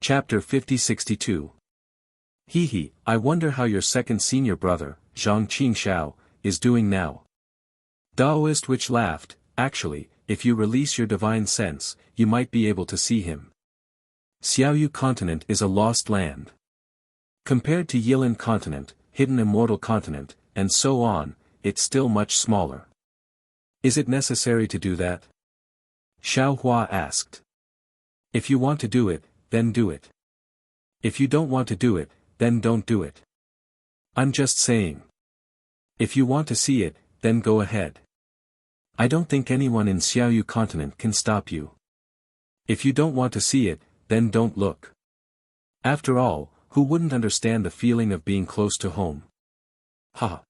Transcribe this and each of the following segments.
Chapter 50-62. Hee, I wonder how your second senior brother, Zhang Qingxiao, is doing now. Daoist Witch laughed. Actually, if you release your divine sense, you might be able to see him. Xiaoyu continent is a lost land. Compared to Yilin continent, hidden immortal continent, and so on, it's still much smaller. Is it necessary to do that? Xiao Hua asked. If you want to do it, then do it. If you don't want to do it, then don't do it. I'm just saying. If you want to see it, then go ahead. I don't think anyone in Xiaoyu continent can stop you. If you don't want to see it, then don't look. After all, who wouldn't understand the feeling of being close to home? Ha!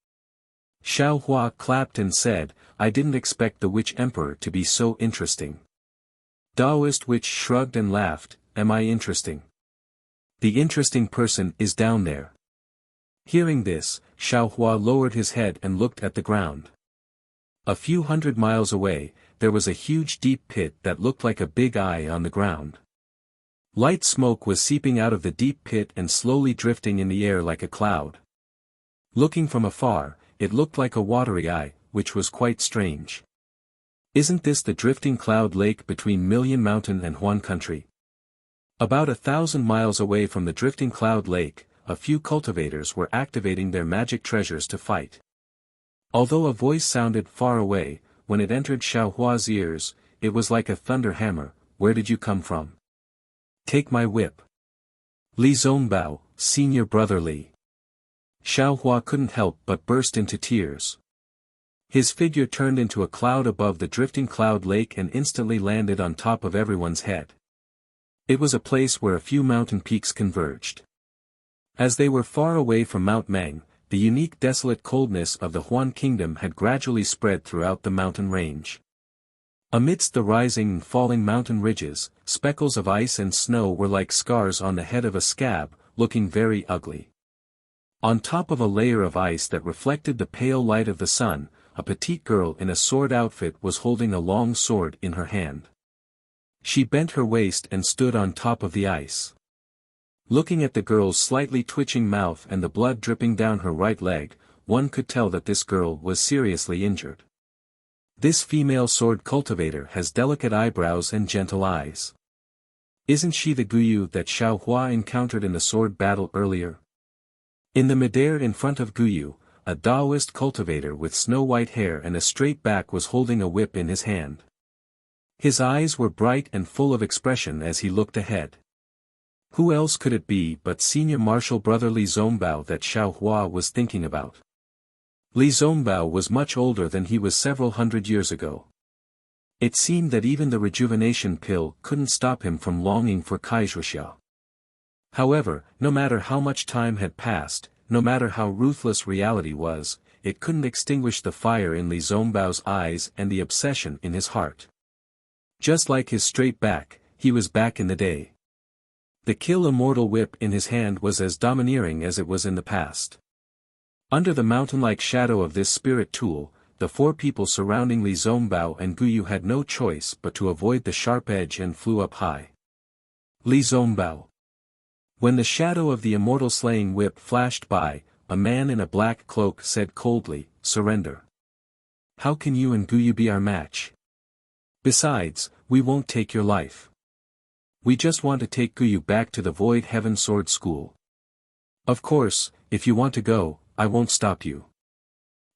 Xiao Hua clapped and said, I didn't expect the Witch Emperor to be so interesting. Daoist Witch shrugged and laughed, am I interesting? The interesting person is down there. Hearing this, Xiao Hua lowered his head and looked at the ground. A few hundred miles away, there was a huge deep pit that looked like a big eye on the ground. Light smoke was seeping out of the deep pit and slowly drifting in the air like a cloud. Looking from afar, it looked like a watery eye, which was quite strange. Isn't this the drifting cloud lake between Million Mountain and Huan Country? About 1,000 miles away from the drifting cloud lake, a few cultivators were activating their magic treasures to fight. Although a voice sounded far away, when it entered Xiao Hua's ears, it was like a thunder hammer. Where did you come from? Take my whip. Li Zongbao, senior brother Li. Xiao Hua couldn't help but burst into tears. His figure turned into a cloud above the drifting cloud lake and instantly landed on top of everyone's head. It was a place where a few mountain peaks converged. As they were far away from Mount Mang, the unique desolate coldness of the Huan Kingdom had gradually spread throughout the mountain range. Amidst the rising and falling mountain ridges, speckles of ice and snow were like scars on the head of a scab, looking very ugly. On top of a layer of ice that reflected the pale light of the sun, a petite girl in a sword outfit was holding a long sword in her hand. She bent her waist and stood on top of the ice. Looking at the girl's slightly twitching mouth and the blood dripping down her right leg, one could tell that this girl was seriously injured. This female sword cultivator has delicate eyebrows and gentle eyes. Isn't she the Guyu that Xiao Hua encountered in the sword battle earlier? In the midair in front of Guyu, a Daoist cultivator with snow-white hair and a straight back was holding a whip in his hand. His eyes were bright and full of expression as he looked ahead. Who else could it be but senior martial brother Li Zongbao that Xiao Hua was thinking about? Li Zongbao was much older than he was several hundred years ago. It seemed that even the rejuvenation pill couldn't stop him from longing for Kaizhuxia. However, no matter how much time had passed, no matter how ruthless reality was, it couldn't extinguish the fire in Li Zongbao's eyes and the obsession in his heart. Just like his straight back, he was back in the day. The kill immortal whip in his hand was as domineering as it was in the past. Under the mountain-like shadow of this spirit tool, the four people surrounding Li Zongbao and Guyu had no choice but to avoid the sharp edge and flew up high. Li Zongbao. When the shadow of the immortal slaying whip flashed by, a man in a black cloak said coldly, surrender. How can you and Guyu be our match? Besides, we won't take your life. We just want to take Guyu back to the Void Heaven Sword School. Of course, if you want to go, I won't stop you.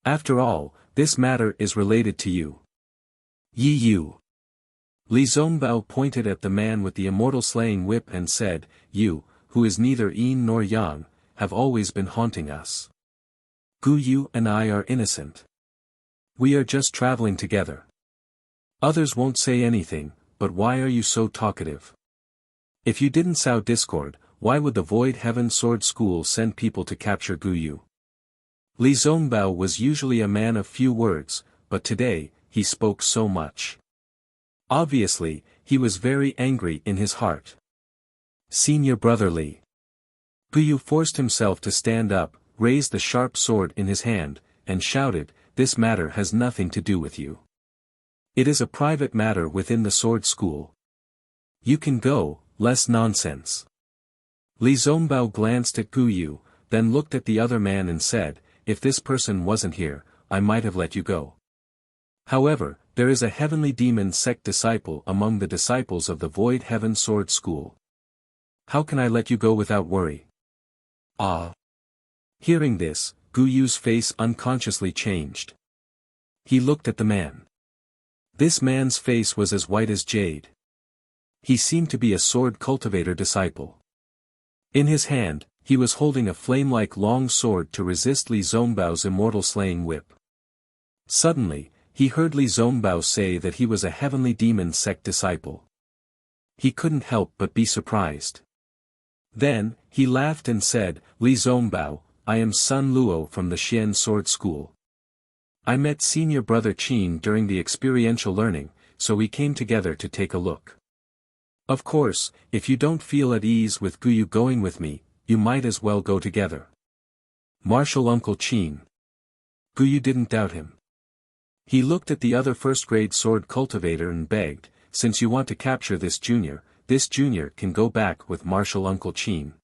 After all, this matter is related to you. You. Li Zongbao pointed at the man with the immortal slaying whip and said, you, who is neither yin nor yang, have always been haunting us. Guyu and I are innocent. We are just traveling together. Others won't say anything, but why are you so talkative? If you didn't sow discord, why would the Void Heaven Sword School send people to capture Guyu? Li Zongbao was usually a man of few words, but today, he spoke so much. Obviously, he was very angry in his heart. Senior brother Li. Guyu forced himself to stand up, raised the sharp sword in his hand, and shouted, this matter has nothing to do with you. It is a private matter within the sword school. You can go, less nonsense. Li Zongbao glanced at Gu Yu, then looked at the other man and said, if this person wasn't here, I might have let you go. However, there is a heavenly demon sect disciple among the disciples of the Void Heaven Sword School. How can I let you go without worry? Ah! Hearing this, Gu Yu's face unconsciously changed. He looked at the man. This man's face was as white as jade. He seemed to be a sword cultivator disciple. In his hand, he was holding a flame-like long sword to resist Li Zongbao's immortal slaying whip. Suddenly, he heard Li Zongbao say that he was a heavenly demon sect disciple. He couldn't help but be surprised. Then, he laughed and said, Li Zongbao, I am Sun Luo from the Xian Sword School. I met senior brother Qin during the experiential learning, so we came together to take a look. Of course, if you don't feel at ease with Gu Yu going with me, you might as well go together. Martial Uncle Qin. Gu Yu didn't doubt him. He looked at the other first-grade sword cultivator and begged, since you want to capture this junior can go back with Martial Uncle Qin.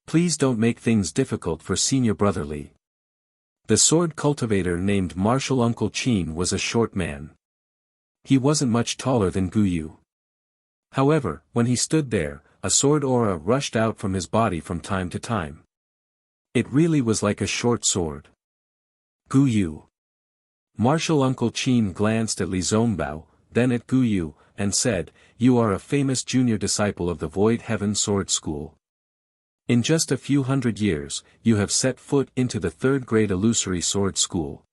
Please don't make things difficult for senior brother Li. The sword cultivator named Martial Uncle Qin was a short man. He wasn't much taller than Gu Yu. However, when he stood there, a sword aura rushed out from his body from time to time. It really was like a short sword. Gu Yu. Martial Uncle Qin glanced at Li Zongbao, then at Gu Yu, and said, you are a famous junior disciple of the Void Heaven Sword School. In just a few hundred years, you have set foot into the third-grade illusory sword school.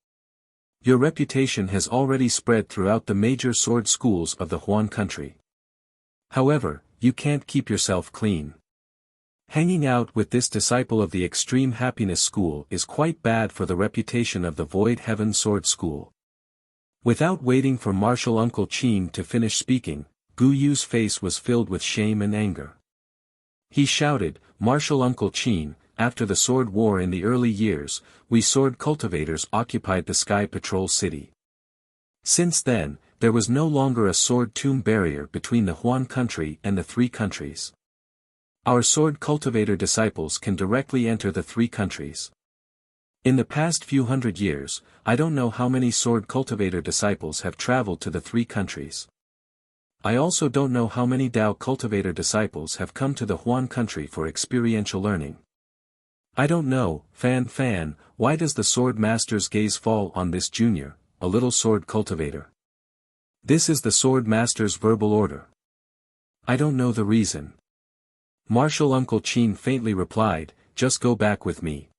Your reputation has already spread throughout the major sword schools of the Huan country. However, you can't keep yourself clean. Hanging out with this disciple of the Extreme Happiness School is quite bad for the reputation of the Void Heaven Sword School. Without waiting for Martial Uncle Qin to finish speaking, Gu Yu's face was filled with shame and anger. He shouted, Martial Uncle Qin, after the sword war in the early years, we sword cultivators occupied the Sky Patrol City. Since then, there was no longer a sword tomb barrier between the Huan country and the three countries. Our sword cultivator disciples can directly enter the three countries. In the past few hundred years, I don't know how many sword cultivator disciples have traveled to the three countries. I also don't know how many Dao cultivator disciples have come to the Huan country for experiential learning. I don't know, Fan, why does the sword master's gaze fall on this junior, a little sword cultivator? This is the sword master's verbal order. I don't know the reason. Martial Uncle Qin faintly replied, just go back with me.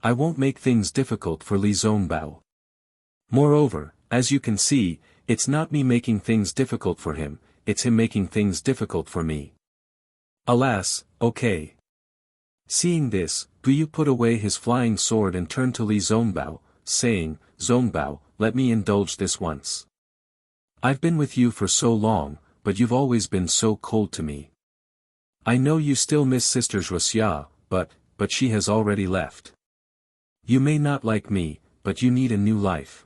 I won't make things difficult for Li Zongbao. Moreover, as you can see, it's not me making things difficult for him, it's him making things difficult for me. Alas, okay. Seeing this, Gu Yu put away his flying sword and turned to Li Zongbao, saying, Zongbao, let me indulge this once. I've been with you for so long, but you've always been so cold to me. I know you still miss Sister Wuxia, but she has already left. You may not like me, but you need a new life.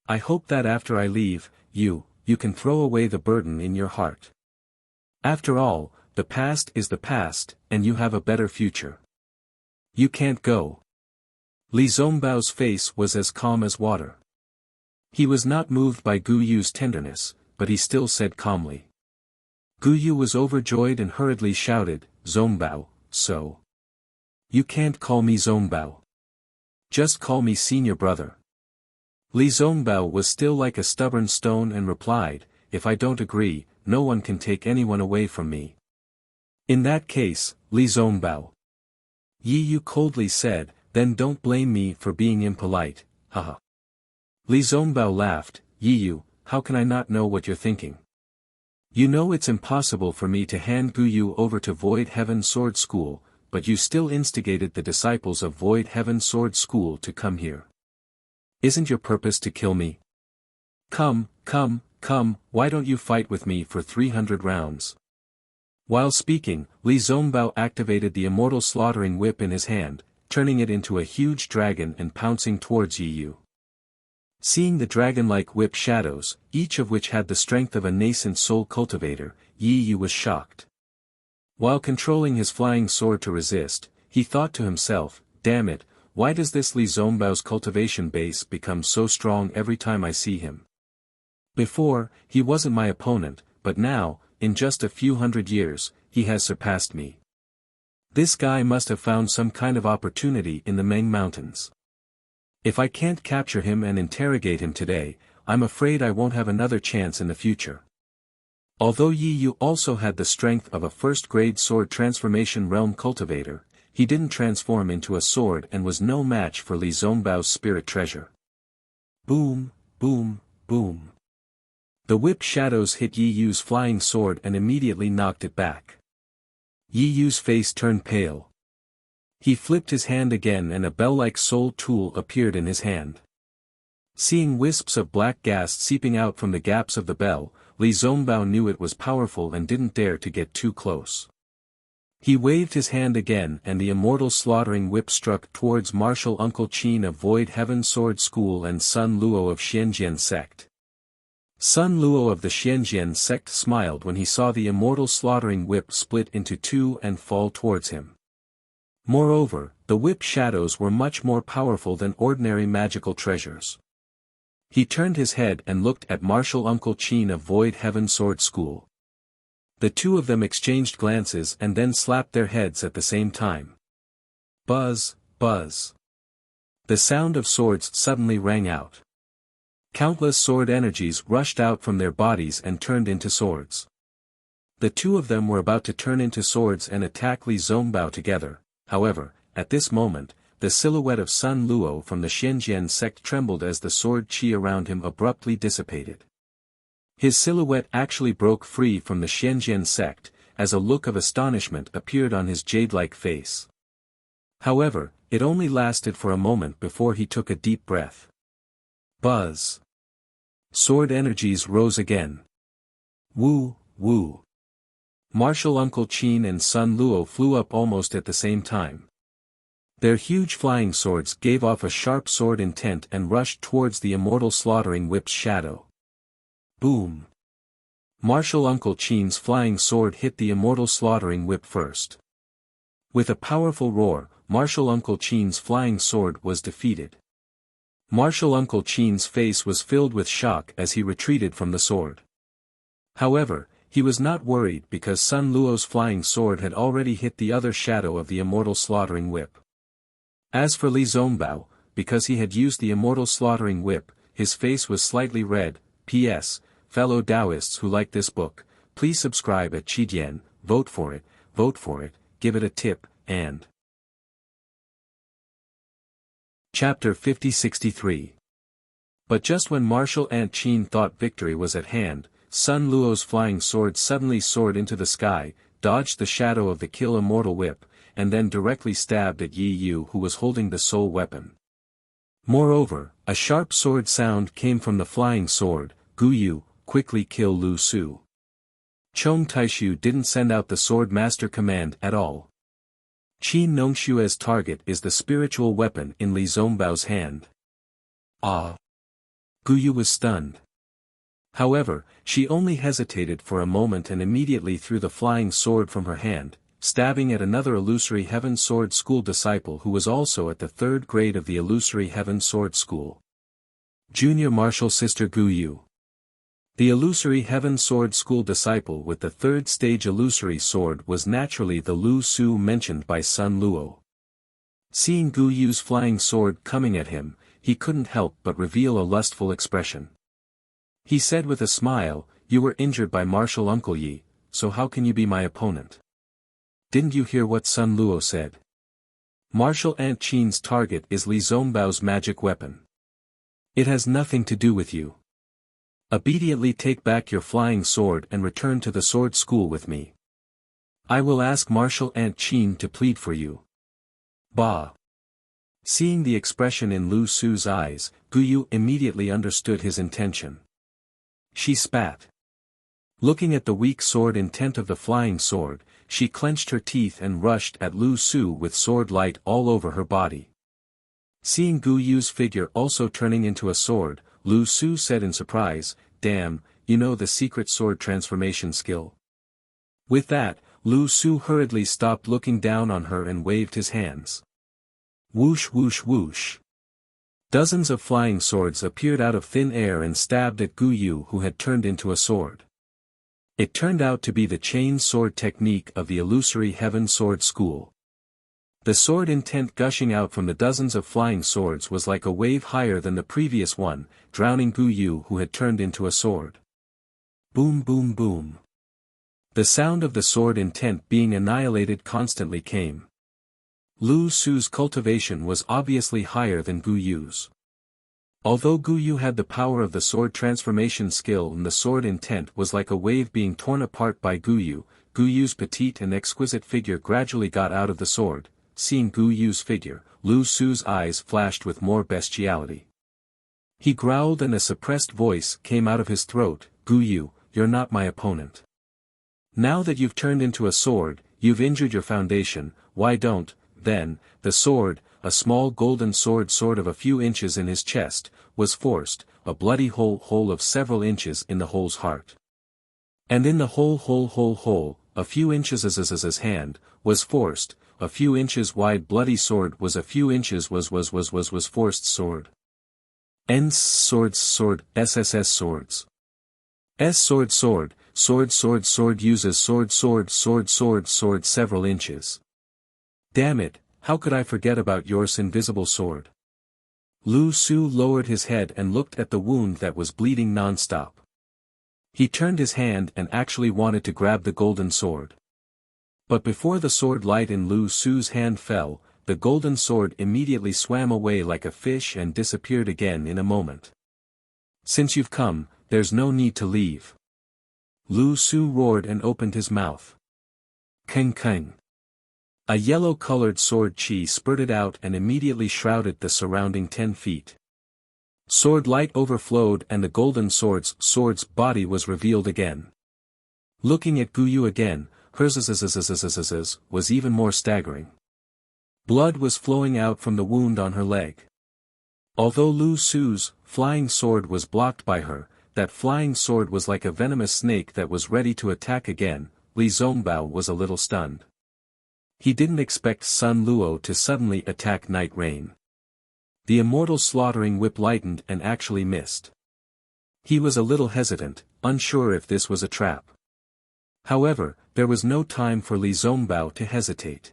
I hope that after I leave, you can throw away the burden in your heart. After all, the past is the past, and you have a better future. You can't go. Li Zongbao's face was as calm as water. He was not moved by Gu Yu's tenderness, but he still said calmly. Gu Yu was overjoyed and hurriedly shouted, Zongbao, so. You can't call me Zongbao. Just call me senior brother. Li Zongbao was still like a stubborn stone and replied, if I don't agree, no one can take anyone away from me. In that case, Li Zongbao. Yi Yu coldly said, then don't blame me for being impolite, haha. Li Zongbao laughed, Yi Yu, how can I not know what you're thinking? You know it's impossible for me to hand Gu Yu over to Void Heaven Sword School, but you still instigated the disciples of Void Heaven Sword School to come here. Isn't your purpose to kill me? Come, why don't you fight with me for 300 rounds? While speaking, Li Zongbao activated the immortal slaughtering whip in his hand, turning it into a huge dragon and pouncing towards Yi Yu. Seeing the dragon-like whip shadows, each of which had the strength of a nascent soul cultivator, Yi Yu was shocked. While controlling his flying sword to resist, he thought to himself, damn it, why does this Li Zongbao's cultivation base become so strong every time I see him? Before, he wasn't my opponent, but now, in just a few hundred years, he has surpassed me. This guy must have found some kind of opportunity in the Meng Mountains. If I can't capture him and interrogate him today, I'm afraid I won't have another chance in the future. Although Yi Yu also had the strength of a first-grade sword transformation realm cultivator, he didn't transform into a sword and was no match for Li Zongbao's spirit treasure. Boom, boom, boom. The whip shadows hit Yi Yu's flying sword and immediately knocked it back. Yi Yu's face turned pale. He flipped his hand again and a bell-like soul tool appeared in his hand. Seeing wisps of black gas seeping out from the gaps of the bell, Li Zongbao knew it was powerful and didn't dare to get too close. He waved his hand again and the immortal slaughtering whip struck towards Martial Uncle Qin of Void Heaven Sword School and Sun Luo of Xianjian Sect. Sun Luo of the Xianjian Sect smiled when he saw the immortal slaughtering whip split into two and fall towards him. Moreover, the whip shadows were much more powerful than ordinary magical treasures. He turned his head and looked at Martial Uncle Qin of Void Heaven Sword School. The two of them exchanged glances and then slapped their heads at the same time. Buzz, buzz. The sound of swords suddenly rang out. Countless sword energies rushed out from their bodies and turned into swords. The two of them were about to turn into swords and attack Li Zongbao together, however, at this moment, the silhouette of Sun Luo from the Xianjian sect trembled as the sword qi around him abruptly dissipated. His silhouette actually broke free from the Xianjian sect, as a look of astonishment appeared on his jade-like face. However, it only lasted for a moment before he took a deep breath. Buzz. Sword energies rose again. Woo, woo. Martial Uncle Qin and Sun Luo flew up almost at the same time. Their huge flying swords gave off a sharp sword intent and rushed towards the immortal slaughtering whip's shadow. Boom. Martial Uncle Qin's flying sword hit the immortal slaughtering whip first. With a powerful roar, Martial Uncle Qin's flying sword was defeated. Martial Uncle Qin's face was filled with shock as he retreated from the sword. However, he was not worried because Sun Luo's flying sword had already hit the other shadow of the immortal slaughtering whip. As for Li Zongbao, because he had used the immortal slaughtering whip, his face was slightly red. P.S. Fellow Taoists who like this book, please subscribe at Qidian, vote for it, give it a tip, and... Chapter 5063. But just when Martial Ant Qin thought victory was at hand, Sun Luo's flying sword suddenly soared into the sky, dodged the shadow of the kill immortal whip, and then directly stabbed at Yi Yu who was holding the soul weapon. Moreover, a sharp sword sound came from the flying sword. Gu Yu, quickly kill Lu Su. Chong Taishu didn't send out the sword master command at all. Qin Nongshue's target is the spiritual weapon in Li Zongbao's hand. Ah! Gu Yu was stunned. However, she only hesitated for a moment and immediately threw the flying sword from her hand, stabbing at another Illusory Heaven Sword School disciple who was also at the third grade of the Illusory Heaven Sword School. Junior Martial Sister Gu Yu. The Illusory Heaven Sword School disciple with the third stage illusory sword was naturally the Lu Su mentioned by Sun Luo. Seeing Gu Yu's flying sword coming at him, he couldn't help but reveal a lustful expression. He said with a smile, "You were injured by Martial Uncle Yi, so how can you be my opponent?" Didn't you hear what Sun Luo said? Martial Ant Qin's target is Li Zongbao's magic weapon. It has nothing to do with you. Obediently take back your flying sword and return to the sword school with me. I will ask Martial Ant Qin to plead for you. Bah! Seeing the expression in Lu Su's eyes, Gu Yu immediately understood his intention. She spat. Looking at the weak sword intent of the flying sword, she clenched her teeth and rushed at Lu Su with sword light all over her body. Seeing Gu Yu's figure also turning into a sword, Lu Su said in surprise, "Damn, you know the secret sword transformation skill." With that, Lu Su hurriedly stopped looking down on her and waved his hands. Whoosh whoosh whoosh. Dozens of flying swords appeared out of thin air and stabbed at Gu Yu, who had turned into a sword. It turned out to be the chain sword technique of the illusory Heaven Sword School. The sword intent gushing out from the dozens of flying swords was like a wave higher than the previous one, drowning Gu Yu, who had turned into a sword. Boom boom boom. The sound of the sword intent being annihilated constantly came. Lu Su's cultivation was obviously higher than Gu Yu's. Although Gu Yu had the power of the sword transformation skill, and the sword intent was like a wave being torn apart by Gu Yu's petite and exquisite figure gradually got out of the sword. Seeing Gu Yu's figure, Lu Su's eyes flashed with more bestiality. He growled and a suppressed voice came out of his throat, "Gu Yu, you're not my opponent. Now that you've turned into a sword, you've injured your foundation, why don't, then," the sword, a small golden sword of a few inches in his chest, was forced, a bloody hole of several inches in the hole's heart. And in the hole, a few inches as his hand, was forced, a few inches wide bloody sword was a few inches was forced sword. N's sword, SSS swords. S sword uses sword several inches. Damn it, how could I forget about your invisible sword? Lu Su lowered his head and looked at the wound that was bleeding non-stop. He turned his hand and actually wanted to grab the golden sword. But before the sword light in Lu Su's hand fell, the golden sword immediately swam away like a fish and disappeared again in a moment. Since you've come, there's no need to leave. Lu Su roared and opened his mouth. Keng keng. A yellow-colored sword chi spurted out and immediately shrouded the surrounding 10 feet. Sword light overflowed and the golden sword's body was revealed again. Looking at Gu Yu again, hers was even more staggering. Blood was flowing out from the wound on her leg. Although Lu Su's flying sword was blocked by her, that flying sword was like a venomous snake that was ready to attack again. Li Zongbao was a little stunned. He didn't expect Sun Luo to suddenly attack Night Rain. The immortal slaughtering whip lightened and actually missed. He was a little hesitant, unsure if this was a trap. However, there was no time for Li Zongbao to hesitate.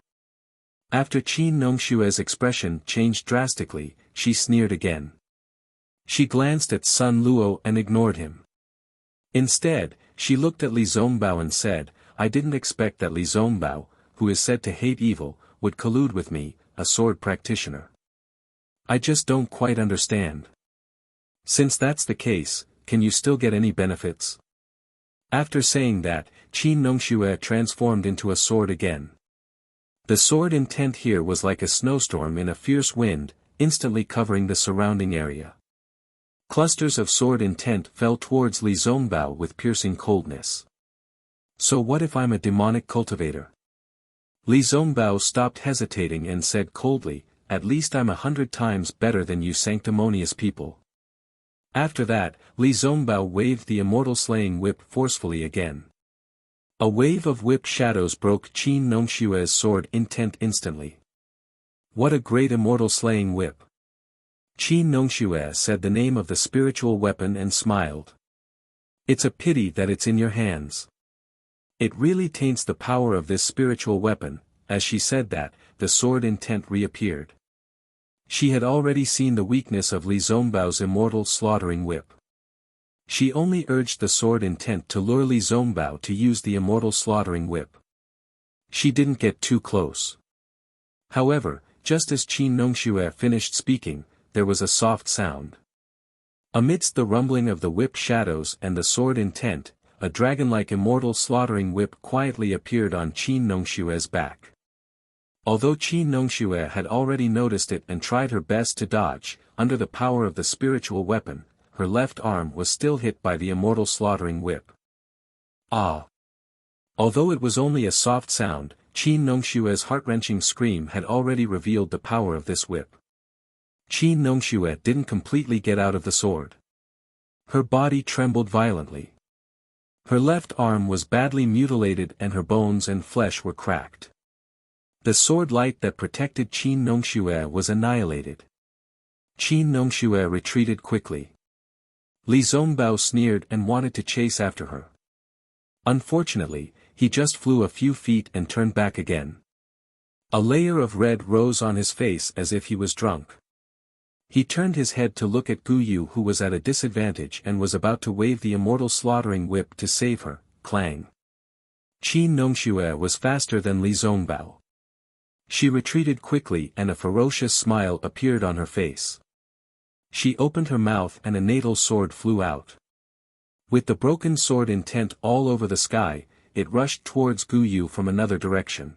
After Qin Nongshue's expression changed drastically, she sneered again. She glanced at Sun Luo and ignored him. Instead, she looked at Li Zongbao and said, "I didn't expect that Li Zongbao, who is said to hate evil, would collude with me, a sword practitioner. I just don't quite understand. Since that's the case, can you still get any benefits?" After saying that, Qin Nongxue transformed into a sword again. The sword intent here was like a snowstorm in a fierce wind, instantly covering the surrounding area. Clusters of sword intent fell towards Li Zongbao with piercing coldness. "So what if I'm a demonic cultivator?" Li Zongbao stopped hesitating and said coldly, "At least I'm 100 times better than you sanctimonious people." After that, Li Zongbao waved the immortal slaying whip forcefully again. A wave of whip shadows broke Qin Nongshue's sword intent instantly. "What a great immortal slaying whip!" Qin Nongxue said the name of the spiritual weapon and smiled. "It's a pity that it's in your hands. It really taints the power of this spiritual weapon." As she said that, the sword intent reappeared. She had already seen the weakness of Li Zongbao's immortal slaughtering whip. She only urged the sword intent to lure Li Zongbao to use the immortal slaughtering whip. She didn't get too close. However, just as Qin Nongxue finished speaking, there was a soft sound. Amidst the rumbling of the whip shadows and the sword intent, a dragon-like immortal slaughtering whip quietly appeared on Qin Nongshue's back. Although Qin Nongxue had already noticed it and tried her best to dodge, under the power of the spiritual weapon, her left arm was still hit by the immortal slaughtering whip. Ah! Although it was only a soft sound, Qin Nongshue's heart-wrenching scream had already revealed the power of this whip. Qin Nongxue didn't completely get out of the sword. Her body trembled violently. Her left arm was badly mutilated and her bones and flesh were cracked. The sword light that protected Qin Nongxue was annihilated. Qin Nongxue retreated quickly. Li Zongbao sneered and wanted to chase after her. Unfortunately, he just flew a few feet and turned back again. A layer of red rose on his face as if he was drunk. He turned his head to look at Gu Yu, who was at a disadvantage and was about to wave the immortal slaughtering whip to save her. Clang. Qin Nongxue was faster than Li Zongbao. She retreated quickly and a ferocious smile appeared on her face. She opened her mouth and a natal sword flew out. With the broken sword intent all over the sky, it rushed towards Gu Yu from another direction.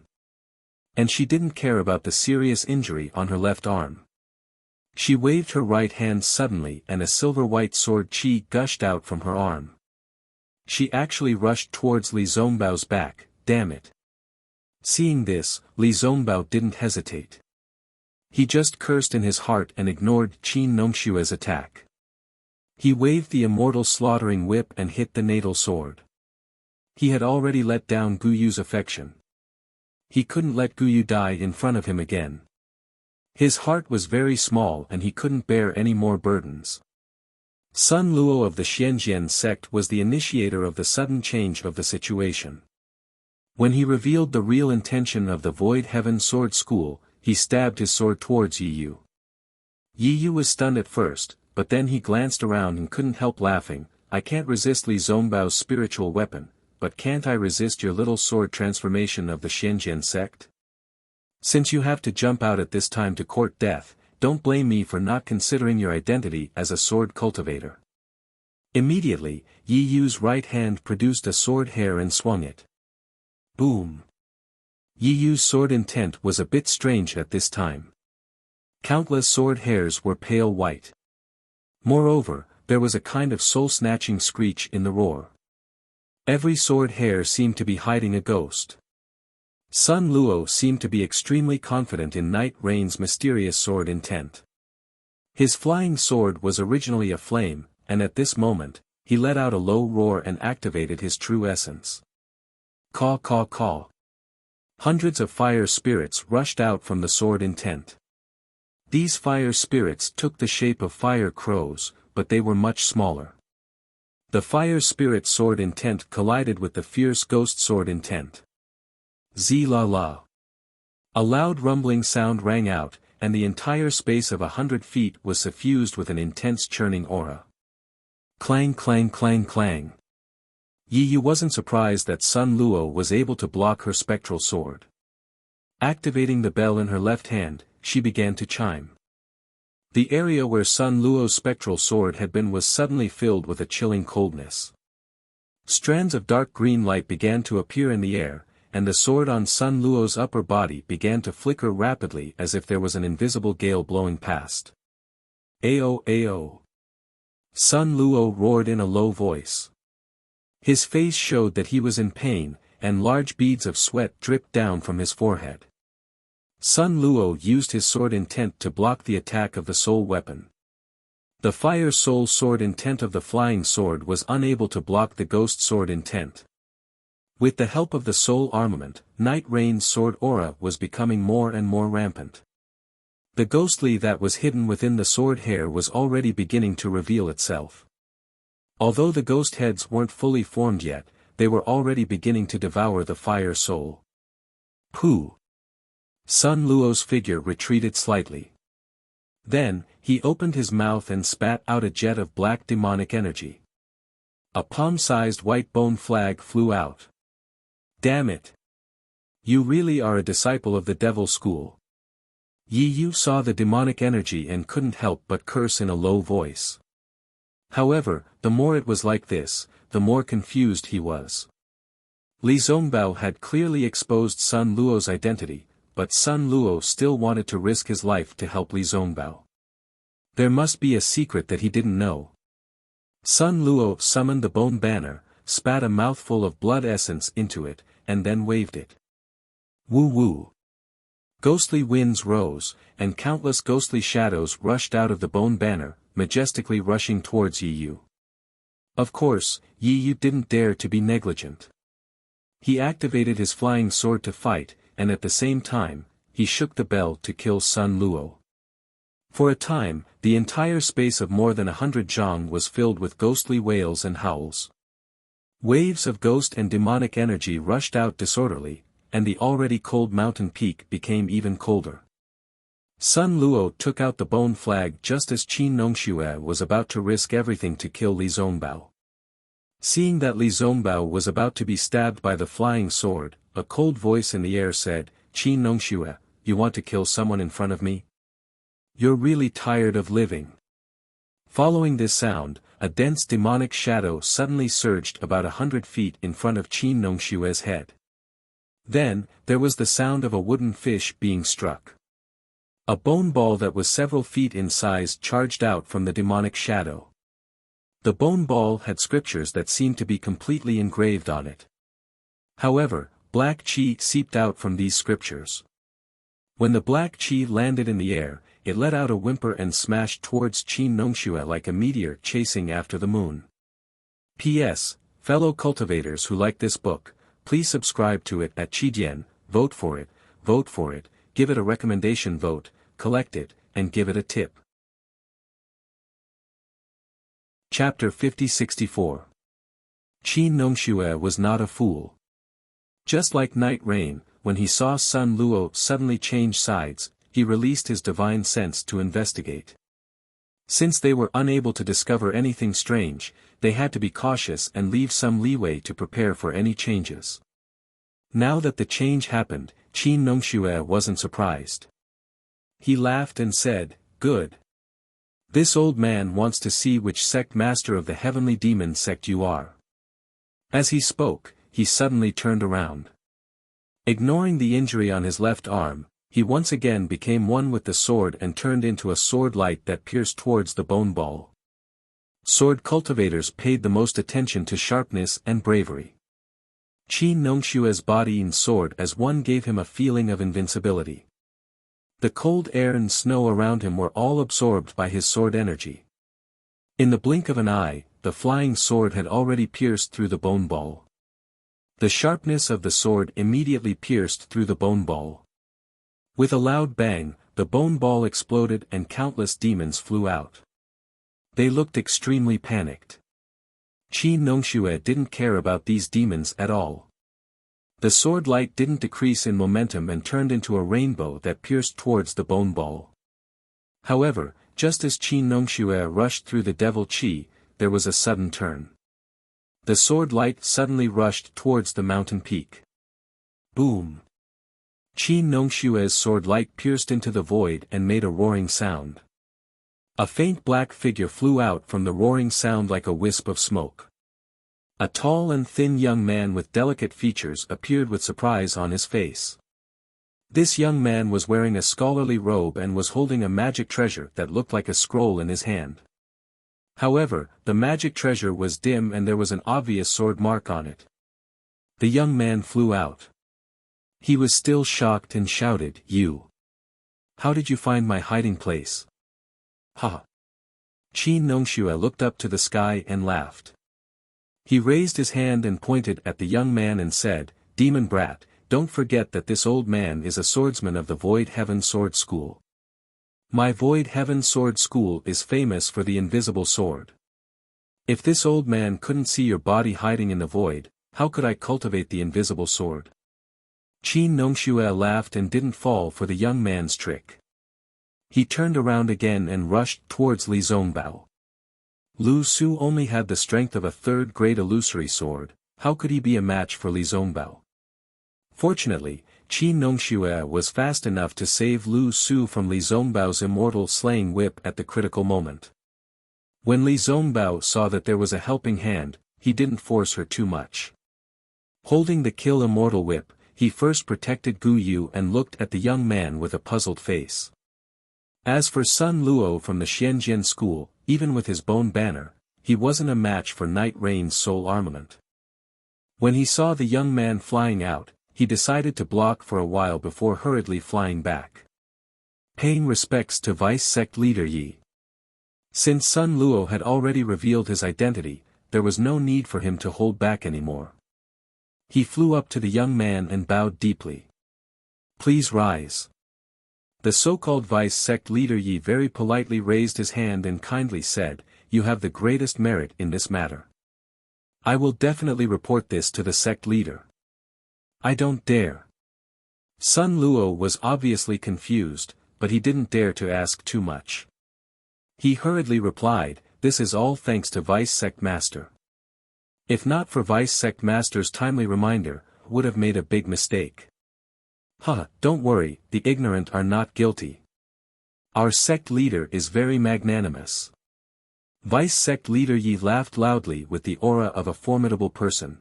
And she didn't care about the serious injury on her left arm. She waved her right hand suddenly and a silver-white sword chi gushed out from her arm. She actually rushed towards Li Zongbao's back. Damn it. Seeing this, Li Zongbao didn't hesitate. He just cursed in his heart and ignored Qin Nongxue's attack. He waved the immortal slaughtering whip and hit the natal sword. He had already let down Gu Yu's affection. He couldn't let Gu Yu die in front of him again. His heart was very small and he couldn't bear any more burdens. Sun Luo of the Xianjian sect was the initiator of the sudden change of the situation. When he revealed the real intention of the Void Heaven Sword School, he stabbed his sword towards Yi Yu. Yi Yu was stunned at first, but then he glanced around and couldn't help laughing. I can't resist Li Zongbao's spiritual weapon, but can't I resist your little sword transformation of the Xianjian sect? Since you have to jump out at this time to court death, don't blame me for not considering your identity as a sword cultivator. Immediately, Yi Yu's right hand produced a sword hair and swung it. Boom. Yi Yu's sword intent was a bit strange at this time. Countless sword hairs were pale white. Moreover, there was a kind of soul-snatching screech in the roar. Every sword hair seemed to be hiding a ghost. Sun Luo seemed to be extremely confident in Night Rain's mysterious sword intent. His flying sword was originally a flame, and at this moment, he let out a low roar and activated his true essence. Caw caw caw. Hundreds of fire spirits rushed out from the sword intent. These fire spirits took the shape of fire crows, but they were much smaller. The fire spirit sword intent collided with the fierce ghost sword intent. Zi la la. A loud rumbling sound rang out, and the entire space of 100 feet was suffused with an intense churning aura. Clang clang clang clang. Yi Yu wasn't surprised that Sun Luo was able to block her spectral sword. Activating the bell in her left hand, she began to chime. The area where Sun Luo's spectral sword had been was suddenly filled with a chilling coldness. Strands of dark green light began to appear in the air, and the sword on Sun Luo's upper body began to flicker rapidly as if there was an invisible gale blowing past. Ao ao. Sun Luo roared in a low voice. His face showed that he was in pain, and large beads of sweat dripped down from his forehead. Sun Luo used his sword intent to block the attack of the soul weapon. The fire soul sword intent of the flying sword was unable to block the ghost sword intent. With the help of the soul armament, Night Rain's sword aura was becoming more and more rampant. The ghostly that was hidden within the sword hair was already beginning to reveal itself. Although the ghost heads weren't fully formed yet, they were already beginning to devour the fire soul. Pooh! Sun Luo's figure retreated slightly. Then, he opened his mouth and spat out a jet of black demonic energy. A palm-sized white bone flag flew out. Damn it! You really are a disciple of the devil school. Yi Yu saw the demonic energy and couldn't help but curse in a low voice. However, the more it was like this, the more confused he was. Li Zongbao had clearly exposed Sun Luo's identity, but Sun Luo still wanted to risk his life to help Li Zongbao. There must be a secret that he didn't know. Sun Luo summoned the bone banner, spat a mouthful of blood essence into it, and then waved it. Woo woo. Ghostly winds rose, and countless ghostly shadows rushed out of the bone banner, majestically rushing towards Yi Yu. Of course, you didn't dare to be negligent. He activated his flying sword to fight, and at the same time, he shook the bell to kill Sun Luo. For a time, the entire space of more than 100 zhang was filled with ghostly wails and howls. Waves of ghost and demonic energy rushed out disorderly, and the already cold mountain peak became even colder. Sun Luo took out the bone flag just as Qin Nongxue was about to risk everything to kill Li Zongbao. Seeing that Li Zongbao was about to be stabbed by the flying sword, a cold voice in the air said, "Qin Nongxue, you want to kill someone in front of me? You're really tired of living." Following this sound, a dense demonic shadow suddenly surged about 100 feet in front of Qin Nongxue's head. Then, there was the sound of a wooden fish being struck. A bone ball that was several feet in size charged out from the demonic shadow. The bone ball had scriptures that seemed to be completely engraved on it. However, black qi seeped out from these scriptures. When the black qi landed in the air, it let out a whimper and smashed towards Qin Nongxue like a meteor chasing after the moon. P.S. Fellow cultivators who like this book, please subscribe to it at Qidian, vote for it, give it a recommendation vote, collect it, and give it a tip. Chapter 50-64. Qin Nongxue was not a fool. Just like Night Rain, when he saw Sun Luo suddenly change sides, he released his divine sense to investigate. Since they were unable to discover anything strange, they had to be cautious and leave some leeway to prepare for any changes. Now that the change happened, Qin Nongxue wasn't surprised. He laughed and said, "Good. This old man wants to see which sect master of the heavenly demon sect you are." As he spoke, he suddenly turned around. Ignoring the injury on his left arm, he once again became one with the sword and turned into a sword light that pierced towards the bone ball. Sword cultivators paid the most attention to sharpness and bravery. Qin Nongxue's body and sword as one gave him a feeling of invincibility. The cold air and snow around him were all absorbed by his sword energy. In the blink of an eye, the flying sword had already pierced through the bone ball. The sharpness of the sword immediately pierced through the bone ball. With a loud bang, the bone ball exploded and countless demons flew out. They looked extremely panicked. Qin Nongxue didn't care about these demons at all. The sword light didn't decrease in momentum and turned into a rainbow that pierced towards the bone ball. However, just as Qin Nongxue rushed through the devil qi, there was a sudden turn. The sword light suddenly rushed towards the mountain peak. Boom! Qin Nongxue's sword light pierced into the void and made a roaring sound. A faint black figure flew out from the roaring sound like a wisp of smoke. A tall and thin young man with delicate features appeared with surprise on his face. This young man was wearing a scholarly robe and was holding a magic treasure that looked like a scroll in his hand. However, the magic treasure was dim and there was an obvious sword mark on it. The young man flew out. He was still shocked and shouted, "You! How did you find my hiding place?" "Ha!" Qin Nongxue looked up to the sky and laughed. He raised his hand and pointed at the young man and said, "Demon brat, don't forget that this old man is a swordsman of the Void Heaven Sword School. My Void Heaven Sword School is famous for the invisible sword. If this old man couldn't see your body hiding in the void, how could I cultivate the invisible sword?" Qin Nongxue laughed and didn't fall for the young man's trick. He turned around again and rushed towards Li Zongbao. Lu Su only had the strength of a third-grade illusory sword, how could he be a match for Li Zongbao? Fortunately, Qin Nongxue was fast enough to save Lu Su from Li Zongbao's immortal slaying whip at the critical moment. When Li Zongbao saw that there was a helping hand, he didn't force her too much. Holding the kill immortal whip, he first protected Gu Yu and looked at the young man with a puzzled face. As for Sun Luo from the Xianjian school, even with his bone banner, he wasn't a match for Night Rain's soul armament. When he saw the young man flying out, he decided to block for a while before hurriedly flying back. Paying respects to Vice Sect Leader Yi. Since Sun Luo had already revealed his identity, there was no need for him to hold back anymore. He flew up to the young man and bowed deeply. "Please rise." The so-called vice sect leader Yi very politely raised his hand and kindly said, "You have the greatest merit in this matter. I will definitely report this to the sect leader." "I don't dare." Sun Luo was obviously confused, but he didn't dare to ask too much. He hurriedly replied, "This is all thanks to Vice Sect Master. If not for Vice Sect Master's timely reminder, would have made a big mistake." Don't worry, the ignorant are not guilty. Our sect leader is very magnanimous." Vice Sect Leader Yi laughed loudly with the aura of a formidable person.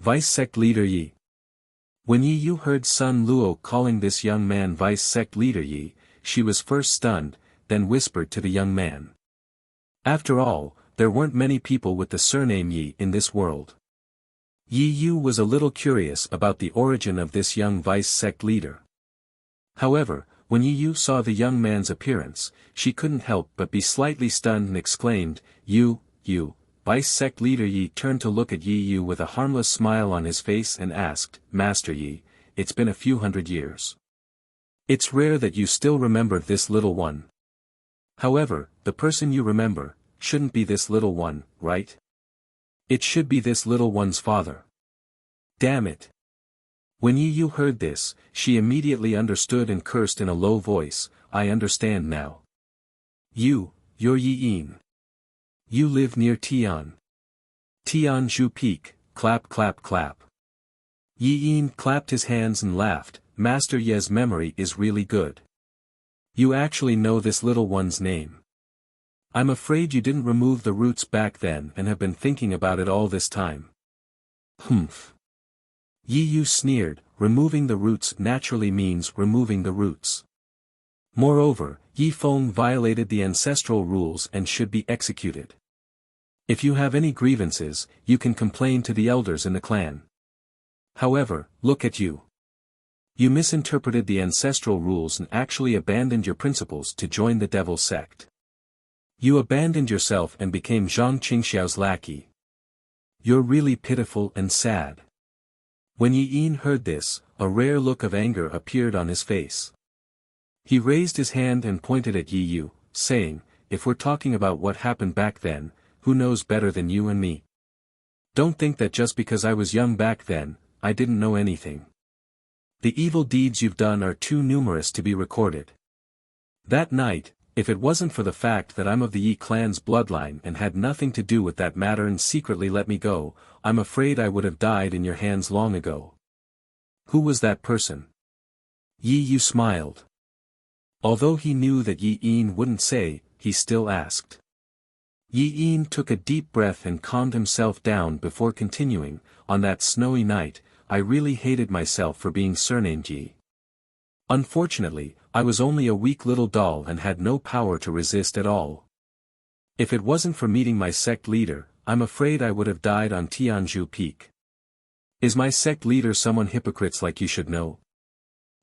"Vice Sect Leader Yi." When Yi Yu heard Sun Luo calling this young man Vice Sect Leader Yi, she was first stunned, then whispered to the young man. After all, there weren't many people with the surname Yi in this world. Yi Yu was a little curious about the origin of this young Vice Sect leader. However, when Yi Yu saw the young man's appearance, she couldn't help but be slightly stunned and exclaimed, You. Vice Sect Leader Yi turned to look at Yi Yu with a harmless smile on his face and asked, "Master Yi, it's been a few hundred years. It's rare that you still remember this little one. However, the person you remember, shouldn't be this little one, right? It should be this little one's father. Damn it." When Yi Yu heard this, she immediately understood and cursed in a low voice, "I understand now. You're Yi Yin. You live near Tianzhu Peak, clap clap clap." Yi Yin clapped his hands and laughed, "Master Ye's memory is really good. You actually know this little one's name. I'm afraid you didn't remove the roots back then and have been thinking about it all this time." "Humph." Yi Yu sneered, "Removing the roots naturally means removing the roots. Moreover, Yi Feng violated the ancestral rules and should be executed. If you have any grievances, you can complain to the elders in the clan. However, look at you. You misinterpreted the ancestral rules and actually abandoned your principles to join the devil sect. You abandoned yourself and became Zhang Qingxiao's lackey. You're really pitiful and sad." When Yi Yin heard this, a rare look of anger appeared on his face. He raised his hand and pointed at Yi Yu, saying, "If we're talking about what happened back then, who knows better than you and me? Don't think that just because I was young back then, I didn't know anything. The evil deeds you've done are too numerous to be recorded. That night, if it wasn't for the fact that I'm of the Yi clan's bloodline and had nothing to do with that matter and secretly let me go, I'm afraid I would have died in your hands long ago." "Who was that person?" Yi Yu smiled. Although he knew that Yi Yin wouldn't say, he still asked. Yi Yin took a deep breath and calmed himself down before continuing, "On that snowy night, I really hated myself for being surnamed Yi. Unfortunately, I was only a weak little doll and had no power to resist at all. If it wasn't for meeting my sect leader, I'm afraid I would have died on Tianzhu Peak. Is my sect leader someone hypocrites like you should know?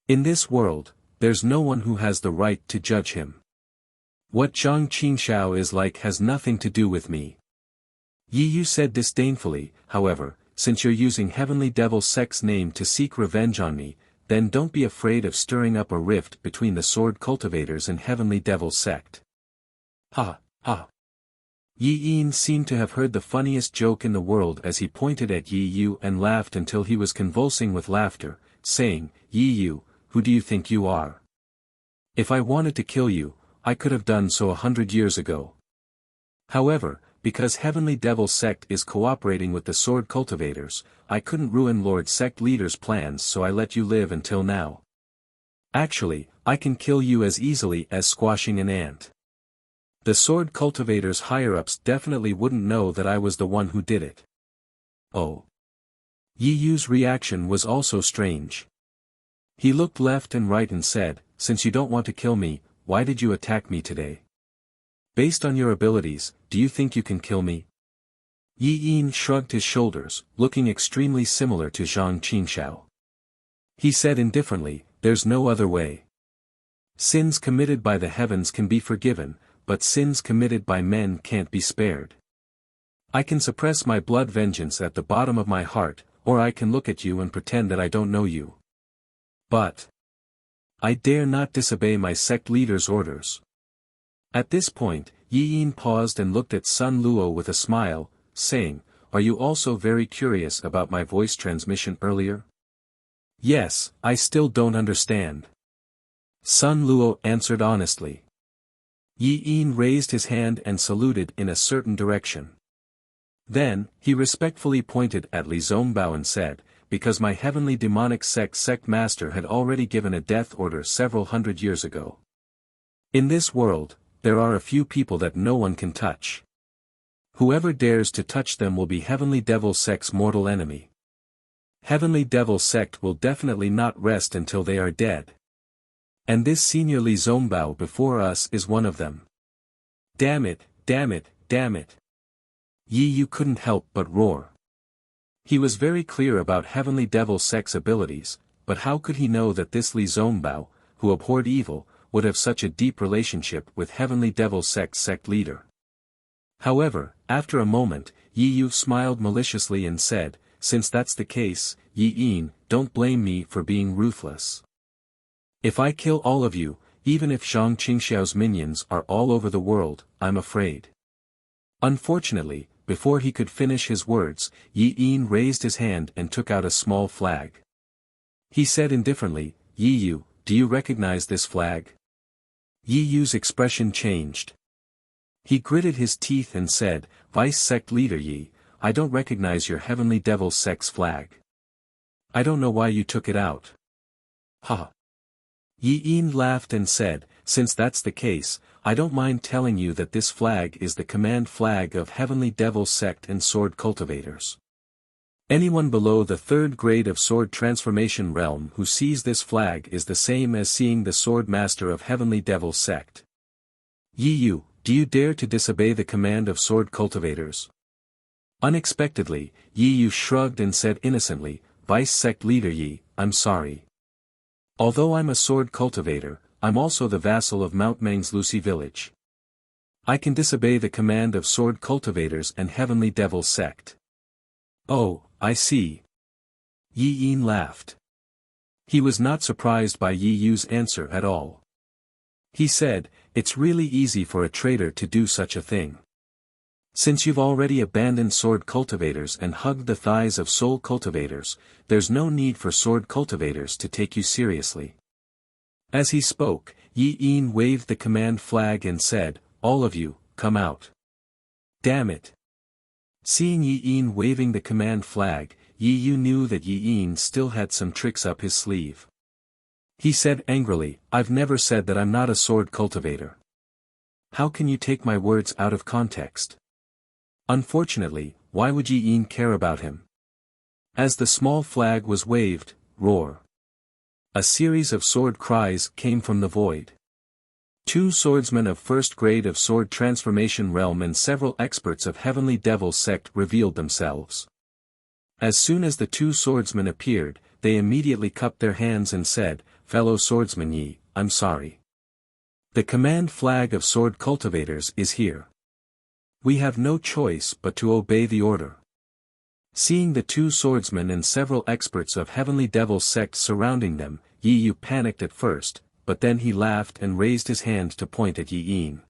In this world, there's no one who has the right to judge him. What Zhang Qingxiao is like has nothing to do with me." Yi Yu said disdainfully, "However, since you're using Heavenly Devil Sect's name to seek revenge on me, then don't be afraid of stirring up a rift between the Sword Cultivators and Heavenly Devil Sect." Ha. Yi Yin seemed to have heard the funniest joke in the world as he pointed at Yi Yu and laughed until he was convulsing with laughter, saying, "Yi Yu, who do you think you are? If I wanted to kill you, I could have done so 100 years ago. However, because Heavenly Devil Sect is cooperating with the Sword Cultivators, I couldn't ruin Lord Sect Leader's plans, so I let you live until now. Actually, I can kill you as easily as squashing an ant. The Sword Cultivators higher-ups definitely wouldn't know that I was the one who did it." Oh. Yi Yu's reaction was also strange. He looked left and right and said, "Since you don't want to kill me, why did you attack me today? Based on your abilities, do you think you can kill me?" Yi Yin shrugged his shoulders, looking extremely similar to Zhang Qingxiao. He said indifferently, "There's no other way. Sins committed by the heavens can be forgiven, but sins committed by men can't be spared. I can suppress my blood vengeance at the bottom of my heart, or I can look at you and pretend that I don't know you. But I dare not disobey my sect leader's orders. At this point, Yi Yin paused and looked at Sun Luo with a smile, saying, "Are you also very curious about my voice transmission earlier?" "Yes, I still don't understand." Sun Luo answered honestly. Yi Yin raised his hand and saluted in a certain direction. Then, he respectfully pointed at Li Zongbao and said, "Because my heavenly demonic sect master had already given a death order several hundred years ago. In this world, there are a few people that no one can touch. Whoever dares to touch them will be Heavenly Devil Sect's mortal enemy. Heavenly Devil Sect will definitely not rest until they are dead. And this senior Li Zongbao before us is one of them." Damn it, damn it, damn it. Yi Yu couldn't help but roar. He was very clear about Heavenly Devil Sect's abilities, but how could he know that this Li Zongbao, who abhorred evil, would have such a deep relationship with Heavenly Devil Sect's sect leader? However, after a moment, Yi Yu smiled maliciously and said, "Since that's the case, Yi Yin, don't blame me for being ruthless. If I kill all of you, even if Zhang Qingxiao's minions are all over the world, I'm afraid." Unfortunately, before he could finish his words, Yi Yin raised his hand and took out a small flag. He said indifferently, "Yi Yu, do you recognize this flag?" Yi Yu's expression changed. He gritted his teeth and said, "Vice Sect Leader Yi, I don't recognize your Heavenly Devil Sect's flag. I don't know why you took it out." "Ha." Yi Yin laughed and said, "Since that's the case, I don't mind telling you that this flag is the command flag of Heavenly Devil Sect and Sword Cultivators. Anyone below the 3rd grade of Sword Transformation Realm who sees this flag is the same as seeing the Sword Master of Heavenly Devil Sect. Yi Yu, do you dare to disobey the command of Sword Cultivators?" Unexpectedly, Yi Yu shrugged and said innocently, "Vice Sect Leader Yi, I'm sorry. Although I'm a Sword Cultivator, I'm also the vassal of Mount Meng's Lucy Village. I can disobey the command of Sword Cultivators and Heavenly Devil Sect." "Oh, I see." Yi Yin laughed. He was not surprised by Yi Yu's answer at all. He said, "It's really easy for a traitor to do such a thing. Since you've already abandoned Sword Cultivators and hugged the thighs of Soul Cultivators, there's no need for Sword Cultivators to take you seriously." As he spoke, Yi Yin waved the command flag and said, "All of you, come out." Damn it. Seeing Yi Yin waving the command flag, Yi Yu knew that Yi Yin still had some tricks up his sleeve. He said angrily, "I've never said that I'm not a Sword Cultivator. How can you take my words out of context?" Unfortunately, why would Yi Yin care about him? As the small flag was waved, roar. A series of sword cries came from the void. 2 swordsmen of 1st grade of Sword Transformation Realm and several experts of Heavenly Devil Sect revealed themselves. As soon as the 2 swordsmen appeared, they immediately cupped their hands and said, "Fellow swordsman Yi, I'm sorry. The command flag of Sword Cultivators is here. We have no choice but to obey the order." Seeing the 2 swordsmen and several experts of Heavenly Devil Sect surrounding them, Yi Yu panicked at first, but then he laughed and raised his hand to point at Yi Yin.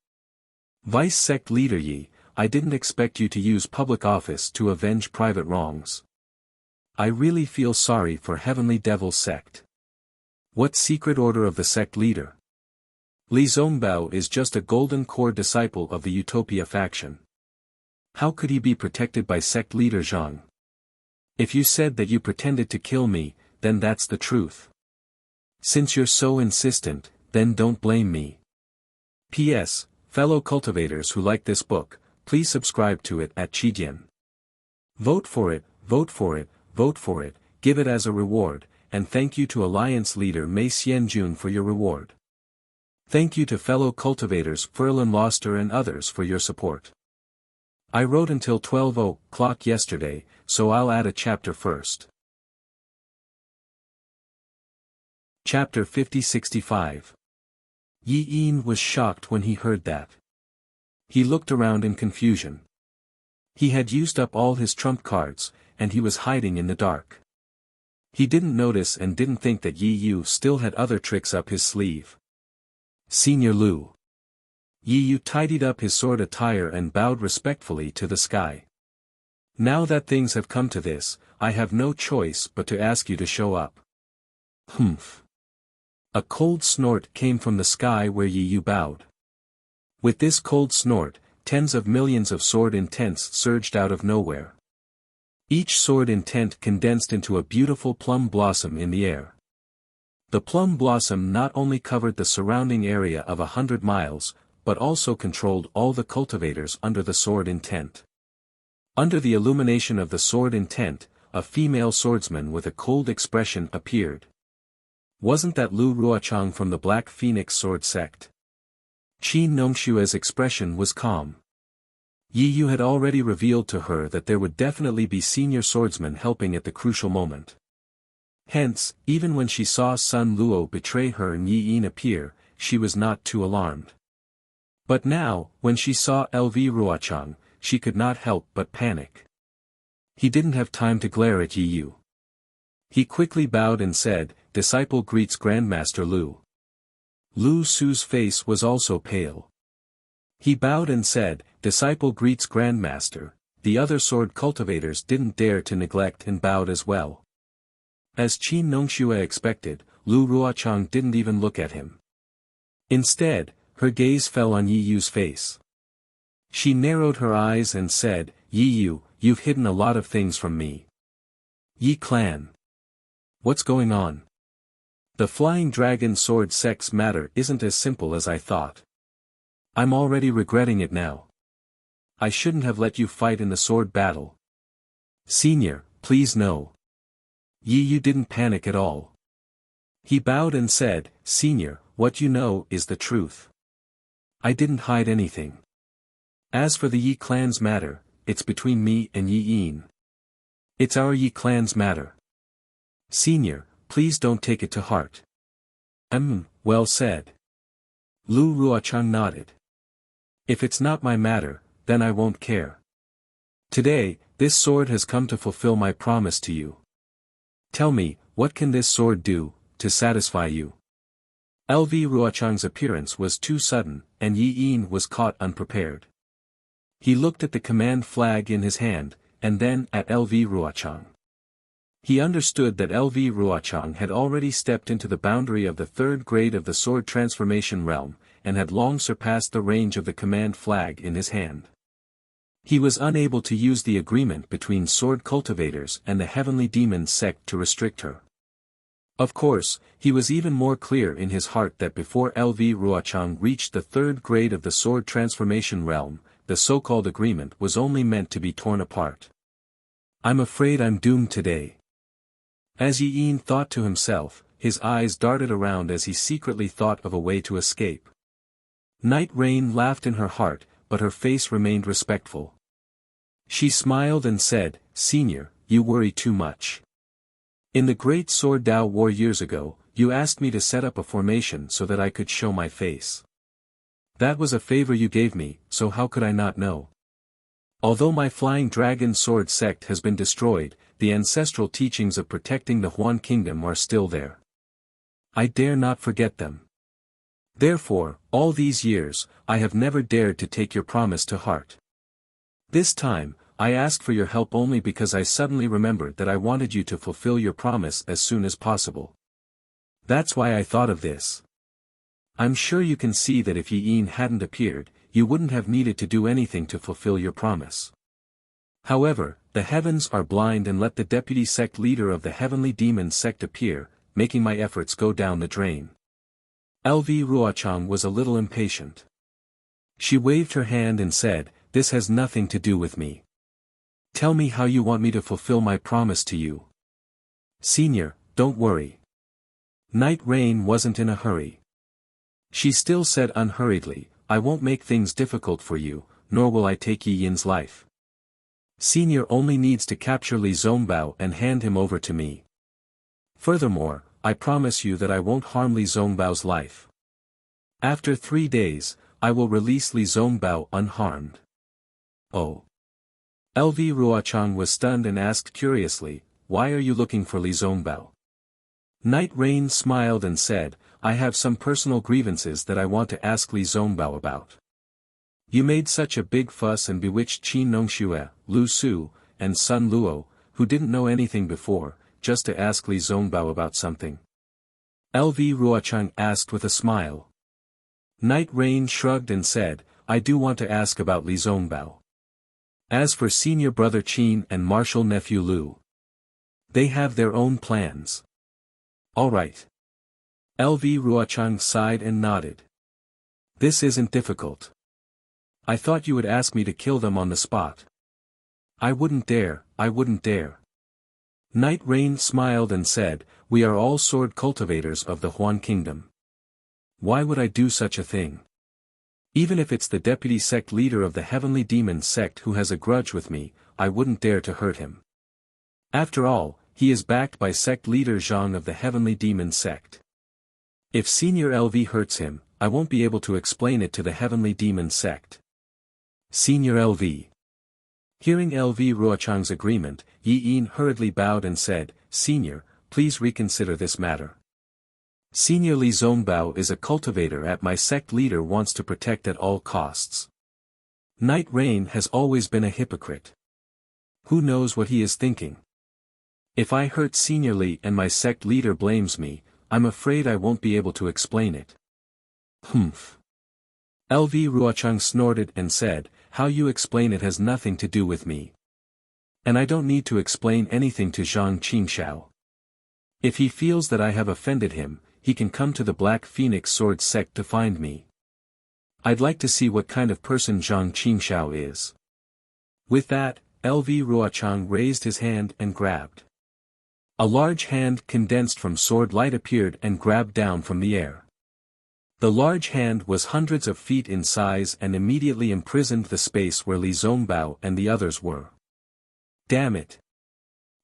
"Vice Sect Leader Yi, I didn't expect you to use public office to avenge private wrongs. I really feel sorry for Heavenly Devil Sect. What secret order of the sect leader? Li Zongbao is just a golden core disciple of the Utopia faction. How could he be protected by sect leader Zhang? If you said that you pretended to kill me, then that's the truth. Since you're so insistent, then don't blame me. P.S. Fellow cultivators who like this book, please subscribe to it at Chidian. Vote for it, vote for it, vote for it, give it as a reward, and thank you to Alliance Leader Mei Xianjun for your reward. Thank you to fellow cultivators Ferlin Loster and others for your support. I wrote until 12 o'clock yesterday, so I'll add a chapter first. Chapter 5065. Yi Yin was shocked when he heard that. He looked around in confusion. He had used up all his trump cards, and he was hiding in the dark. He didn't notice and didn't think that Yi Yu still had other tricks up his sleeve. Senior Lu. Yi Yu tidied up his sword attire and bowed respectfully to the sky. Now that things have come to this, I have no choice but to ask you to show up. Humph. A cold snort came from the sky where Yi Yu bowed. With this cold snort, tens of millions of sword intents surged out of nowhere. Each sword intent condensed into a beautiful plum blossom in the air. The plum blossom not only covered the surrounding area of 100 miles, but also controlled all the cultivators under the sword intent. Under the illumination of the sword intent, a female swordsman with a cold expression appeared. Wasn't that Lu Ruochang from the Black Phoenix Sword Sect? Qin Nongshua's expression was calm. Yi Yu had already revealed to her that there would definitely be senior swordsmen helping at the crucial moment. Hence, even when she saw Sun Luo betray her and Yi Yin appear, she was not too alarmed. But now, when she saw LV Ruochang, she could not help but panic. He didn't have time to glare at Yi Yu. He quickly bowed and said, "Disciple greets Grandmaster Lu." Lu Su's face was also pale. He bowed and said, "Disciple greets Grandmaster." The other sword cultivators didn't dare to neglect and bowed as well. As Qin Nongxue expected, Lu Ruochang didn't even look at him. Instead, her gaze fell on Yi Yu's face. She narrowed her eyes and said, "Yi Yu, you've hidden a lot of things from me. Yi Clan. What's going on? The Flying Dragon Sword Sect's matter isn't as simple as I thought. I'm already regretting it now. I shouldn't have let you fight in the sword battle. Senior, please no." Yi Yu didn't panic at all. He bowed and said, "Senior, what you know is the truth. I didn't hide anything. As for the Yi clan's matter, it's between me and Yi Yin. It's our Yi clan's matter. Senior, please don't take it to heart." Well said. Lu Ruochang nodded. "If it's not my matter, then I won't care. Today, this sword has come to fulfill my promise to you. Tell me, what can this sword do, to satisfy you?" LV Ruochang's appearance was too sudden, and Yi Yin was caught unprepared. He looked at the command flag in his hand, and then at LV Ruochang. He understood that LV Ruochang had already stepped into the boundary of the third grade of the sword transformation realm, and had long surpassed the range of the command flag in his hand. He was unable to use the agreement between sword cultivators and the heavenly demon sect to restrict her. Of course, he was even more clear in his heart that before LV Ruochang reached the third grade of the sword transformation realm, the so-called agreement was only meant to be torn apart. "I'm afraid I'm doomed today." As Yi Yin thought to himself, his eyes darted around as he secretly thought of a way to escape. Night Rain laughed in her heart, but her face remained respectful. She smiled and said, "Senior, you worry too much. In the Great Sword Dao War years ago, you asked me to set up a formation so that I could show my face. That was a favor you gave me, so how could I not know? Although my Flying Dragon Sword Sect has been destroyed, the ancestral teachings of protecting the Huan Kingdom are still there. I dare not forget them. Therefore, all these years, I have never dared to take your promise to heart. This time, I ask for your help only because I suddenly remembered that I wanted you to fulfill your promise as soon as possible. That's why I thought of this. I'm sure you can see that if Yi Yin hadn't appeared, you wouldn't have needed to do anything to fulfill your promise. However, the heavens are blind and let the deputy sect leader of the heavenly demon sect appear, making my efforts go down the drain." LV Ruochang was a little impatient. She waved her hand and said, "This has nothing to do with me. Tell me how you want me to fulfill my promise to you." "Senior, don't worry." Night Rain wasn't in a hurry. She still said unhurriedly, "I won't make things difficult for you, nor will I take Yi Yin's life. Senior only needs to capture Li Zongbao and hand him over to me. Furthermore, I promise you that I won't harm Li Zongbao's life. After 3 days, I will release Li Zongbao unharmed." "Oh. LV Ruochang was stunned and asked curiously, "Why are you looking for Li Zongbao?" Night Rain smiled and said, "I have some personal grievances that I want to ask Li Zongbao about. You made such a big fuss and bewitched Qin Nongxue, Lu Su, and Sun Luo, who didn't know anything before, just to ask Li Zongbao about something." LV Ruochang asked with a smile. Night Rain shrugged and said, "I do want to ask about Li Zongbao. As for senior brother Qin and martial nephew Lu, they have their own plans." "All right." LV Ruochang sighed and nodded. "This isn't difficult. I thought you would ask me to kill them on the spot." I wouldn't dare." Night Rain smiled and said, "We are all sword cultivators of the Huan Kingdom. Why would I do such a thing? Even if it's the deputy sect leader of the Heavenly Demon sect who has a grudge with me, I wouldn't dare to hurt him. After all, he is backed by sect leader Zhang of the Heavenly Demon sect. If Senior LV hurts him, I won't be able to explain it to the Heavenly Demon sect." Senior LV. Hearing LV Ruochang's agreement, Yi Yin hurriedly bowed and said, "Senior, please reconsider this matter. Senior Li Zongbao is a cultivator at my sect leader wants to protect at all costs. Night Rain has always been a hypocrite. Who knows what he is thinking? If I hurt Senior Li and my sect leader blames me, I'm afraid I won't be able to explain it." "Humph." LV Ruochang snorted and said, "How you explain it has nothing to do with me. And I don't need to explain anything to Zhang Qingshao. If he feels that I have offended him, he can come to the Black Phoenix Sword sect to find me. I'd like to see what kind of person Zhang Qingshao is." With that, LV Ruochang raised his hand and grabbed. A large hand condensed from sword light appeared and grabbed down from the air. The large hand was hundreds of feet in size and immediately imprisoned the space where Li Zongbao and the others were. Damn it!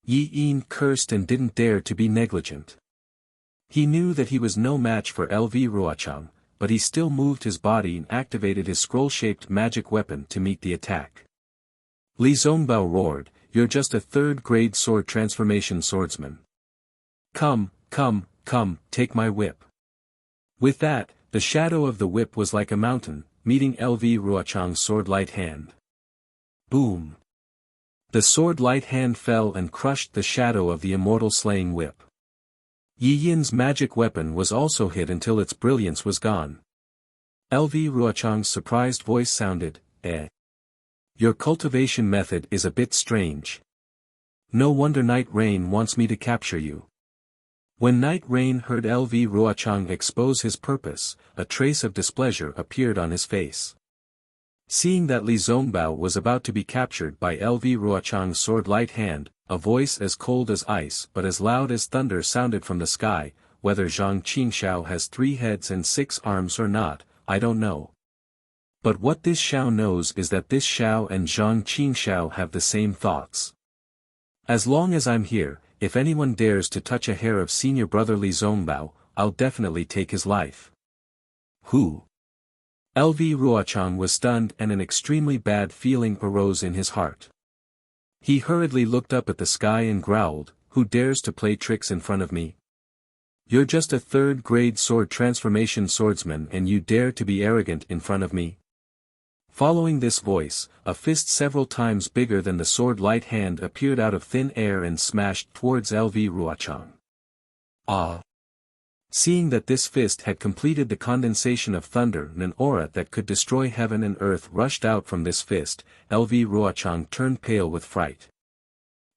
Yi Yin cursed and didn't dare to be negligent. He knew that he was no match for LV Ruochang, but he still moved his body and activated his scroll-shaped magic weapon to meet the attack. Li Zongbao roared, "You're just a third-grade sword transformation swordsman. Come, take my whip." With that, the shadow of the whip was like a mountain, meeting LV Ruochang's sword light hand. Boom! The sword light hand fell and crushed the shadow of the immortal slaying whip. Yi Yin's magic weapon was also hit until its brilliance was gone. LV Ruochang's surprised voice sounded, Your cultivation method is a bit strange. No wonder Night Rain wants me to capture you." When Night Rain heard LV Ruochang expose his purpose, a trace of displeasure appeared on his face. Seeing that Li Zongbao was about to be captured by LV Ruochang's sword light hand, a voice as cold as ice but as loud as thunder sounded from the sky, "Whether Zhang Qingshao has 3 heads and 6 arms or not, I don't know. But what this Xiao knows is that this Xiao and Zhang Qingshao have the same thoughts. As long as I'm here, if anyone dares to touch a hair of senior brother Li Zongbao, I'll definitely take his life." "Who?" LV Ruochang was stunned and an extremely bad feeling arose in his heart. He hurriedly looked up at the sky and growled, "Who dares to play tricks in front of me? You're just a third-grade sword transformation swordsman and you dare to be arrogant in front of me?" Following this voice, a fist several times bigger than the sword light hand appeared out of thin air and smashed towards LV Ruochang. Ah! Seeing that this fist had completed the condensation of thunder and an aura that could destroy heaven and earth rushed out from this fist, LV Ruochang turned pale with fright.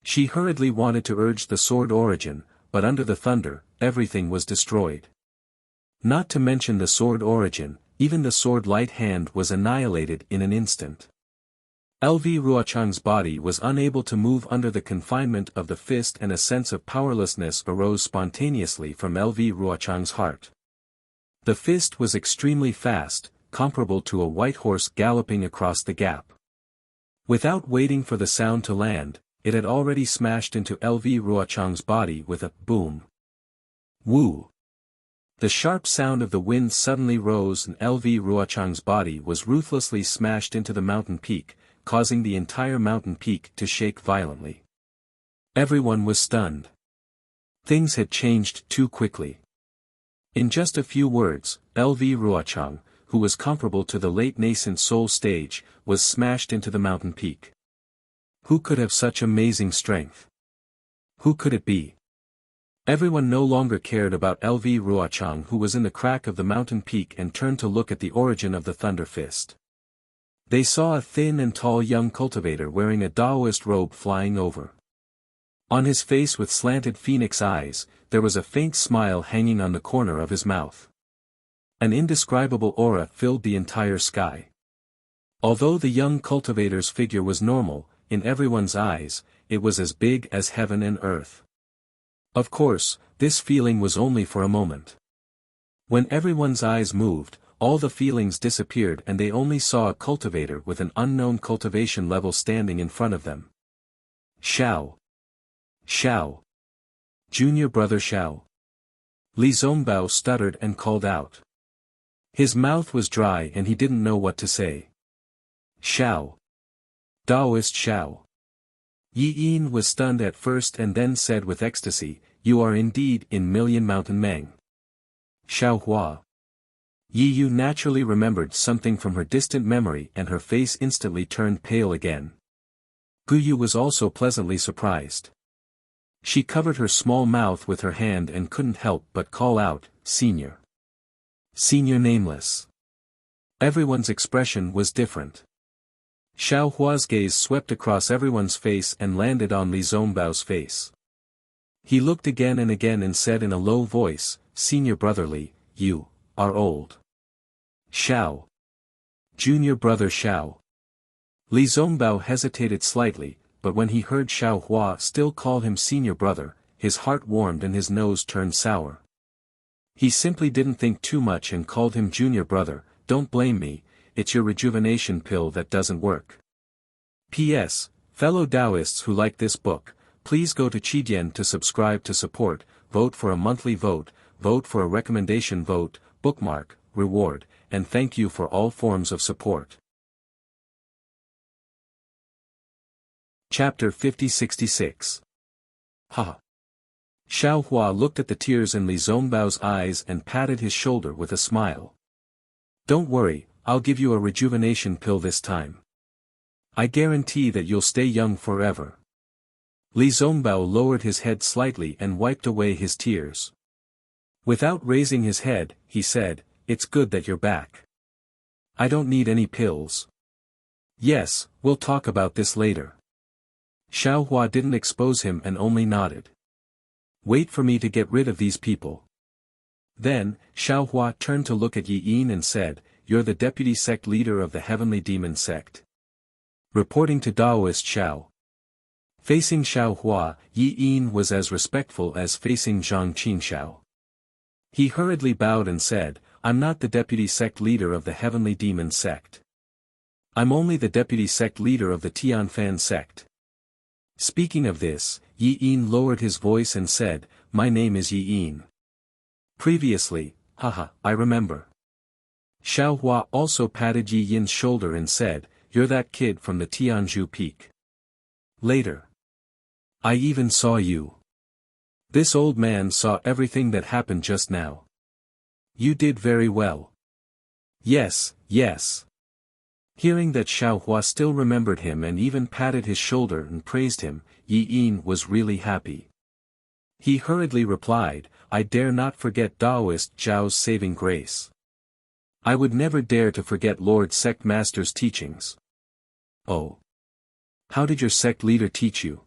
She hurriedly wanted to urge the sword origin, but under the thunder, everything was destroyed. Not to mention the sword origin, even the sword light hand was annihilated in an instant. LV Ruochang's body was unable to move under the confinement of the fist and a sense of powerlessness arose spontaneously from LV Ruochang's heart. The fist was extremely fast, comparable to a white horse galloping across the gap. Without waiting for the sound to land, it had already smashed into LV Ruochang's body with a boom. Woo! The sharp sound of the wind suddenly rose and LV Ruochang's body was ruthlessly smashed into the mountain peak, causing the entire mountain peak to shake violently. Everyone was stunned. Things had changed too quickly. In just a few words, LV Ruochang, who was comparable to the late nascent soul stage, was smashed into the mountain peak. Who could have such amazing strength? Who could it be? Everyone no longer cared about LV Ruochang, who was in the crack of the mountain peak, and turned to look at the origin of the Thunder Fist. They saw a thin and tall young cultivator wearing a Taoist robe flying over. On his face with slanted phoenix eyes, there was a faint smile hanging on the corner of his mouth. An indescribable aura filled the entire sky. Although the young cultivator's figure was normal, in everyone's eyes, it was as big as heaven and earth. Of course, this feeling was only for a moment. When everyone's eyes moved, all the feelings disappeared and they only saw a cultivator with an unknown cultivation level standing in front of them. Xiao. Xiao. Junior brother Xiao. Li Zongbao stuttered and called out. His mouth was dry and he didn't know what to say. Xiao. Taoist Xiao. Yi Yin was stunned at first and then said with ecstasy, "You are indeed in Million Mountain Meng." Xiao Hua. Yi Yu naturally remembered something from her distant memory and her face instantly turned pale again. Gu Yu was also pleasantly surprised. She covered her small mouth with her hand and couldn't help but call out, "Senior." Senior Nameless. Everyone's expression was different. Xiao Hua's gaze swept across everyone's face and landed on Li Zongbao's face. He looked again and again and said in a low voice, "Senior brother Li, you are old." Xiao. Junior brother Xiao. Li Zongbao hesitated slightly, but when he heard Xiao Hua still call him senior brother, his heart warmed and his nose turned sour. He simply didn't think too much and called him junior brother. "Don't blame me, it's your rejuvenation pill that doesn't work." P.S. Fellow Taoists who like this book, please go to Qidian to subscribe to support, vote for a monthly vote, vote for a recommendation vote, bookmark, reward, and thank you for all forms of support. Chapter 5066. Ha! Xiao Hua looked at the tears in Li Zongbao's eyes and patted his shoulder with a smile. "Don't worry, I'll give you a rejuvenation pill this time. I guarantee that you'll stay young forever." Li Zongbao lowered his head slightly and wiped away his tears. Without raising his head, he said, "It's good that you're back. I don't need any pills." "Yes, we'll talk about this later." Xiao Hua didn't expose him and only nodded. "Wait for me to get rid of these people." Then, Xiao Hua turned to look at Yi Yin and said, "You're the deputy sect leader of the Heavenly Demon Sect." Reporting to Taoist Xiao. Facing Xiao Hua, Yi Yin was as respectful as facing Zhang Qingxiao. He hurriedly bowed and said, "I'm not the deputy sect leader of the Heavenly Demon Sect. I'm only the deputy sect leader of the Tianfan sect." Speaking of this, Yi Yin lowered his voice and said, "My name is Yi Yin." Previously, haha, I remember. Xiao Hua also patted Yi Yin's shoulder and said, "You're that kid from the Tianzhu Peak. Later. I even saw you." This old man saw everything that happened just now. "You did very well." "Yes, yes." Hearing that Xiao Hua still remembered him and even patted his shoulder and praised him, Yi Yin was really happy. He hurriedly replied, "I dare not forget Taoist Zhao's saving grace. I would never dare to forget Lord Sect Master's teachings." "Oh. How did your sect leader teach you?"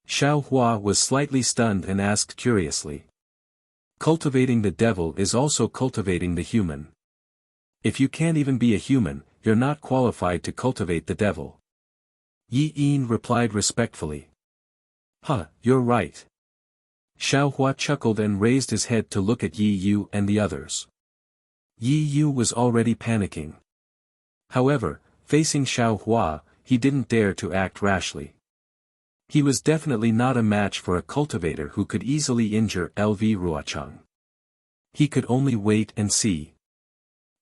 Xiao Hua was slightly stunned and asked curiously. "Cultivating the devil is also cultivating the human. If you can't even be a human, you're not qualified to cultivate the devil." Yi Yin replied respectfully. "Huh, you're right." Xiao Hua chuckled and raised his head to look at Yi Yu and the others. Yi Yu was already panicking. However, facing Xiao Hua, he didn't dare to act rashly. He was definitely not a match for a cultivator who could easily injure LV Ruochang. He could only wait and see.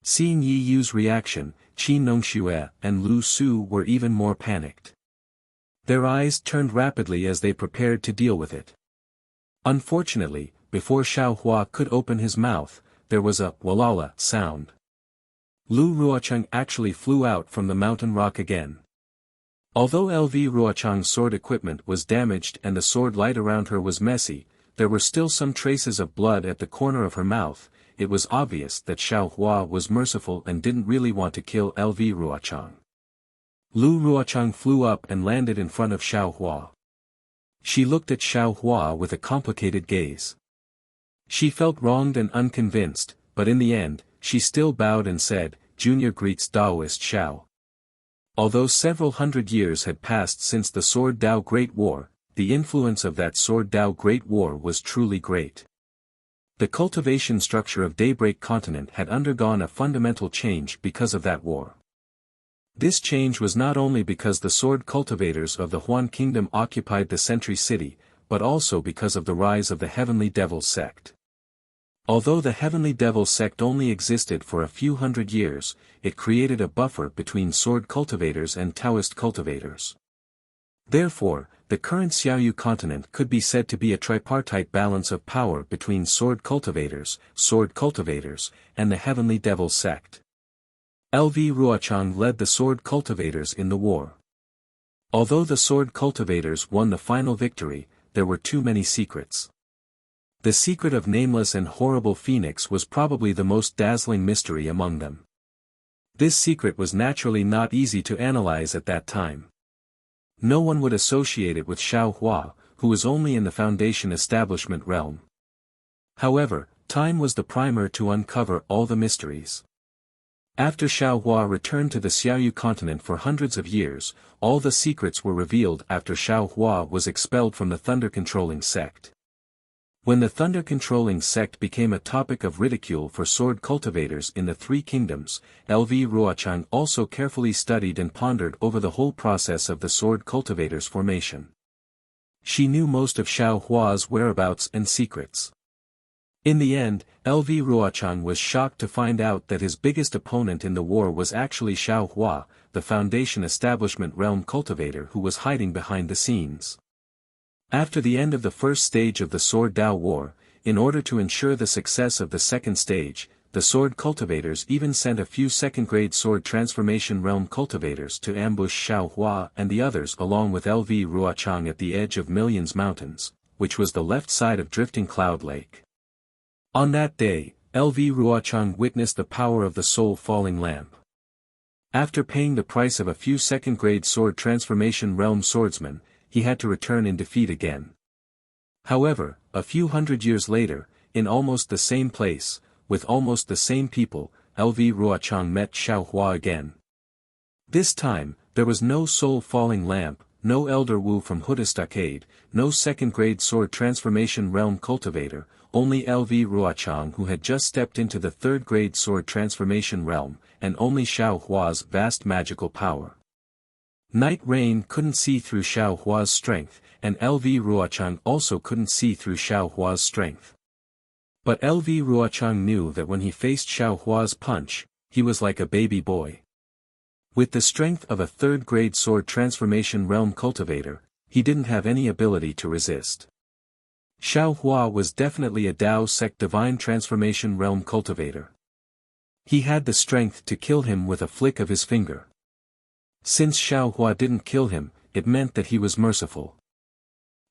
Seeing Yi Yu's reaction, Qin Nongxue and Lu Su were even more panicked. Their eyes turned rapidly as they prepared to deal with it. Unfortunately, before Xiao Hua could open his mouth, there was a "walala" sound. Lu Ruocheng actually flew out from the mountain rock again. Although LV Ruocheng's sword equipment was damaged and the sword light around her was messy, there were still some traces of blood at the corner of her mouth. It was obvious that Xiao Hua was merciful and didn't really want to kill LV Ruocheng. Lu Ruocheng flew up and landed in front of Xiao Hua. She looked at Xiao Hua with a complicated gaze. She felt wronged and unconvinced, but in the end, she still bowed and said, "Junior greets Daoist Xiao." Although several hundred years had passed since the Sword Dao Great War, the influence of that Sword Dao Great War was truly great. The cultivation structure of Daybreak Continent had undergone a fundamental change because of that war. This change was not only because the sword cultivators of the Huan Kingdom occupied the Sentry City, but also because of the rise of the Heavenly Devil sect. Although the Heavenly Devil sect only existed for a few hundred years, it created a buffer between sword cultivators and Taoist cultivators. Therefore, the current Xiaoyu continent could be said to be a tripartite balance of power between sword cultivators, and the Heavenly Devil sect. LV Ruocheng led the sword cultivators in the war. Although the sword cultivators won the final victory, there were too many secrets. The secret of Nameless and Horrible Phoenix was probably the most dazzling mystery among them. This secret was naturally not easy to analyze at that time. No one would associate it with Xiao Hua, who was only in the Foundation establishment realm. However, time was the primer to uncover all the mysteries. After Xiao Hua returned to the Xiaoyu continent for hundreds of years, all the secrets were revealed after Xiao Hua was expelled from the thunder-controlling sect. When the thunder-controlling sect became a topic of ridicule for sword cultivators in the Three Kingdoms, LV Ruocheng also carefully studied and pondered over the whole process of the sword cultivators' formation. She knew most of Xiao Hua's whereabouts and secrets. In the end, LV Ruocheng was shocked to find out that his biggest opponent in the war was actually Xiao Hua, the Foundation establishment realm cultivator who was hiding behind the scenes. After the end of the first stage of the Sword Dao War, in order to ensure the success of the second stage, the sword cultivators even sent a few second-grade sword transformation realm cultivators to ambush Xiao Hua and the others along with LV Ruocheng at the edge of Millions Mountains, which was the left side of Drifting Cloud Lake. On that day, LV Ruocheng witnessed the power of the soul-falling lamp. After paying the price of a few second-grade sword transformation realm swordsmen, he had to return in defeat again. However, a few hundred years later, in almost the same place, with almost the same people, LV Ruocheng met Xiao Hua again. This time, there was no soul-falling lamp, no Elder Wu from Huda Stockade, no second-grade sword transformation realm cultivator, only LV Ruocheng who had just stepped into the third-grade sword transformation realm, and only Xiao Hua's vast magical power. Night Rain couldn't see through Xiao Hua's strength, and LV Ruocheng also couldn't see through Xiao Hua's strength. But LV Ruocheng knew that when he faced Xiao Hua's punch, he was like a baby boy. With the strength of a third-grade sword transformation realm cultivator, he didn't have any ability to resist. Xiao Hua was definitely a Dao sect divine transformation realm cultivator. He had the strength to kill him with a flick of his finger. Since Xiao Hua didn't kill him, it meant that he was merciful.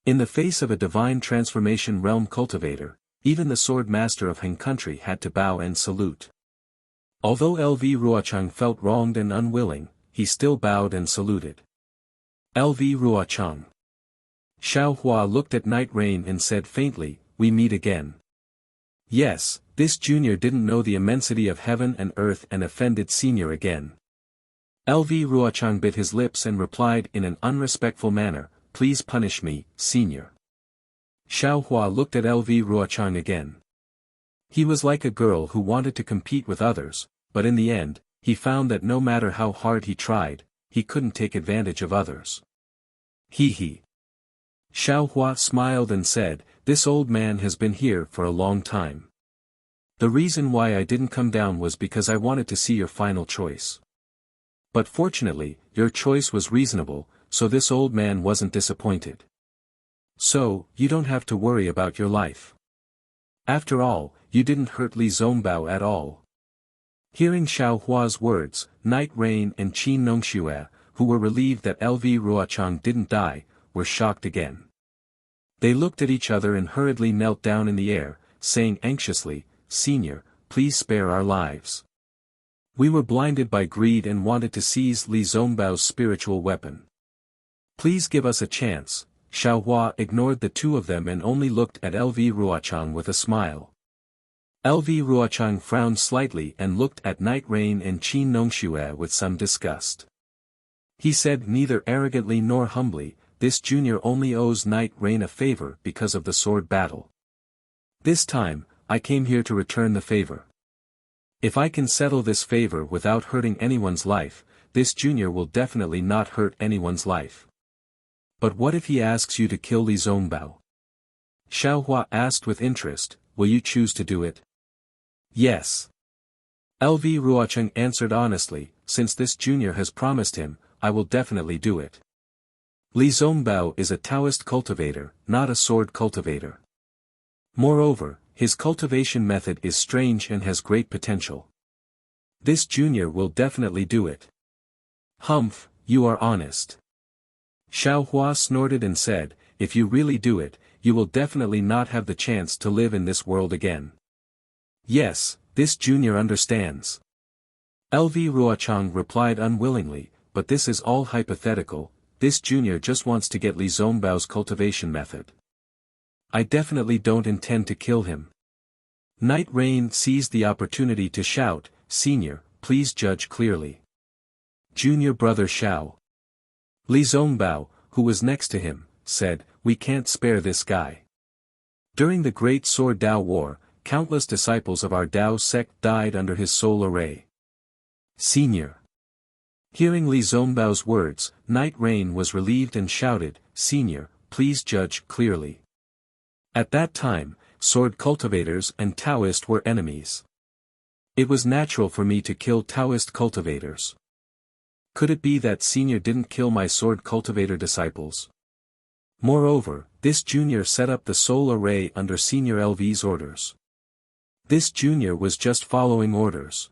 In the face of a divine transformation realm cultivator, even the sword master of Han country had to bow and salute. Although LV Ruocheng felt wronged and unwilling, he still bowed and saluted. LV Ruocheng. Xiao Hua looked at Night Rain and said faintly, "We meet again." Yes, this junior didn't know the immensity of heaven and earth and offended senior again. LV Ruocheng bit his lips and replied in an unrespectful manner, "Please punish me, senior." Xiao Hua looked at LV Ruocheng again. He was like a girl who wanted to compete with others, but in the end, he found that no matter how hard he tried, he couldn't take advantage of others. He. Xiao Hua smiled and said, "This old man has been here for a long time. The reason why I didn't come down was because I wanted to see your final choice." But fortunately, your choice was reasonable, so this old man wasn't disappointed. So, you don't have to worry about your life. After all, you didn't hurt Li Zongbao at all. Hearing Xiao Hua's words, Night Rain and Qin Nongxue, who were relieved that LV Ruochang didn't die, were shocked again. They looked at each other and hurriedly knelt down in the air, saying anxiously, "Senior, please spare our lives. We were blinded by greed and wanted to seize Li Zongbao's spiritual weapon. Please give us a chance." Xiao Hua ignored the two of them and only looked at LV Ruochang with a smile. LV Ruochang frowned slightly and looked at Night Rain and Qin Nongxue with some disgust. He said neither arrogantly nor humbly, "This junior only owes Night Rain a favor because of the sword battle. This time, I came here to return the favor. If I can settle this favor without hurting anyone's life, this junior will definitely not hurt anyone's life." "But what if he asks you to kill Li Zongbao?" Xiao Hua asked with interest. "Will you choose to do it?" "Yes." LV Ruocheng answered honestly, "Since this junior has promised him, I will definitely do it. Li Zongbao is a Taoist cultivator, not a sword cultivator. Moreover, his cultivation method is strange and has great potential. This junior will definitely do it." "Humph, you are honest." Xiao Hua snorted and said, "If you really do it, you will definitely not have the chance to live in this world again." "Yes, this junior understands." LV Ruochang replied unwillingly, "But this is all hypothetical, this junior just wants to get Li Zongbao's cultivation method. I definitely don't intend to kill him." Night Rain seized the opportunity to shout, "Senior, please judge clearly. Junior brother Xiao." Li Zongbao, who was next to him, said, "We can't spare this guy. During the Great Sword Dao War, countless disciples of our Dao sect died under his soul array. Senior." Hearing Li Zongbao's words, Night Rain was relieved and shouted, "Senior, please judge clearly. At that time, sword cultivators and Taoists were enemies. It was natural for me to kill Taoist cultivators. Could it be that Senior didn't kill my sword cultivator disciples? Moreover, this junior set up the soul array under Senior LV's orders. This junior was just following orders."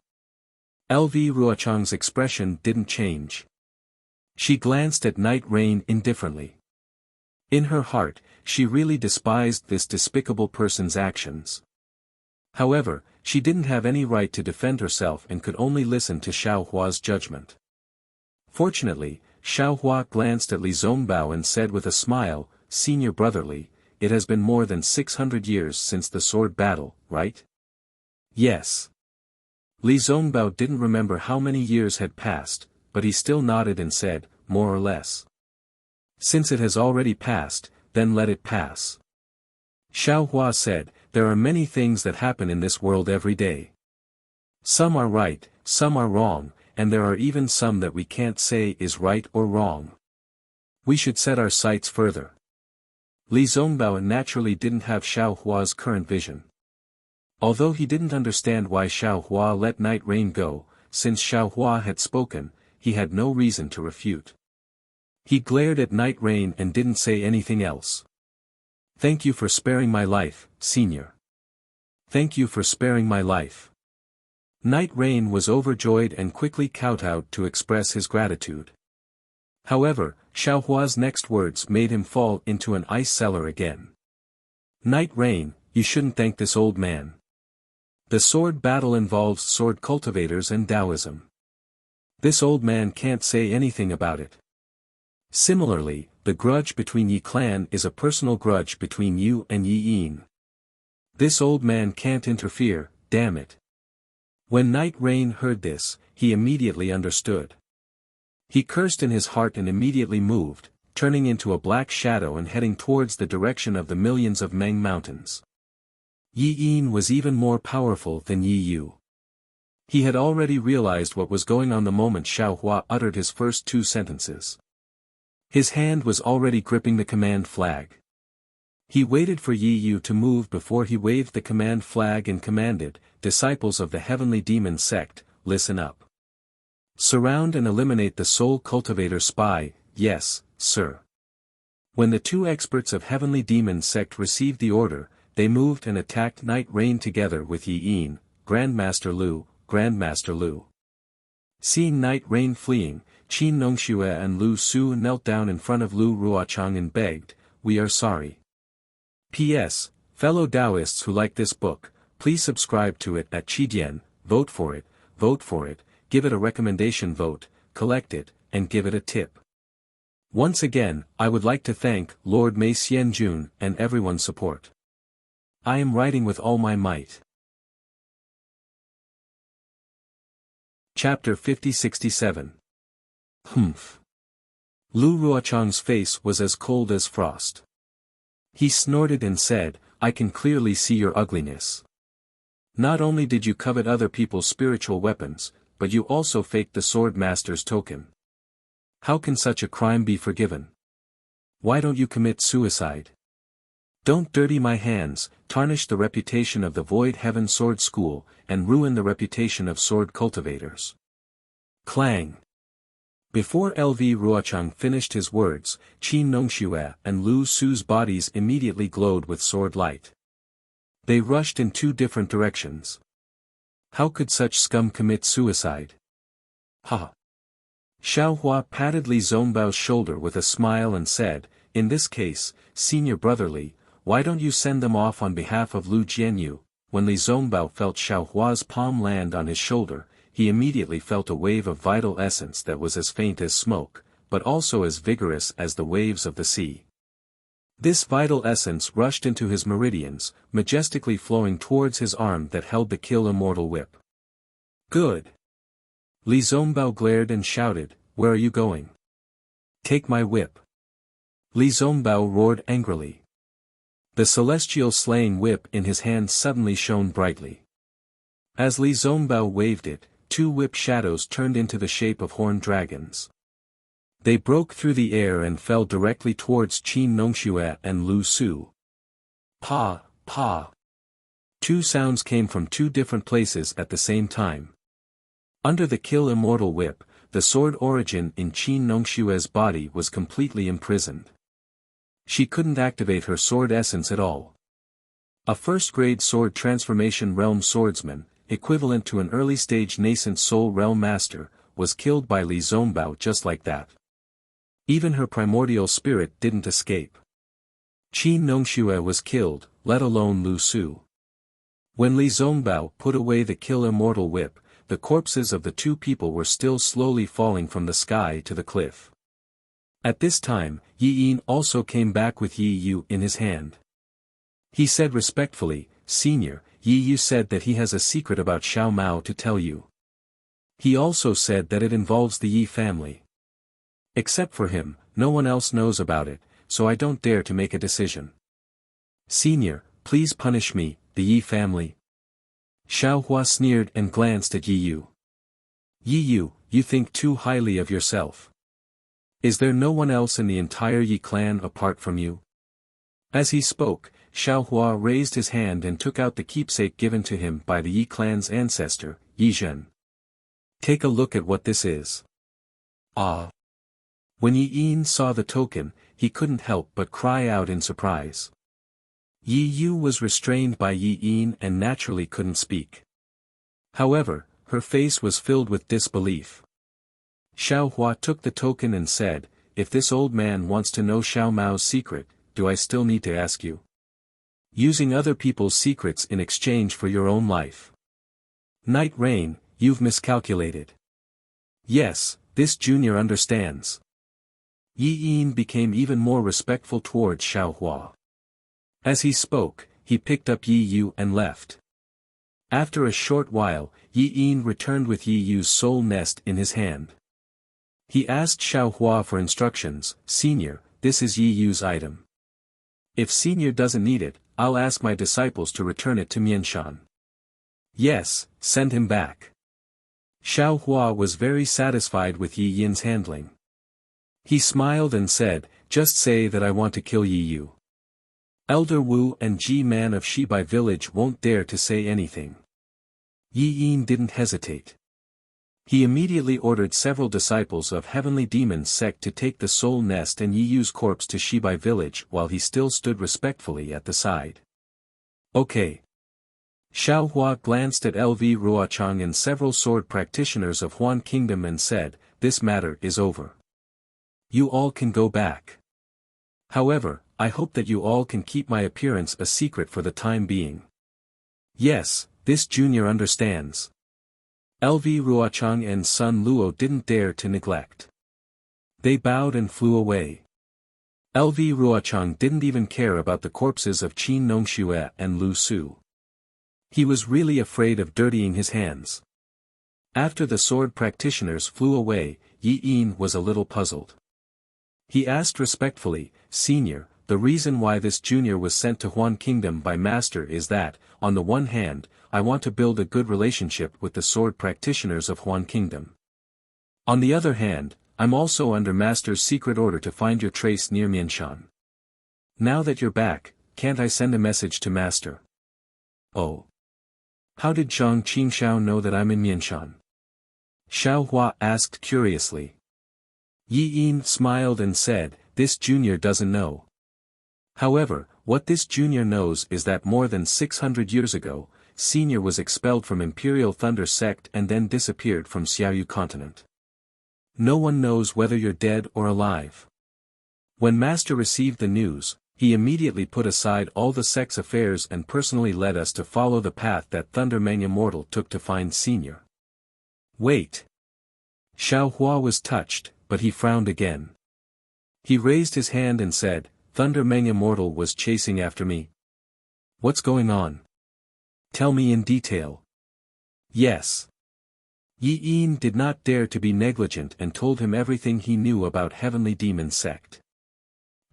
LV Ruochang's expression didn't change. She glanced at Night Rain indifferently. In her heart, she really despised this despicable person's actions. However, she didn't have any right to defend herself and could only listen to Xiao Hua's judgment. Fortunately, Xiao Hua glanced at Li Zongbao and said with a smile, "Senior brotherly, it has been more than 600 years since the sword battle, right?" "Yes." Li Zongbao didn't remember how many years had passed, but he still nodded and said, "More or less." "Since it has already passed, then let it pass." Xiao Hua said, "There are many things that happen in this world every day. Some are right, some are wrong, and there are even some that we can't say is right or wrong. We should set our sights further." Li Zongbao naturally didn't have Xiao Hua's current vision. Although he didn't understand why Xiao Hua let Night Rain go, since Xiao Hua had spoken, he had no reason to refute. He glared at Night Rain and didn't say anything else. "Thank you for sparing my life, Senior. Thank you for sparing my life." Night Rain was overjoyed and quickly kowtowed to express his gratitude. However, Xiao Hua's next words made him fall into an ice cellar again. "Night Rain, you shouldn't thank this old man. The sword battle involves sword cultivators and Taoism. This old man can't say anything about it. Similarly, the grudge between Yi clan is a personal grudge between you and Yi Yin. This old man can't interfere, damn it." When Night Rain heard this, he immediately understood. He cursed in his heart and immediately moved, turning into a black shadow and heading towards the direction of the millions of Meng Mountains. Yi Yin was even more powerful than Yi Yu. He had already realized what was going on the moment Xiao Hua uttered his first two sentences. His hand was already gripping the command flag. He waited for Yi Yu to move before he waved the command flag and commanded, "Disciples of the Heavenly Demon Sect, listen up. Surround and eliminate the soul cultivator spy, yes, sir. When the two experts of Heavenly Demon sect received the order, they moved and attacked Night Rain together with Yi Yin, Grandmaster Lu. Seeing Night Rain fleeing, Qin Nongxue and Lu Su knelt down in front of Lu Ruochang and begged, "We are sorry." P.S. Fellow Taoists who like this book, please subscribe to it at Qidian, vote for it, give it a recommendation vote, collect it, and give it a tip. Once again, I would like to thank Lord Mei Xianjun and everyone's support. I am writing with all my might. Chapter 50-67. Humph. Lu Ruochang's face was as cold as frost. He snorted and said, "I can clearly see your ugliness. Not only did you covet other people's spiritual weapons, but you also faked the Sword Master's token. How can such a crime be forgiven? Why don't you commit suicide? Don't dirty my hands, tarnish the reputation of the Void Heaven Sword School, and ruin the reputation of sword cultivators." Clang. Before LV Ruochang finished his words, Qin Nongxue and Lu Su's bodies immediately glowed with sword light. They rushed in two different directions. How could such scum commit suicide? Ha! Xiaohua patted Li Zongbao's shoulder with a smile and said, "In this case, Senior Brotherly, why don't you send them off on behalf of Lu Jianyu?" When Li Zongbao felt Xiaohua's palm land on his shoulder, he immediately felt a wave of vital essence that was as faint as smoke, but also as vigorous as the waves of the sea. This vital essence rushed into his meridians, majestically flowing towards his arm that held the Kill Immortal Whip. Good! Li Zongbao glared and shouted, "Where are you going? Take my whip." Li Zongbao roared angrily. The celestial slaying whip in his hand suddenly shone brightly. As Li Zongbao waved it, two whip shadows turned into the shape of horned dragons. They broke through the air and fell directly towards Qin Nongxue and Lu Su. Pa, pa. Two sounds came from two different places at the same time. Under the Kill Immortal Whip, the sword origin in Qin Nongxue's body was completely imprisoned. She couldn't activate her sword essence at all. A first-grade sword transformation realm swordsman, equivalent to an early-stage nascent soul realm master, was killed by Li Zongbao just like that. Even her primordial spirit didn't escape. Qin Nongxue was killed, let alone Lu Su. When Li Zongbao put away the Kill Immortal Whip, the corpses of the two people were still slowly falling from the sky to the cliff. At this time, Yi Yin also came back with Yi Yu in his hand. He said respectfully, "Senior, Yi Yu said that he has a secret about Xiao Mao to tell you. He also said that it involves the Yi family. Except for him, no one else knows about it, so I don't dare to make a decision. Senior, please punish me, the Yi family." Xiaohua sneered and glanced at Yi Yu. "Yi Yu, you think too highly of yourself. Is there no one else in the entire Yi clan apart from you?" As he spoke, Xiaohua raised his hand and took out the keepsake given to him by the Yi clan's ancestor, Yi Zhen. "Take a look at what this is." Ah! When Yi Yin saw the token, he couldn't help but cry out in surprise. Yi Yu was restrained by Yi Yin and naturally couldn't speak. However, her face was filled with disbelief. Xiaohua took the token and said, "If this old man wants to know Xiao Mao's secret, do I still need to ask you? Using other people's secrets in exchange for your own life. Night Rain, you've miscalculated." "Yes, this junior understands." Yi Yin became even more respectful towards Xiaohua. As he spoke, he picked up Yi Yu and left. After a short while, Yi Yin returned with Yi Yu's soul nest in his hand. He asked Xiaohua for instructions. "Senior, this is Yi Yu's item. If Senior doesn't need it, I'll ask my disciples to return it to Mianshan." "Yes, send him back." Xiaohua was very satisfied with Yi Yin's handling. He smiled and said, "Just say that I want to kill Yi Yu. Elder Wu and Ji-Man of Shibai village won't dare to say anything." Yi Yin didn't hesitate. He immediately ordered several disciples of Heavenly Demon's sect to take the soul nest and Yi Yu's corpse to Shibai village while he still stood respectfully at the side. Okay. Xiao Hua glanced at LV Ruochang and several sword practitioners of Huan Kingdom and said, "This matter is over. You all can go back. However, I hope that you all can keep my appearance a secret for the time being." "Yes, this junior understands." LV Ruochang and Sun Luo didn't dare to neglect. They bowed and flew away. LV Ruochang didn't even care about the corpses of Qin Nongxue and Lu Su. He was really afraid of dirtying his hands. After the sword practitioners flew away, Yi Yin was a little puzzled. He asked respectfully, "Senior, the reason why this junior was sent to Huan Kingdom by Master is that, on the one hand, I want to build a good relationship with the sword practitioners of Huan Kingdom. On the other hand, I'm also under Master's secret order to find your trace near Mianshan. Now that you're back, can't I send a message to Master?" "Oh. How did Zhang Qingshao know that I'm in Mianshan?" Xiao Hua asked curiously. Yi Yin smiled and said, "This junior doesn't know. However, what this junior knows is that more than 600 years ago, Senior was expelled from Imperial Thunder Sect and then disappeared from Xiaoyu continent. No one knows whether you're dead or alive. When Master received the news, he immediately put aside all the sect's affairs and personally led us to follow the path that Thunder Mania Mortal took to find Senior." "Wait." Xiao Hua was touched, but he frowned again. He raised his hand and said, "Thunder Mania Mortal was chasing after me. What's going on? Tell me in detail." "Yes." Yi Yin did not dare to be negligent and told him everything he knew about Heavenly Demon Sect.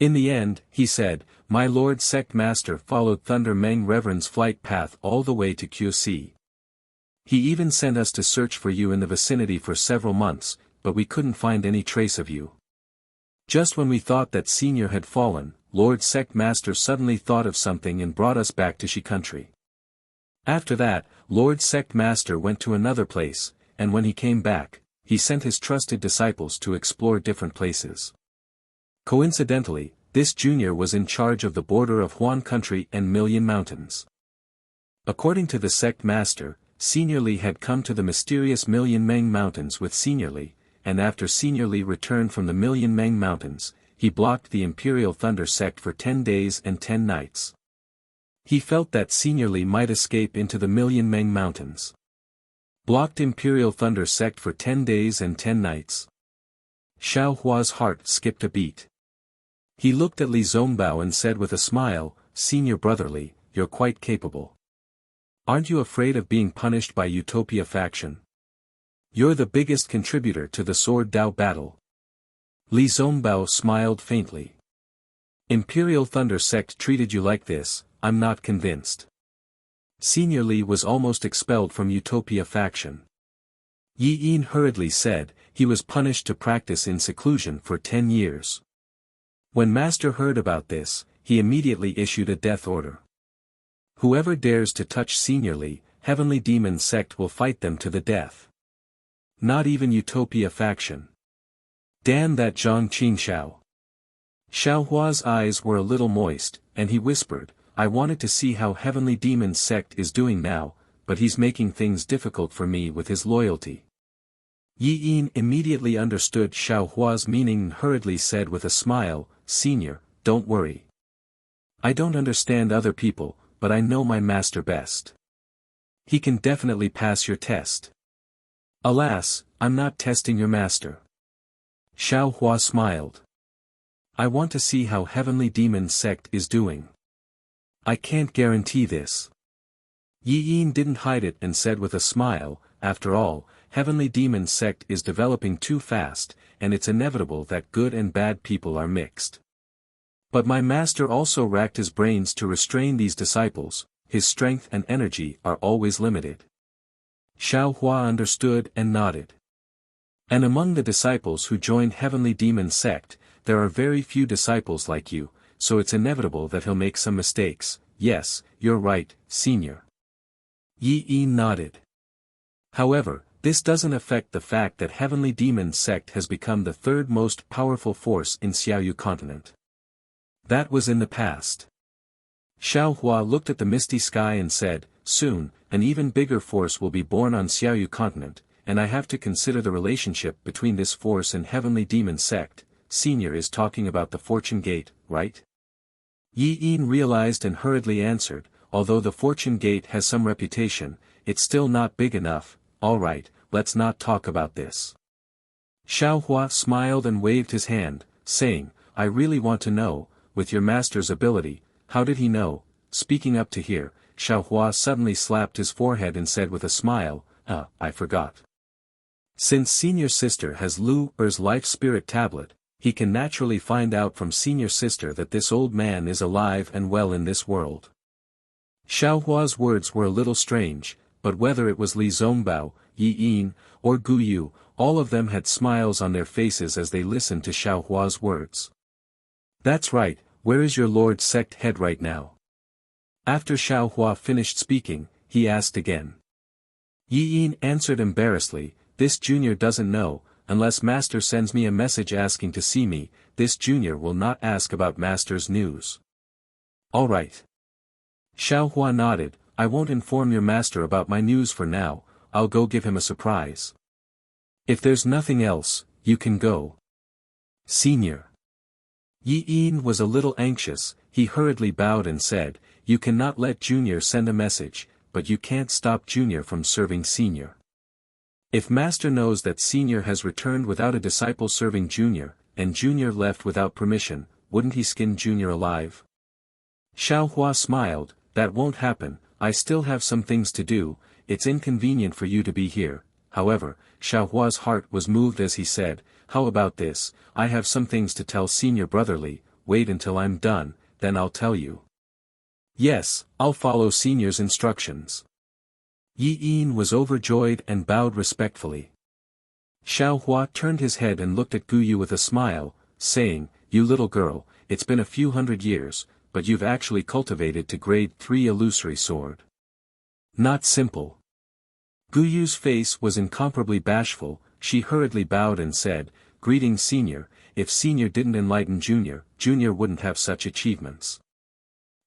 In the end, he said, "My Lord Sect Master followed Thunder Meng Reverend's flight path all the way to QC. He even sent us to search for you in the vicinity for several months, but we couldn't find any trace of you. Just when we thought that Senior had fallen, Lord Sect Master suddenly thought of something and brought us back to Shi country. After that, Lord Sect Master went to another place, and when he came back, he sent his trusted disciples to explore different places. Coincidentally, this junior was in charge of the border of Huan country and Million Mountains. According to the Sect Master, Senior Li had come to the mysterious Million Meng Mountains with Senior Li, and after Senior Li returned from the Million Meng Mountains, he blocked the Imperial Thunder Sect for 10 days and 10 nights. He felt that Senior Li might escape into the Million Meng Mountains. Blocked Imperial Thunder Sect for 10 days and 10 nights. Xiao Hua's heart skipped a beat. He looked at Li Zongbao and said with a smile, "Senior Brother Li, you're quite capable. Aren't you afraid of being punished by Utopia faction? You're the biggest contributor to the Sword Dao battle." Li Zongbao smiled faintly. "Imperial Thunder Sect treated you like this, I'm not convinced. Senior Li was almost expelled from Utopia faction." Yi Yin hurriedly said, "He was punished to practice in seclusion for 10 years. When Master heard about this, he immediately issued a death order. Whoever dares to touch Senior Li, Heavenly Demon Sect will fight them to the death. Not even Utopia faction. Damn that Zhang Qingshao." Xiao Hua's eyes were a little moist, and he whispered, "I wanted to see how Heavenly Demon Sect is doing now, but he's making things difficult for me with his loyalty." Yi Yin immediately understood Xiao Hua's meaning and hurriedly said with a smile, "Senior, don't worry. I don't understand other people, but I know my master best. He can definitely pass your test." "Alas, I'm not testing your master." Xiao Hua smiled. "I want to see how Heavenly Demon Sect is doing. I can't guarantee this." Yi Yin didn't hide it and said with a smile, "After all, Heavenly Demon Sect is developing too fast, and it's inevitable that good and bad people are mixed. But my master also racked his brains to restrain these disciples, his strength and energy are always limited." Xiao Hua understood and nodded. "And among the disciples who joined Heavenly Demon Sect, there are very few disciples like you, so it's inevitable that he'll make some mistakes. Yes, you're right, Senior." Yi Yin nodded. "However, This doesn't affect the fact that Heavenly Demon Sect has become the third most powerful force in Xiaoyu continent. That was in the past. Xiao Hua looked at the misty sky and said, soon, an even bigger force will be born on Xiaoyu continent, and I have to consider the relationship between this force and Heavenly Demon Sect. Senior is talking about the Fortune Gate, right? Yi Yin realized and hurriedly answered, although the Fortune Gate has some reputation, it's still not big enough. Alright, let's not talk about this. Xiao Hua smiled and waved his hand, saying, I really want to know, with your master's ability, how did he know? Speaking up to here, Xiao Hua suddenly slapped his forehead and said with a smile, I forgot. Since senior sister has Lu Er's life spirit tablet, he can naturally find out from senior sister that this old man is alive and well in this world. Xiao Hua's words were a little strange, but whether it was Li Zongbao, Yi Yin, or Gu Yu, all of them had smiles on their faces as they listened to Xiao Hua's words. That's right, where is your Lord Sect head right now? After Xiao Hua finished speaking, he asked again. Yi Yin answered embarrassedly, this junior doesn't know, unless master sends me a message asking to see me, this junior will not ask about master's news. Alright. Xiao Hua nodded, I won't inform your master about my news for now, I'll go give him a surprise. If there's nothing else, you can go. Senior. Yi Yin was a little anxious, he hurriedly bowed and said, you cannot let Junior send a message, but you can't stop Junior from serving Senior. If Master knows that Senior has returned without a disciple serving Junior, and Junior left without permission, wouldn't he skin Junior alive? Xiao Hua smiled, that won't happen, I still have some things to do, it's inconvenient for you to be here. However, Xiao Hua's heart was moved as he said, how about this, I have some things to tell Senior brotherly, wait until I'm done, then I'll tell you. Yes, I'll follow Senior's instructions. Yi Yin was overjoyed and bowed respectfully. Xiao Hua turned his head and looked at Gu Yu with a smile, saying, you little girl, it's been a few hundred years, but you've actually cultivated to grade 3 illusory sword. Not simple. Gu Yu's face was incomparably bashful, she hurriedly bowed and said, greetings Senior, if Senior didn't enlighten Junior, Junior wouldn't have such achievements.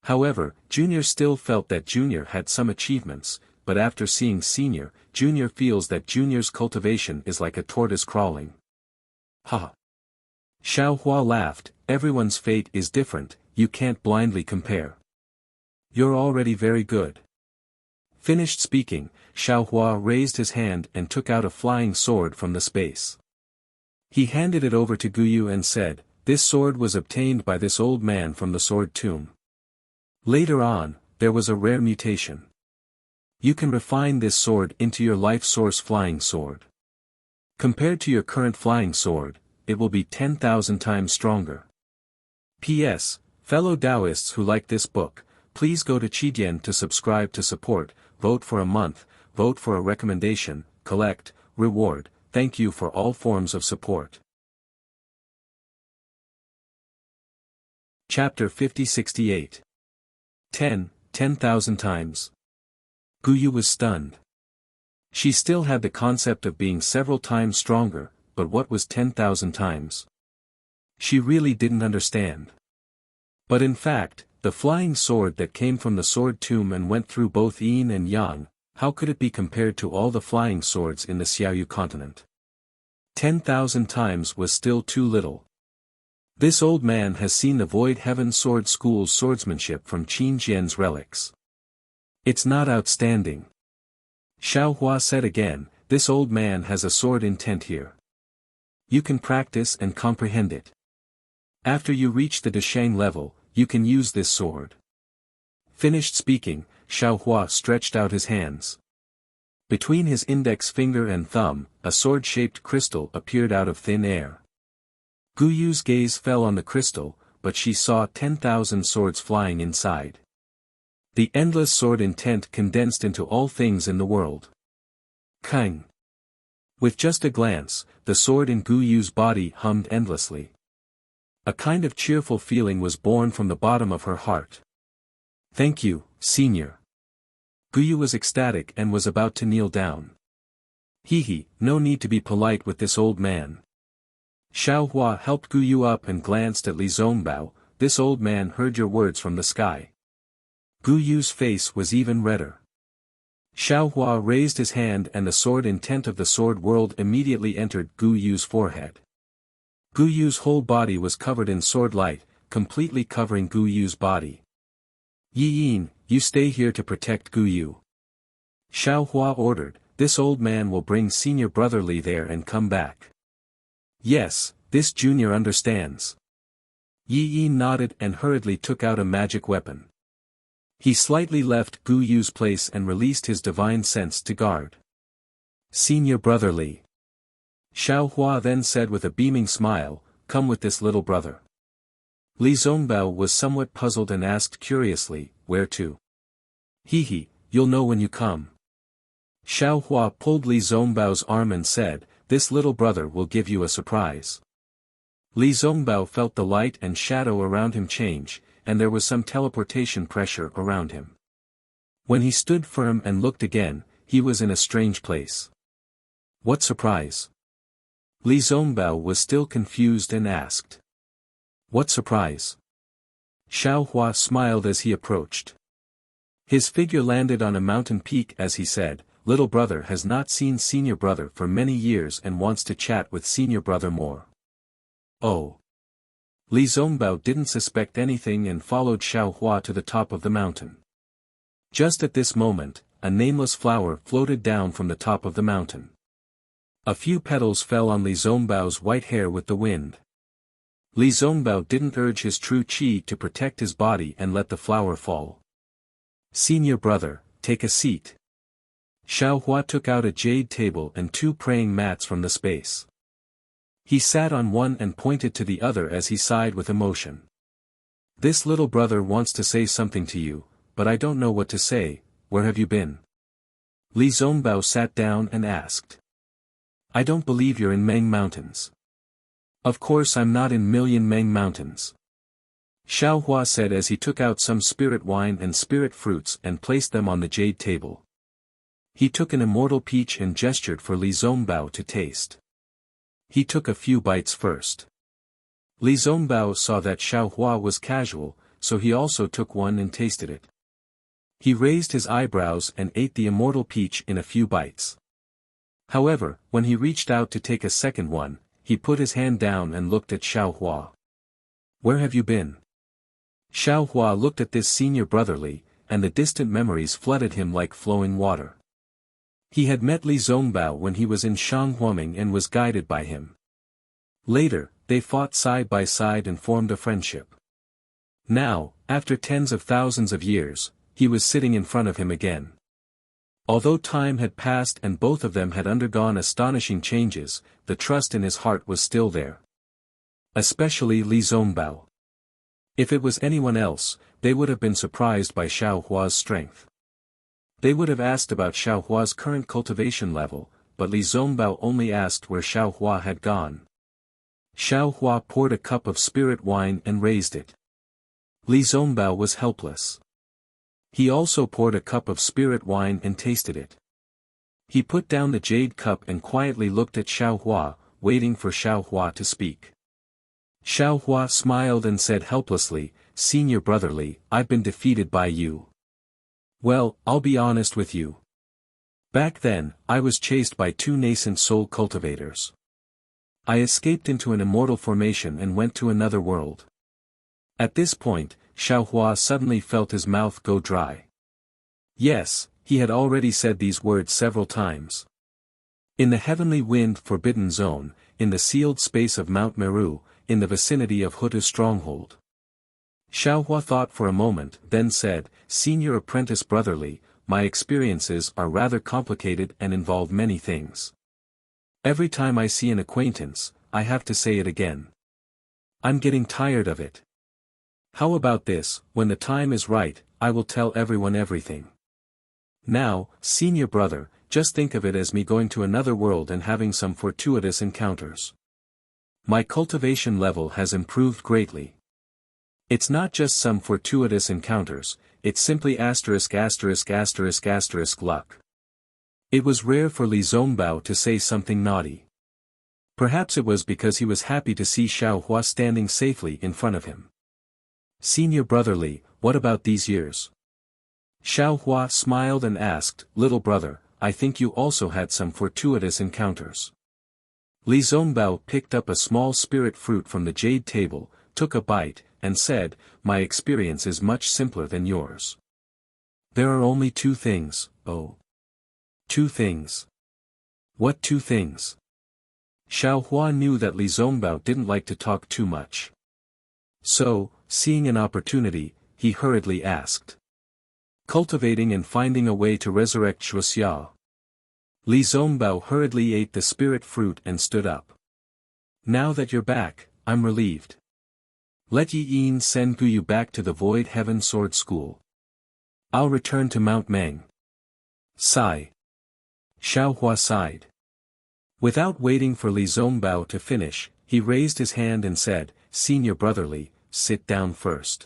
However, Junior still felt that Junior had some achievements, but after seeing Senior, Junior feels that Junior's cultivation is like a tortoise crawling. Ha! Xiao Hua laughed, everyone's fate is different, you can't blindly compare. You're already very good. Finished speaking, Xiao Hua raised his hand and took out a flying sword from the space. He handed it over to Gu Yu and said, this sword was obtained by this old man from the sword tomb. Later on, there was a rare mutation. You can refine this sword into your life source flying sword. Compared to your current flying sword, it will be 10,000 times stronger. P.S. Fellow Taoists who like this book, please go to Qidian to subscribe to support, vote for a month, vote for a recommendation, collect, reward, thank you for all forms of support. Chapter 5068. 10,000 times. Gu Yu was stunned. She still had the concept of being several times stronger, but what was 10,000 times? She really didn't understand. But in fact, the flying sword that came from the sword tomb and went through both yin and yang, how could it be compared to all the flying swords in the Xiaoyu continent? 10,000 times was still too little. This old man has seen the Void Heaven Sword School's swordsmanship from Qin Jian's relics. It's not outstanding. Xiao Hua said again, this old man has a sword intent here. You can practice and comprehend it. After you reach the Deshang level, you can use this sword. Finished speaking, Xiao Hua stretched out his hands. Between his index finger and thumb, a sword-shaped crystal appeared out of thin air. Gu Yu's gaze fell on the crystal, but she saw 10,000 swords flying inside. The endless sword intent condensed into all things in the world. Kang. With just a glance, the sword in Gu Yu's body hummed endlessly. A kind of cheerful feeling was born from the bottom of her heart. Thank you, Senior. Gu Yu was ecstatic and was about to kneel down. No need to be polite with this old man. Xiao Hua helped Gu Yu up and glanced at Li Zongbao. This old man heard your words from the sky. Gu Yu's face was even redder. Xiao Hua raised his hand and the sword intent of the sword world immediately entered Gu Yu's forehead. Gu Yu's whole body was covered in sword light, completely covering Gu Yu's body. Yi Yin, you stay here to protect Gu Yu. Xiao Hua ordered, this old man will bring senior brother Li there and come back. Yes, this junior understands. Yi Yin nodded and hurriedly took out a magic weapon. He slightly left Gu Yu's place and released his divine sense to guard. Senior brother Li. Xiao Hua then said with a beaming smile, come with this little brother. Li Zongbao was somewhat puzzled and asked curiously, where to? You'll know when you come. Xiao Hua pulled Li Zongbao's arm and said, this little brother will give you a surprise. Li Zongbao felt the light and shadow around him change, and there was some teleportation pressure around him. When he stood firm and looked again, he was in a strange place. What surprise? Li Zongbao was still confused and asked. What surprise? Xiao Hua smiled as he approached. His figure landed on a mountain peak as he said, little brother has not seen senior brother for many years and wants to chat with senior brother more. Oh. Li Zongbao didn't suspect anything and followed Xiao Hua to the top of the mountain. Just at this moment, a nameless flower floated down from the top of the mountain. A few petals fell on Li Zongbao's white hair with the wind. Li Zongbao didn't urge his true qi to protect his body and let the flower fall. Senior brother, take a seat. Xiao Hua took out a jade table and 2 praying mats from the space. He sat on one and pointed to the other as he sighed with emotion. This little brother wants to say something to you, but I don't know what to say. Where have you been? Li Zongbao sat down and asked. I don't believe you're in Meng Mountains. Of course I'm not in Million Meng Mountains. Xiao Hua said as he took out some spirit wine and spirit fruits and placed them on the jade table. He took an immortal peach and gestured for Li Zongbao to taste. He took a few bites first. Li Zongbao saw that Xiao Hua was casual, so he also took one and tasted it. He raised his eyebrows and ate the immortal peach in a few bites. However, when he reached out to take a second one, he put his hand down and looked at Xiao Hua. Where have you been? Xiao Hua looked at this senior brotherly, and the distant memories flooded him like flowing water. He had met Li Zongbao when he was in Shanghuaming and was guided by him. Later, they fought side by side and formed a friendship. Now, after tens of thousands of years, he was sitting in front of him again. Although time had passed and both of them had undergone astonishing changes, the trust in his heart was still there. Especially Li Zongbao. If it was anyone else, they would have been surprised by Xiao Hua's strength. They would have asked about Xiao Hua's current cultivation level, but Li Zongbao only asked where Xiao Hua had gone. Xiao Hua poured a cup of spirit wine and raised it. Li Zongbao was helpless. He also poured a cup of spirit wine and tasted it. He put down the jade cup and quietly looked at Xiao Hua, waiting for Xiao Hua to speak. Xiao Hua smiled and said helplessly, Senior brotherly, I've been defeated by you. Well, I'll be honest with you. Back then, I was chased by 2 nascent soul cultivators. I escaped into an immortal formation and went to another world. At this point, Xiao Hua suddenly felt his mouth go dry. Yes, he had already said these words several times. In the heavenly wind forbidden zone, in the sealed space of Mount Meru, in the vicinity of Hutu's stronghold. Xiao Hua thought for a moment, then said, Senior apprentice brotherly, my experiences are rather complicated and involve many things. Every time I see an acquaintance, I have to say it again. I'm getting tired of it. How about this, when the time is right, I will tell everyone everything. Now, senior brother, just think of it as me going to another world and having some fortuitous encounters. My cultivation level has improved greatly. It's not just some fortuitous encounters, it's simply ***** luck. It was rare for Li Zongbao to say something naughty. Perhaps it was because he was happy to see Xiao Hua standing safely in front of him. Senior brother Li, what about these years? Xiao Hua smiled and asked, little brother, I think you also had some fortuitous encounters. Li Zongbao picked up a small spirit fruit from the jade table, took a bite, and said, my experience is much simpler than yours. There are only two things, oh. 2 things. What 2 things? Xiao Hua knew that Li Zongbao didn't like to talk too much. So, seeing an opportunity, he hurriedly asked. Cultivating and finding a way to resurrect Wuxia. Li Zongbao hurriedly ate the spirit fruit and stood up. Now that you're back, I'm relieved. Let Yi Yin send Guyu back to the Void Heaven Sword School. I'll return to Mount Meng. Sigh. Xiao Hua sighed. Without waiting for Li Zongbao to finish, he raised his hand and said, Senior brother Li, sit down first.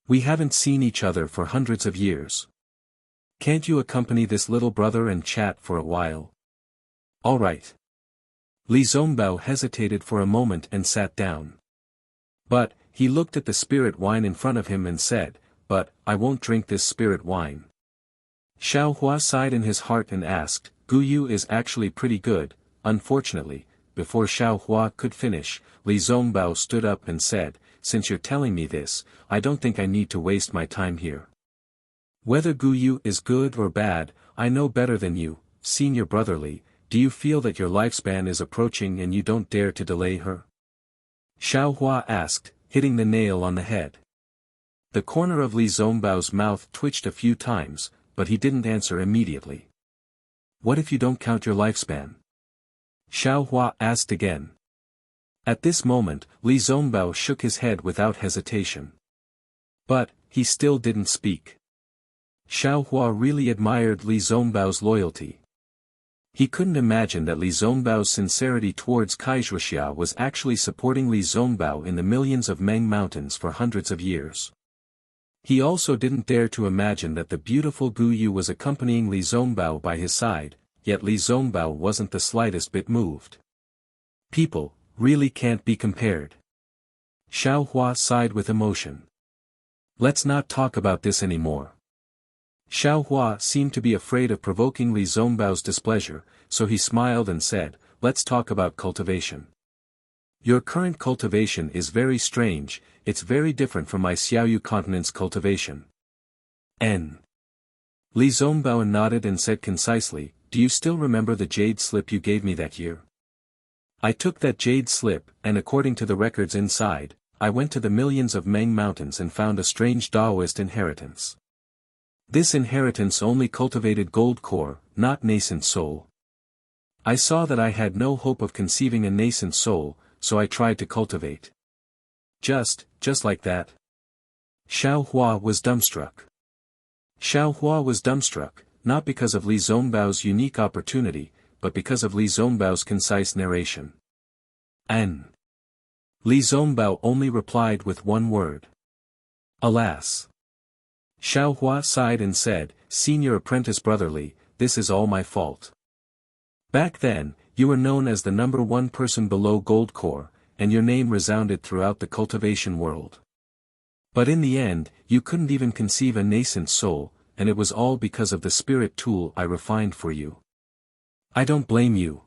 We haven't seen each other for hundreds of years. Can't you accompany this little brother and chat for a while? All right. Li Zongbao hesitated for a moment and sat down. But, he looked at the spirit wine in front of him and said, but, I won't drink this spirit wine. Xiao Hua sighed in his heart and asked, Guyu is actually pretty good. Unfortunately, before Xiao Hua could finish, Li Zongbao stood up and said, since you're telling me this, I don't think I need to waste my time here. Whether Guyu is good or bad, I know better than you, senior brother Li. Do you feel that your lifespan is approaching and you don't dare to delay her? Xiao Hua asked, hitting the nail on the head. The corner of Li Zongbao's mouth twitched a few times, but he didn't answer immediately. What if you don't count your lifespan? Xiao Hua asked again. At this moment, Li Zongbao shook his head without hesitation. But, he still didn't speak. Xiao Hua really admired Li Zongbao's loyalty. He couldn't imagine that Li Zongbao's sincerity towards Wuxia was actually supporting Li Zongbao in the millions of Meng Mountains for hundreds of years. He also didn't dare to imagine that the beautiful Guyu was accompanying Li Zongbao by his side, yet Li Zongbao wasn't the slightest bit moved. People, really can't be compared. Xiao Hua sighed with emotion. Let's not talk about this anymore. Xiao Hua seemed to be afraid of provoking Li Zongbao's displeasure, so he smiled and said, let's talk about cultivation. Your current cultivation is very strange, it's very different from my Xiaoyu continent's cultivation. N. Li Zongbao nodded and said concisely, do you still remember the jade slip you gave me that year? I took that jade slip, and according to the records inside, I went to the millions of Meng Mountains and found a strange Taoist inheritance. This inheritance only cultivated gold core, not nascent soul. I saw that I had no hope of conceiving a nascent soul, so I tried to cultivate. Just like that. Xiao Hua was dumbstruck. Xiao Hua was dumbstruck, not because of Li Zongbao's unique opportunity, but because of Li Zongbao's concise narration. N. Li Zongbao only replied with one word. Alas. Xiao Hua sighed and said, Senior apprentice brother Li, this is all my fault. Back then, you were known as the number 1 person below gold core, and your name resounded throughout the cultivation world. But in the end, you couldn't even conceive a nascent soul, and it was all because of the spirit tool I refined for you. I don't blame you.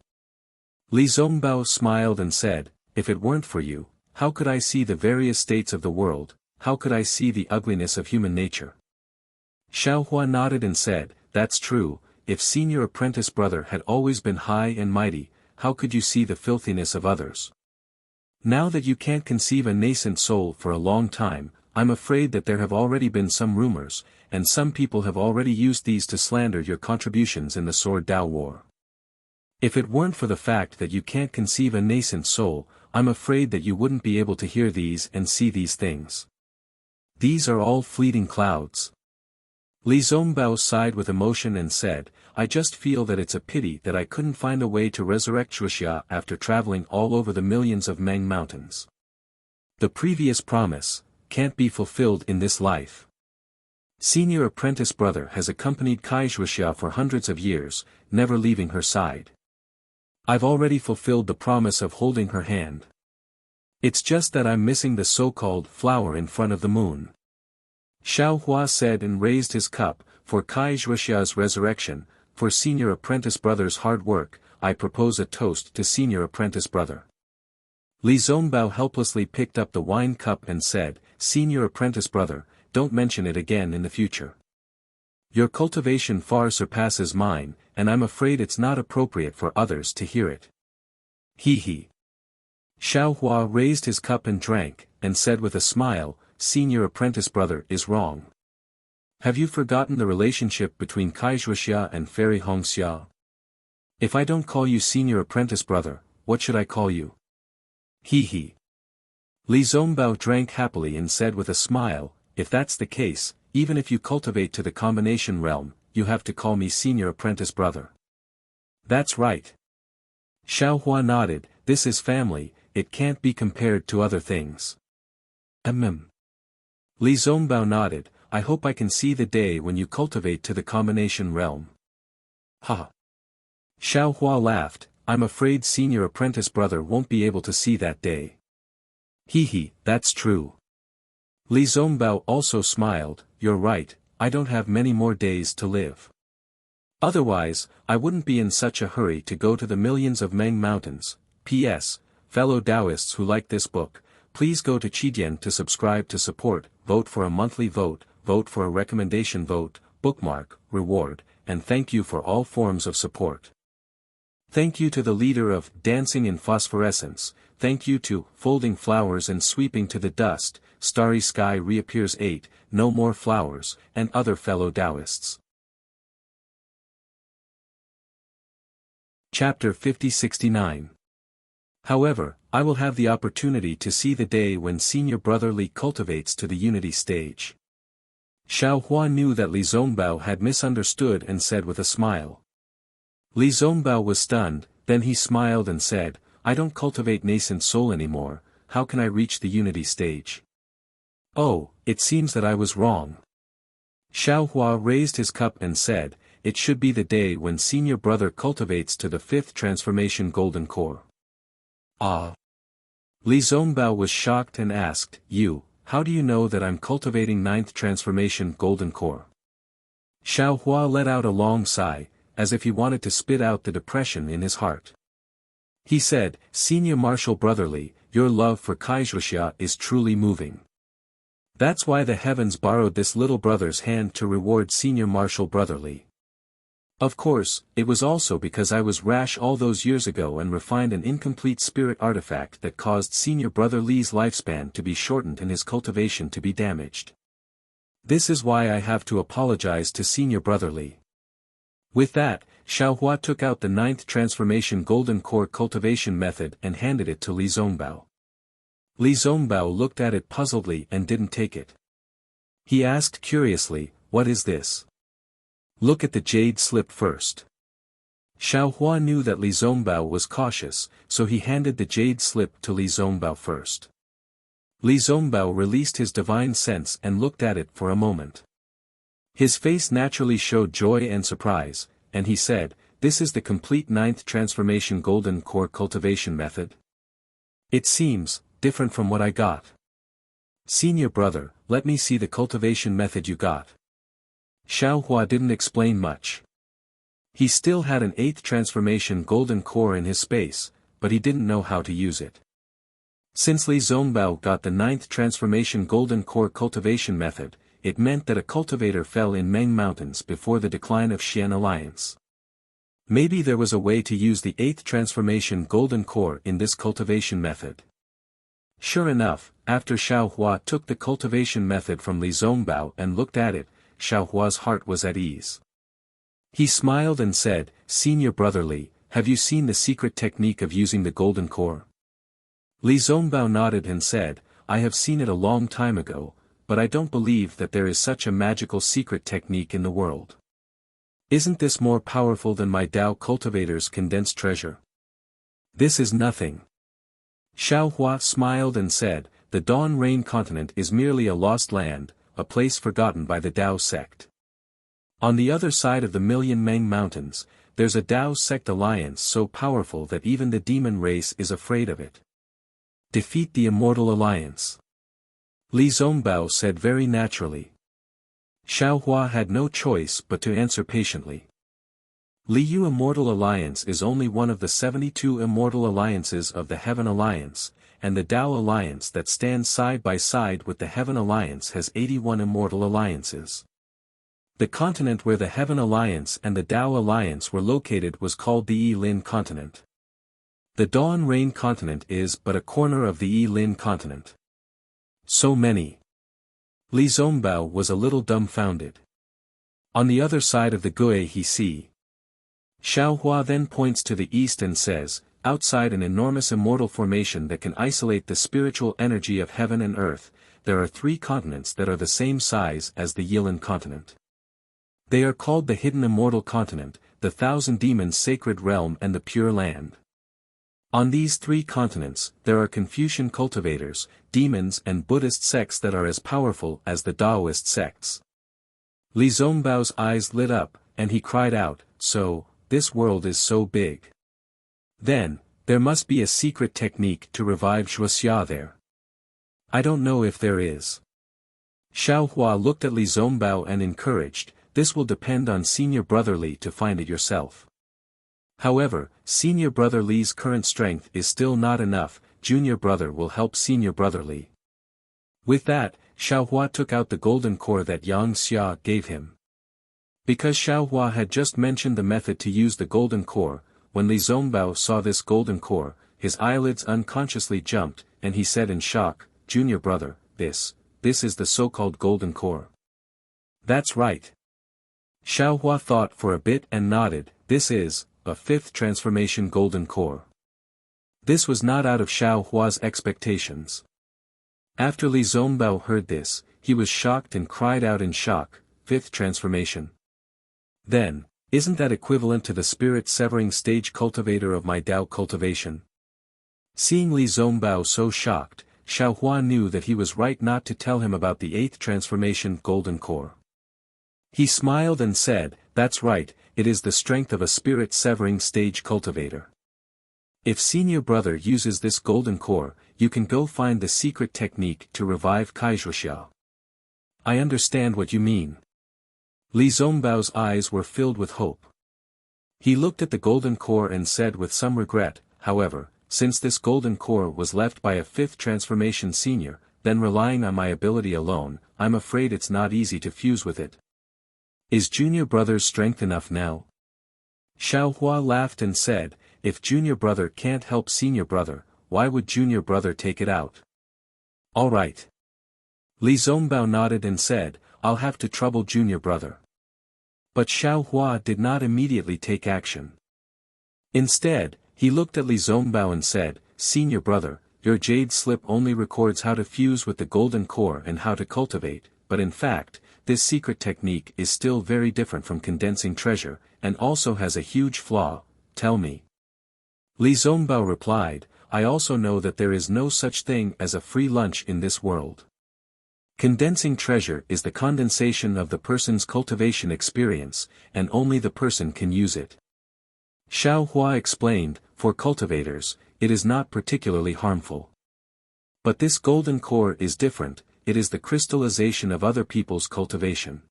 Li Zongbao smiled and said, if it weren't for you, how could I see the various states of the world, how could I see the ugliness of human nature? Xiao Hua nodded and said, that's true, if senior apprentice brother had always been high and mighty, how could you see the filthiness of others? Now that you can't conceive a nascent soul for a long time, I'm afraid that there have already been some rumors, and some people have already used these to slander your contributions in the Sword Dao War. If it weren't for the fact that you can't conceive a nascent soul, I'm afraid that you wouldn't be able to hear these and see these things. These are all fleeting clouds. Li Zongbao sighed with emotion and said, I just feel that it's a pity that I couldn't find a way to resurrect Wuxia after traveling all over the millions of Meng Mountains. The previous promise can't be fulfilled in this life. Senior apprentice brother has accompanied Wuxia for hundreds of years, never leaving her side. I've already fulfilled the promise of holding her hand. It's just that I'm missing the so-called flower in front of the moon. Xiao Hua said and raised his cup, for Wuxia's resurrection, for senior apprentice brother's hard work, I propose a toast to senior apprentice brother. Li Zongbao helplessly picked up the wine cup and said, Senior apprentice brother, don't mention it again in the future. Your cultivation far surpasses mine, and I'm afraid it's not appropriate for others to hear it. He. Xiao Hua raised his cup and drank, and said with a smile, Senior apprentice brother is wrong. Have you forgotten the relationship between Wuxia and Fairy Hongxia? If I don't call you senior apprentice brother, what should I call you? He. Li Zongbao drank happily and said with a smile, if that's the case, even if you cultivate to the combination realm, you have to call me senior apprentice brother. That's right. Xiao Hua nodded, this is family, it can't be compared to other things. Li Zongbao nodded, I hope I can see the day when you cultivate to the combination realm. Ha. Xiao Hua laughed, I'm afraid senior apprentice brother won't be able to see that day. That's true. Li Zongbao also smiled, you're right, I don't have many more days to live. Otherwise, I wouldn't be in such a hurry to go to the millions of Meng Mountains. P.S. Fellow Taoists who like this book, please go to Qidian to subscribe to support, vote for a monthly vote, vote for a recommendation vote, bookmark, reward, and thank you for all forms of support. Thank you to the leader of Dancing in Phosphorescence, thank you to Folding Flowers and Sweeping to the Dust, Starry Sky Reappears 8, No More Flowers, and other fellow Taoists. Chapter 5069. However, I will have the opportunity to see the day when senior brother Li cultivates to the unity stage. Xiao Hua knew that Li Zongbao had misunderstood and said with a smile. Li Zongbao was stunned, then he smiled and said, I don't cultivate nascent soul anymore, how can I reach the unity stage? Oh, it seems that I was wrong. Xiao Hua raised his cup and said, it should be the day when senior brother cultivates to the 5th transformation golden core. Ah. Li Zongbao was shocked and asked, how do you know that I'm cultivating 9th transformation golden core? Xiao Hua let out a long sigh, as if he wanted to spit out the depression in his heart. He said, Senior Martial Brother Li, your love for Wuxia is truly moving. That's why the heavens borrowed this little brother's hand to reward Senior Martial Brother Li. Of course, it was also because I was rash all those years ago and refined an incomplete spirit artifact that caused Senior Brother Li's lifespan to be shortened and his cultivation to be damaged. This is why I have to apologize to Senior Brother Li. With that, Xiao Hua took out the 9th transformation golden core cultivation method and handed it to Li Zongbao. Li Zongbao looked at it puzzledly and didn't take it. He asked curiously, what is this? Look at the jade slip first. Xiao Hua knew that Li Zongbao was cautious, so he handed the jade slip to Li Zongbao first. Li Zongbao released his divine sense and looked at it for a moment. His face naturally showed joy and surprise, and he said, this is the complete 9th transformation golden core cultivation method? It seems different from what I got. Senior brother, let me see the cultivation method you got. Xiao Hua didn't explain much. He still had an 8th transformation golden core in his space, but he didn't know how to use it. Since Li Zongbao got the 9th transformation golden core cultivation method, it meant that a cultivator fell in Meng Mountains before the decline of Xian Alliance. Maybe there was a way to use the 8th transformation golden core in this cultivation method. Sure enough, after Xiao Hua took the cultivation method from Li Zongbao and looked at it, Xiao Hua's heart was at ease. He smiled and said, Senior Brother Li, have you seen the secret technique of using the golden core? Li Zongbao nodded and said, I have seen it a long time ago, but I don't believe that there is such a magical secret technique in the world. Isn't this more powerful than my Tao cultivator's condensed treasure? This is nothing. Xiao Hua smiled and said, the Dawn Rain continent is merely a lost land, a place forgotten by the Tao sect. On the other side of the Million Meng Mountains, there's a Tao sect alliance so powerful that even the demon race is afraid of it. Defeat the Immortal Alliance. Li Zongbao said very naturally. Xiaohua had no choice but to answer patiently. Liu Immortal Alliance is only one of the 72 immortal alliances of the Heaven Alliance, and the Tao Alliance that stands side by side with the Heaven Alliance has 81 immortal alliances. The continent where the Heaven Alliance and the Tao Alliance were located was called the Yilin continent. The Dawn Rain continent is but a corner of the Yilin continent. So many. Li Zongbao was a little dumbfounded. On the other side of the Guihe Sea. Xiaohua then points to the east and says, outside an enormous immortal formation that can isolate the spiritual energy of heaven and earth, there are 3 continents that are the same size as the Yilin continent. They are called the Hidden Immortal Continent, the Thousand Demons Sacred Realm and the Pure Land. On these 3 continents, there are Confucian cultivators, demons and Buddhist sects that are as powerful as the Taoist sects. Li Zongbao's eyes lit up, and he cried out, so, this world is so big. Then, there must be a secret technique to revive Wuxia there. I don't know if there is. Xiaohua looked at Li Zongbao and encouraged, this will depend on Senior Brother Li to find it yourself. However, Senior Brother Li's current strength is still not enough, Junior Brother will help Senior Brother Li. With that, Xiaohua took out the golden core that Yang Xia gave him. Because Xiaohua had just mentioned the method to use the golden core, when Li Zongbao saw this golden core, his eyelids unconsciously jumped, and he said in shock, Junior Brother, this is the so-called golden core. That's right. Xiaohua thought for a bit and nodded, this is, a 5th transformation golden core. This was not out of Xiaohua's expectations. After Li Zongbao heard this, he was shocked and cried out in shock, 5th transformation. Then, isn't that equivalent to the spirit-severing stage cultivator of my Tao cultivation? Seeing Li Zongbao so shocked, Xiaohua knew that he was right not to tell him about the 8th transformation golden core. He smiled and said, that's right, it is the strength of a spirit-severing stage cultivator. If Senior Brother uses this golden core, you can go find the secret technique to revive Wuxia. I understand what you mean. Li Zongbao's eyes were filled with hope. He looked at the golden core and said with some regret, however, since this golden core was left by a 5th transformation senior, then relying on my ability alone, I'm afraid it's not easy to fuse with it. Is Junior Brother's strength enough now? Xiaohua laughed and said, if Junior Brother can't help Senior Brother, why would Junior Brother take it out? All right. Li Zongbao nodded and said, I'll have to trouble Junior Brother. But Xiaohua did not immediately take action. Instead, he looked at Li Zongbao and said, Senior Brother, your jade slip only records how to fuse with the golden core and how to cultivate, but in fact, this secret technique is still very different from condensing treasure, and also has a huge flaw, tell me. Li Zongbao replied, I also know that there is no such thing as a free lunch in this world. Condensing treasure is the condensation of the person's cultivation experience, and only the person can use it. Xiaohua explained, for cultivators, it is not particularly harmful. But this golden core is different, it is the crystallization of other people's cultivation.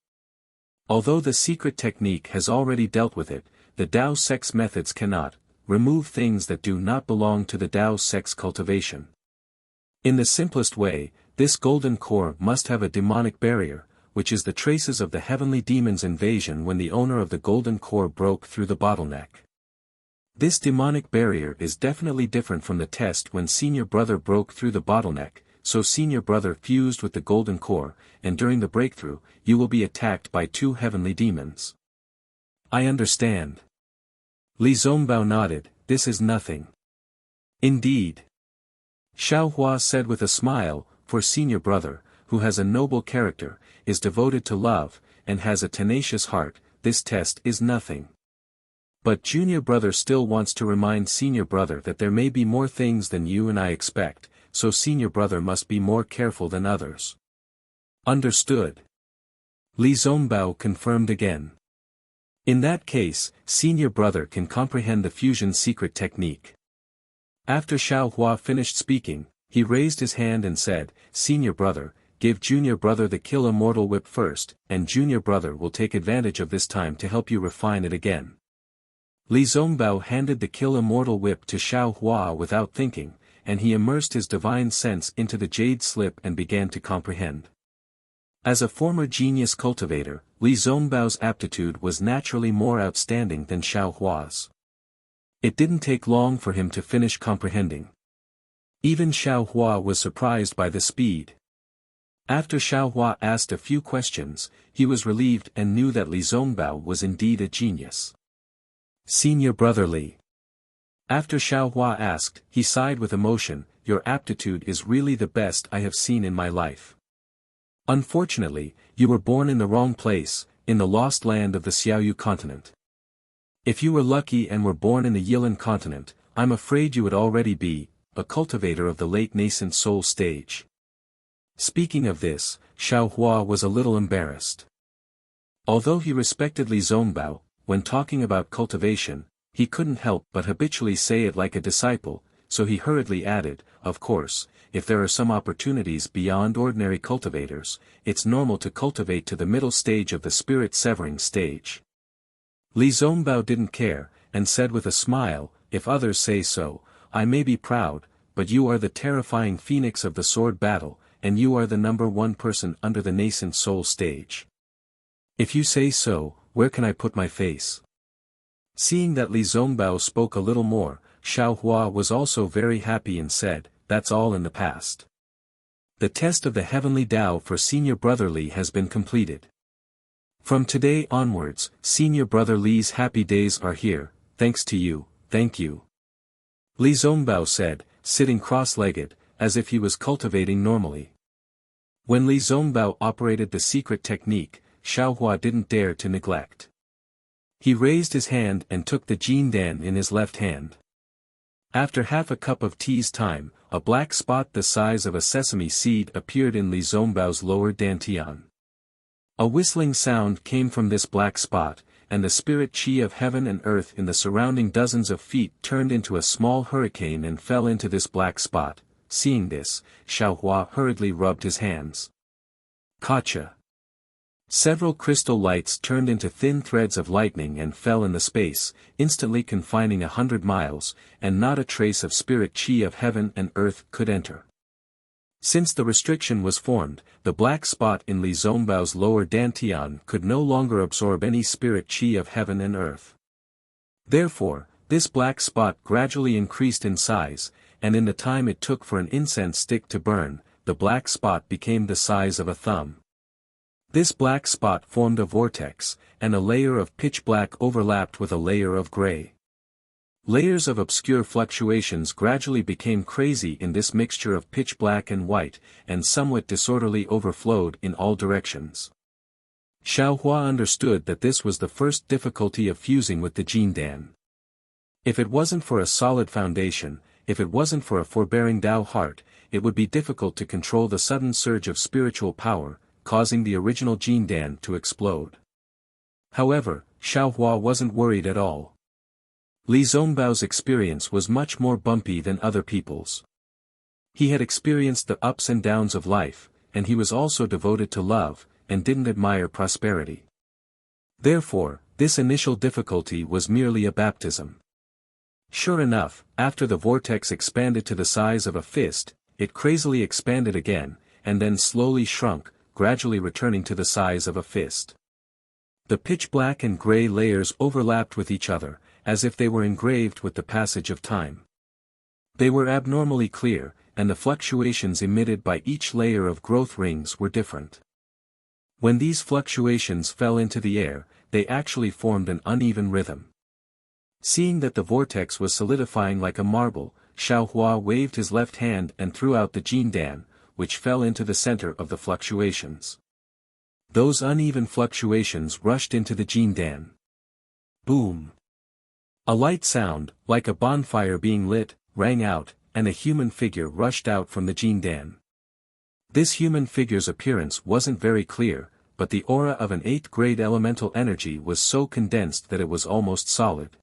Although the secret technique has already dealt with it, the Tao sect's methods cannot remove things that do not belong to the Tao sect's cultivation. In the simplest way, this golden core must have a demonic barrier, which is the traces of the heavenly demon's invasion when the owner of the golden core broke through the bottleneck. This demonic barrier is definitely different from the test when Senior Brother broke through the bottleneck, so Senior Brother fused with the golden core, and during the breakthrough, you will be attacked by 2 heavenly demons. I understand. Li Zongbao nodded, this is nothing. Indeed. Xiaohua said with a smile, for Senior Brother, who has a noble character, is devoted to love, and has a tenacious heart, this test is nothing. But Junior Brother still wants to remind Senior Brother that there may be more things than you and I expect, so Senior Brother must be more careful than others. Understood. Li Zongbao confirmed again. In that case, senior brother can comprehend the fusion secret technique. After Xiao Hua finished speaking, he raised his hand and said, Senior brother, give junior brother the kill immortal whip first, and junior brother will take advantage of this time to help you refine it again. Li Zongbao handed the kill immortal whip to Xiao Hua without thinking, and he immersed his divine sense into the jade slip and began to comprehend. As a former genius cultivator, Li Zongbao's aptitude was naturally more outstanding than Xiao Hua's. It didn't take long for him to finish comprehending. Even Xiao Hua was surprised by the speed. After Xiao Hua asked a few questions, he was relieved and knew that Li Zongbao was indeed a genius. Senior brother Li. After Xiao Hua asked, he sighed with emotion, your aptitude is really the best I have seen in my life. Unfortunately, you were born in the wrong place, in the lost land of the Xiaoyu continent. If you were lucky and were born in the Yilan continent, I'm afraid you would already be a cultivator of the late nascent soul stage. Speaking of this, Xiao Hua was a little embarrassed. Although he respected Li Zongbao, when talking about cultivation, he couldn't help but habitually say it like a disciple, so he hurriedly added, of course, if there are some opportunities beyond ordinary cultivators, it's normal to cultivate to the middle stage of the spirit severing stage. Li Zongbao didn't care, and said with a smile, if others say so, I may be proud, but you are the terrifying phoenix of the sword battle, and you are the number one person under the nascent soul stage. If you say so, where can I put my face? Seeing that Li Zongbao spoke a little more, Xiao Hua was also very happy and said, that's all in the past. The test of the heavenly Tao for senior brother Li has been completed. From today onwards, senior brother Li's happy days are here, thanks to you, thank you. Li Zongbao said, sitting cross-legged, as if he was cultivating normally. When Li Zongbao operated the secret technique, Xiao Hua didn't dare to neglect. He raised his hand and took the jindan in his left hand. After half a cup of tea's time, a black spot the size of a sesame seed appeared in Li Zongbao's lower dantian. A whistling sound came from this black spot, and the spirit chi of heaven and earth in the surrounding dozens of feet turned into a small hurricane and fell into this black spot. Seeing this, Xiao Hua hurriedly rubbed his hands. Kacha. Several crystal lights turned into thin threads of lightning and fell in the space, instantly confining 100 miles, and not a trace of spirit chi of heaven and earth could enter. Since the restriction was formed, the black spot in Li Zongbao's lower dantian could no longer absorb any spirit chi of heaven and earth. Therefore, this black spot gradually increased in size, and in the time it took for an incense stick to burn, the black spot became the size of a thumb. This black spot formed a vortex, and a layer of pitch black overlapped with a layer of gray. Layers of obscure fluctuations gradually became crazy in this mixture of pitch black and white, and somewhat disorderly overflowed in all directions. Xiao Hua understood that this was the first difficulty of fusing with the jindan. If it wasn't for a solid foundation, if it wasn't for a forbearing Tao heart, it would be difficult to control the sudden surge of spiritual power, causing the original jindan to explode. However, Xiao Hua wasn't worried at all. Li Zongbao's experience was much more bumpy than other people's. He had experienced the ups and downs of life, and he was also devoted to love, and didn't admire prosperity. Therefore, this initial difficulty was merely a baptism. Sure enough, after the vortex expanded to the size of a fist, it crazily expanded again, and then slowly shrunk, gradually returning to the size of a fist. The pitch black and gray layers overlapped with each other, as if they were engraved with the passage of time. They were abnormally clear, and the fluctuations emitted by each layer of growth rings were different. When these fluctuations fell into the air, they actually formed an uneven rhythm. Seeing that the vortex was solidifying like a marble, Xiao Hua waved his left hand and threw out the jindan, which fell into the center of the fluctuations. Those uneven fluctuations rushed into the jindan. Boom! A light sound, like a bonfire being lit, rang out, and a human figure rushed out from the jindan. This human figure's appearance wasn't very clear, but the aura of an 8th-grade elemental energy was so condensed that it was almost solid.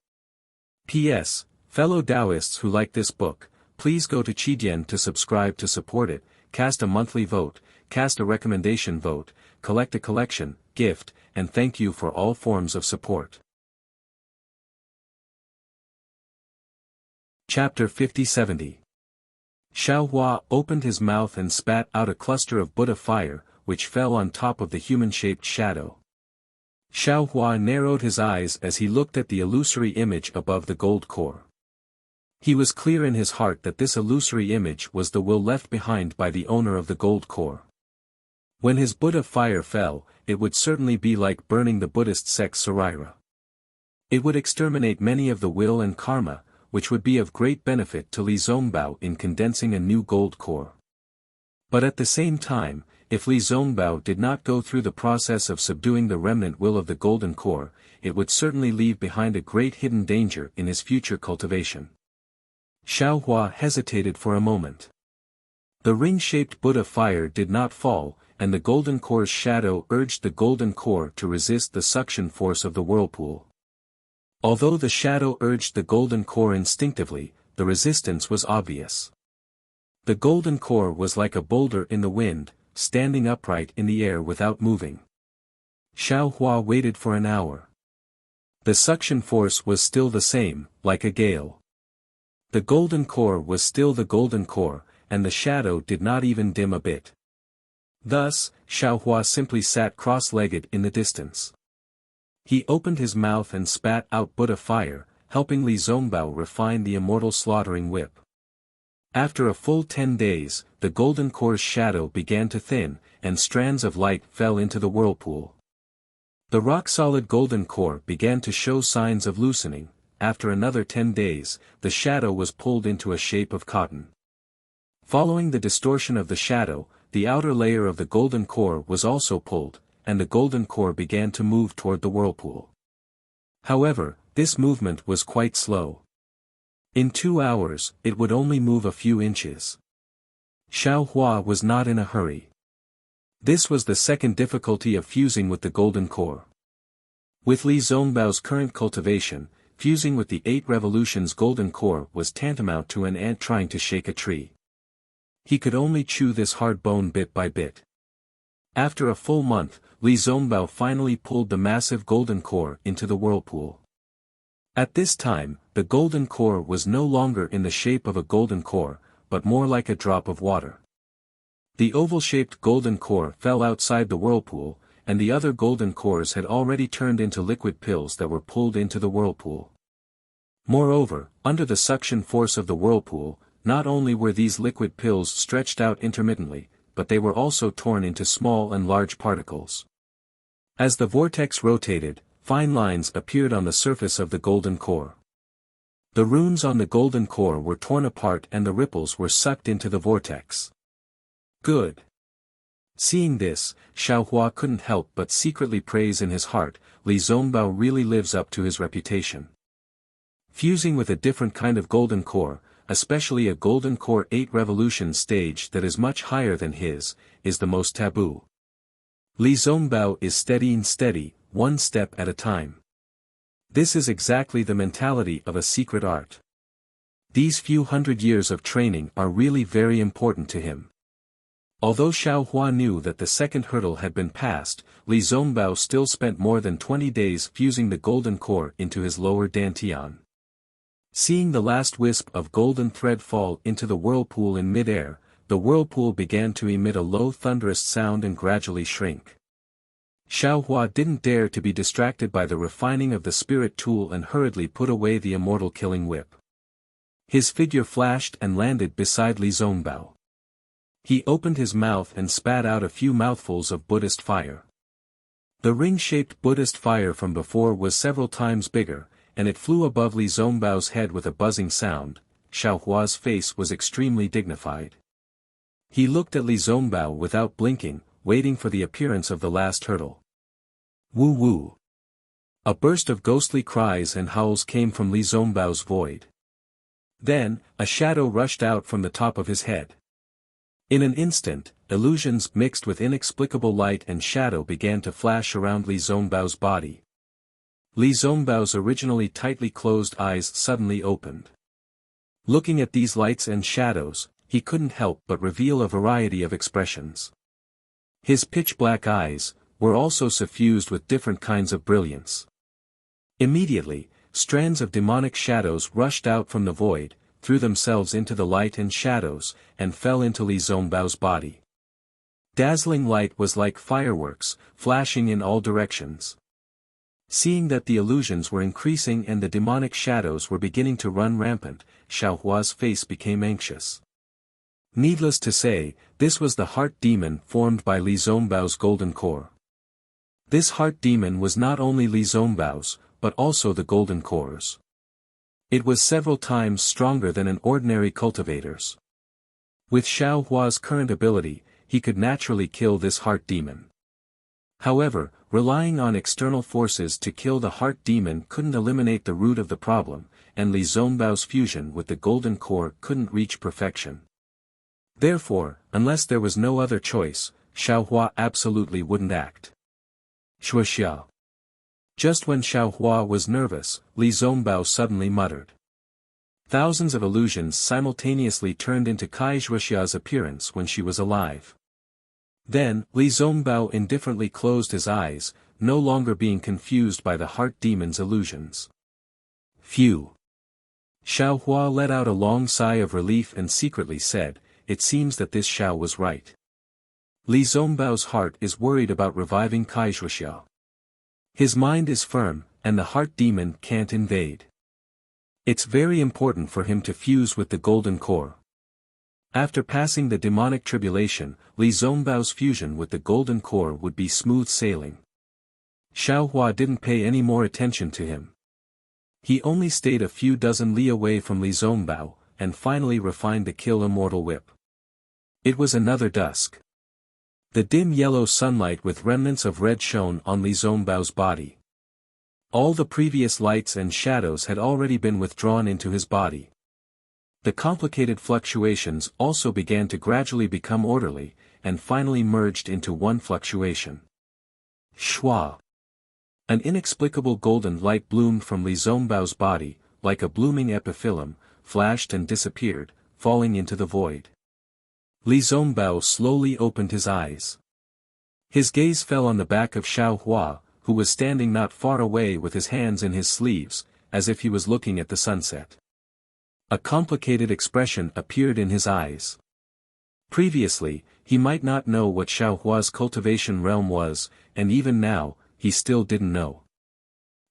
P.S. Fellow Taoists who like this book, please go to Qidian to subscribe to support it, cast a monthly vote, cast a recommendation vote, collect a collection, gift, and thank you for all forms of support. Chapter 50-70. Xiaohua opened his mouth and spat out a cluster of Buddha fire, which fell on top of the human-shaped shadow. Xiaohua narrowed his eyes as he looked at the illusory image above the gold core. He was clear in his heart that this illusory image was the will left behind by the owner of the gold core. When his Buddha fire fell, it would certainly be like burning the Buddhist sect Saraira. It would exterminate many of the will and karma, which would be of great benefit to Li Zongbao in condensing a new gold core. But at the same time, if Li Zongbao did not go through the process of subduing the remnant will of the golden core, it would certainly leave behind a great hidden danger in his future cultivation. Xiaohua hesitated for a moment. The ring-shaped Buddha fire did not fall, and the golden core's shadow urged the golden core to resist the suction force of the whirlpool. Although the shadow urged the golden core instinctively, the resistance was obvious. The golden core was like a boulder in the wind, standing upright in the air without moving. Xiaohua waited for an hour. The suction force was still the same, like a gale. The golden core was still the golden core, and the shadow did not even dim a bit. Thus, Xiaohua simply sat cross-legged in the distance. He opened his mouth and spat out Buddha fire, helping Li Zongbao refine the immortal slaughtering whip. After a full 10 days, the golden core's shadow began to thin, and strands of light fell into the whirlpool. The rock-solid golden core began to show signs of loosening. After another 10 days, the shadow was pulled into a shape of cotton. Following the distortion of the shadow, the outer layer of the golden core was also pulled, and the golden core began to move toward the whirlpool. However, this movement was quite slow. In 2 hours, it would only move a few inches. Xiaohua was not in a hurry. This was the second difficulty of fusing with the golden core. With Li Zongbao's current cultivation, fusing with the 8 revolutions golden core was tantamount to an ant trying to shake a tree. He could only chew this hard bone bit by bit. After a full month, Li Zongbao finally pulled the massive golden core into the whirlpool. At this time, the golden core was no longer in the shape of a golden core, but more like a drop of water. The oval-shaped golden core fell outside the whirlpool, and the other golden cores had already turned into liquid pills that were pulled into the whirlpool. Moreover, under the suction force of the whirlpool, not only were these liquid pills stretched out intermittently, but they were also torn into small and large particles. As the vortex rotated, fine lines appeared on the surface of the golden core. The runes on the golden core were torn apart and the ripples were sucked into the vortex. Good. Seeing this, Xiaohua couldn't help but secretly praise in his heart, Li Zongbao really lives up to his reputation. Fusing with a different kind of golden core, especially a golden core 8 revolution stage that is much higher than his, is the most taboo. Li Zongbao is steady, one step at a time. This is exactly the mentality of a secret art. These few hundred years of training are really very important to him. Although Xiaohua knew that the second hurdle had been passed, Li Zongbao still spent more than 20 days fusing the golden core into his lower dantian. Seeing the last wisp of golden thread fall into the whirlpool in mid-air, the whirlpool began to emit a low thunderous sound and gradually shrink. Xiaohua didn't dare to be distracted by the refining of the spirit tool and hurriedly put away the immortal killing whip. His figure flashed and landed beside Li Zongbao. He opened his mouth and spat out a few mouthfuls of Buddhist fire. The ring-shaped Buddhist fire from before was several times bigger, and it flew above Li Zongbao's head with a buzzing sound. Xiaohua's face was extremely dignified. He looked at Li Zongbao without blinking, waiting for the appearance of the last hurdle. Woo woo. A burst of ghostly cries and howls came from Li Zongbao's void. Then, a shadow rushed out from the top of his head. In an instant, illusions mixed with inexplicable light and shadow began to flash around Li Zongbao's body. Li Zongbao's originally tightly closed eyes suddenly opened. Looking at these lights and shadows, he couldn't help but reveal a variety of expressions. His pitch-black eyes were also suffused with different kinds of brilliance. Immediately, strands of demonic shadows rushed out from the void, threw themselves into the light and shadows, and fell into Li Zongbao's body. Dazzling light was like fireworks, flashing in all directions. Seeing that the illusions were increasing and the demonic shadows were beginning to run rampant, Xiaohua's face became anxious. Needless to say, this was the heart demon formed by Li Zongbao's golden core. This heart demon was not only Li Zongbao's, but also the golden core's. It was several times stronger than an ordinary cultivator's. With Xiaohua's current ability, he could naturally kill this heart demon. However, relying on external forces to kill the heart demon couldn't eliminate the root of the problem, and Li Zongbao's fusion with the golden core couldn't reach perfection. Therefore, unless there was no other choice, Xiaohua absolutely wouldn't act. Shuoxia. Just when Xiaohua was nervous, Li Zongbao suddenly muttered. Thousands of illusions simultaneously turned into Kai Shuoxia's appearance when she was alive. Then, Li Zongbao indifferently closed his eyes, no longer being confused by the heart demon's illusions. Phew! Xiaohua let out a long sigh of relief and secretly said, "It seems that this Xiao was right. Li Zongbao's heart is worried about reviving Kai Shuoxia. His mind is firm, and the heart demon can't invade. It's very important for him to fuse with the golden core." After passing the demonic tribulation, Li Zongbao's fusion with the golden core would be smooth sailing. Xiaohua didn't pay any more attention to him. He only stayed a few dozen li away from Li Zongbao, and finally refined the kill immortal whip. It was another dusk. The dim yellow sunlight with remnants of red shone on Li Zongbao's body. All the previous lights and shadows had already been withdrawn into his body. The complicated fluctuations also began to gradually become orderly, and finally merged into one fluctuation. Shua! An inexplicable golden light bloomed from Li Zongbao's body, like a blooming epiphyllum, flashed and disappeared, falling into the void. Li Zongbao slowly opened his eyes. His gaze fell on the back of Xiaohua, who was standing not far away with his hands in his sleeves, as if he was looking at the sunset. A complicated expression appeared in his eyes. Previously, he might not know what Xiaohua's cultivation realm was, and even now, he still didn't know.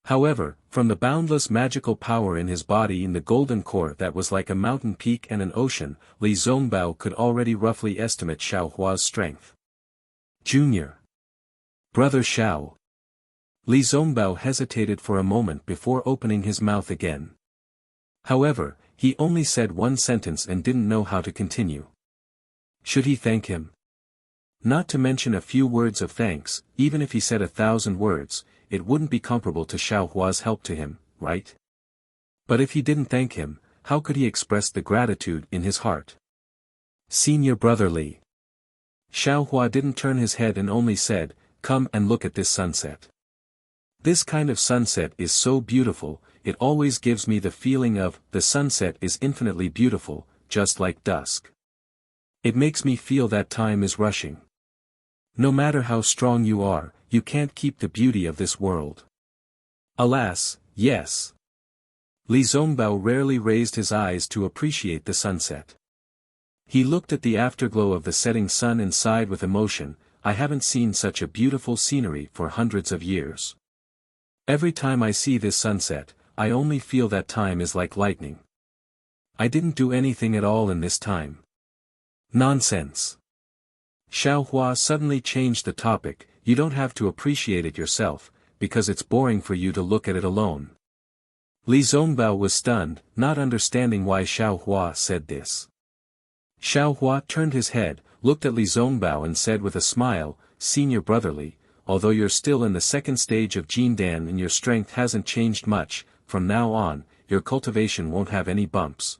However, from the boundless magical power in his body in the golden core that was like a mountain peak and an ocean, Li Zongbao could already roughly estimate Xiaohua's strength. Junior. Brother Xiao. Li Zongbao hesitated for a moment before opening his mouth again. However, he only said one sentence and didn't know how to continue. Should he thank him? Not to mention a few words of thanks, even if he said 1,000 words, it wouldn't be comparable to Xiaohua's help to him, right? But if he didn't thank him, how could he express the gratitude in his heart? Senior brother Li. Xiaohua didn't turn his head and only said, "Come and look at this sunset. This kind of sunset is so beautiful, it always gives me the feeling of, the sunset is infinitely beautiful, just like dusk. It makes me feel that time is rushing. No matter how strong you are, you can't keep the beauty of this world." Alas, yes. Li Zongbao rarely raised his eyes to appreciate the sunset. He looked at the afterglow of the setting sun and sighed with emotion, "I haven't seen such a beautiful scenery for hundreds of years. Every time I see this sunset, I only feel that time is like lightning. I didn't do anything at all in this time." Nonsense. Xiaohua suddenly changed the topic. "You don't have to appreciate it yourself, because it's boring for you to look at it alone." Li Zongbao was stunned, not understanding why Xiaohua said this. Xiaohua turned his head, looked at Li Zongbao and said with a smile, "Senior brotherly, although you're still in the second stage of Jindan and your strength hasn't changed much, from now on, your cultivation won't have any bumps.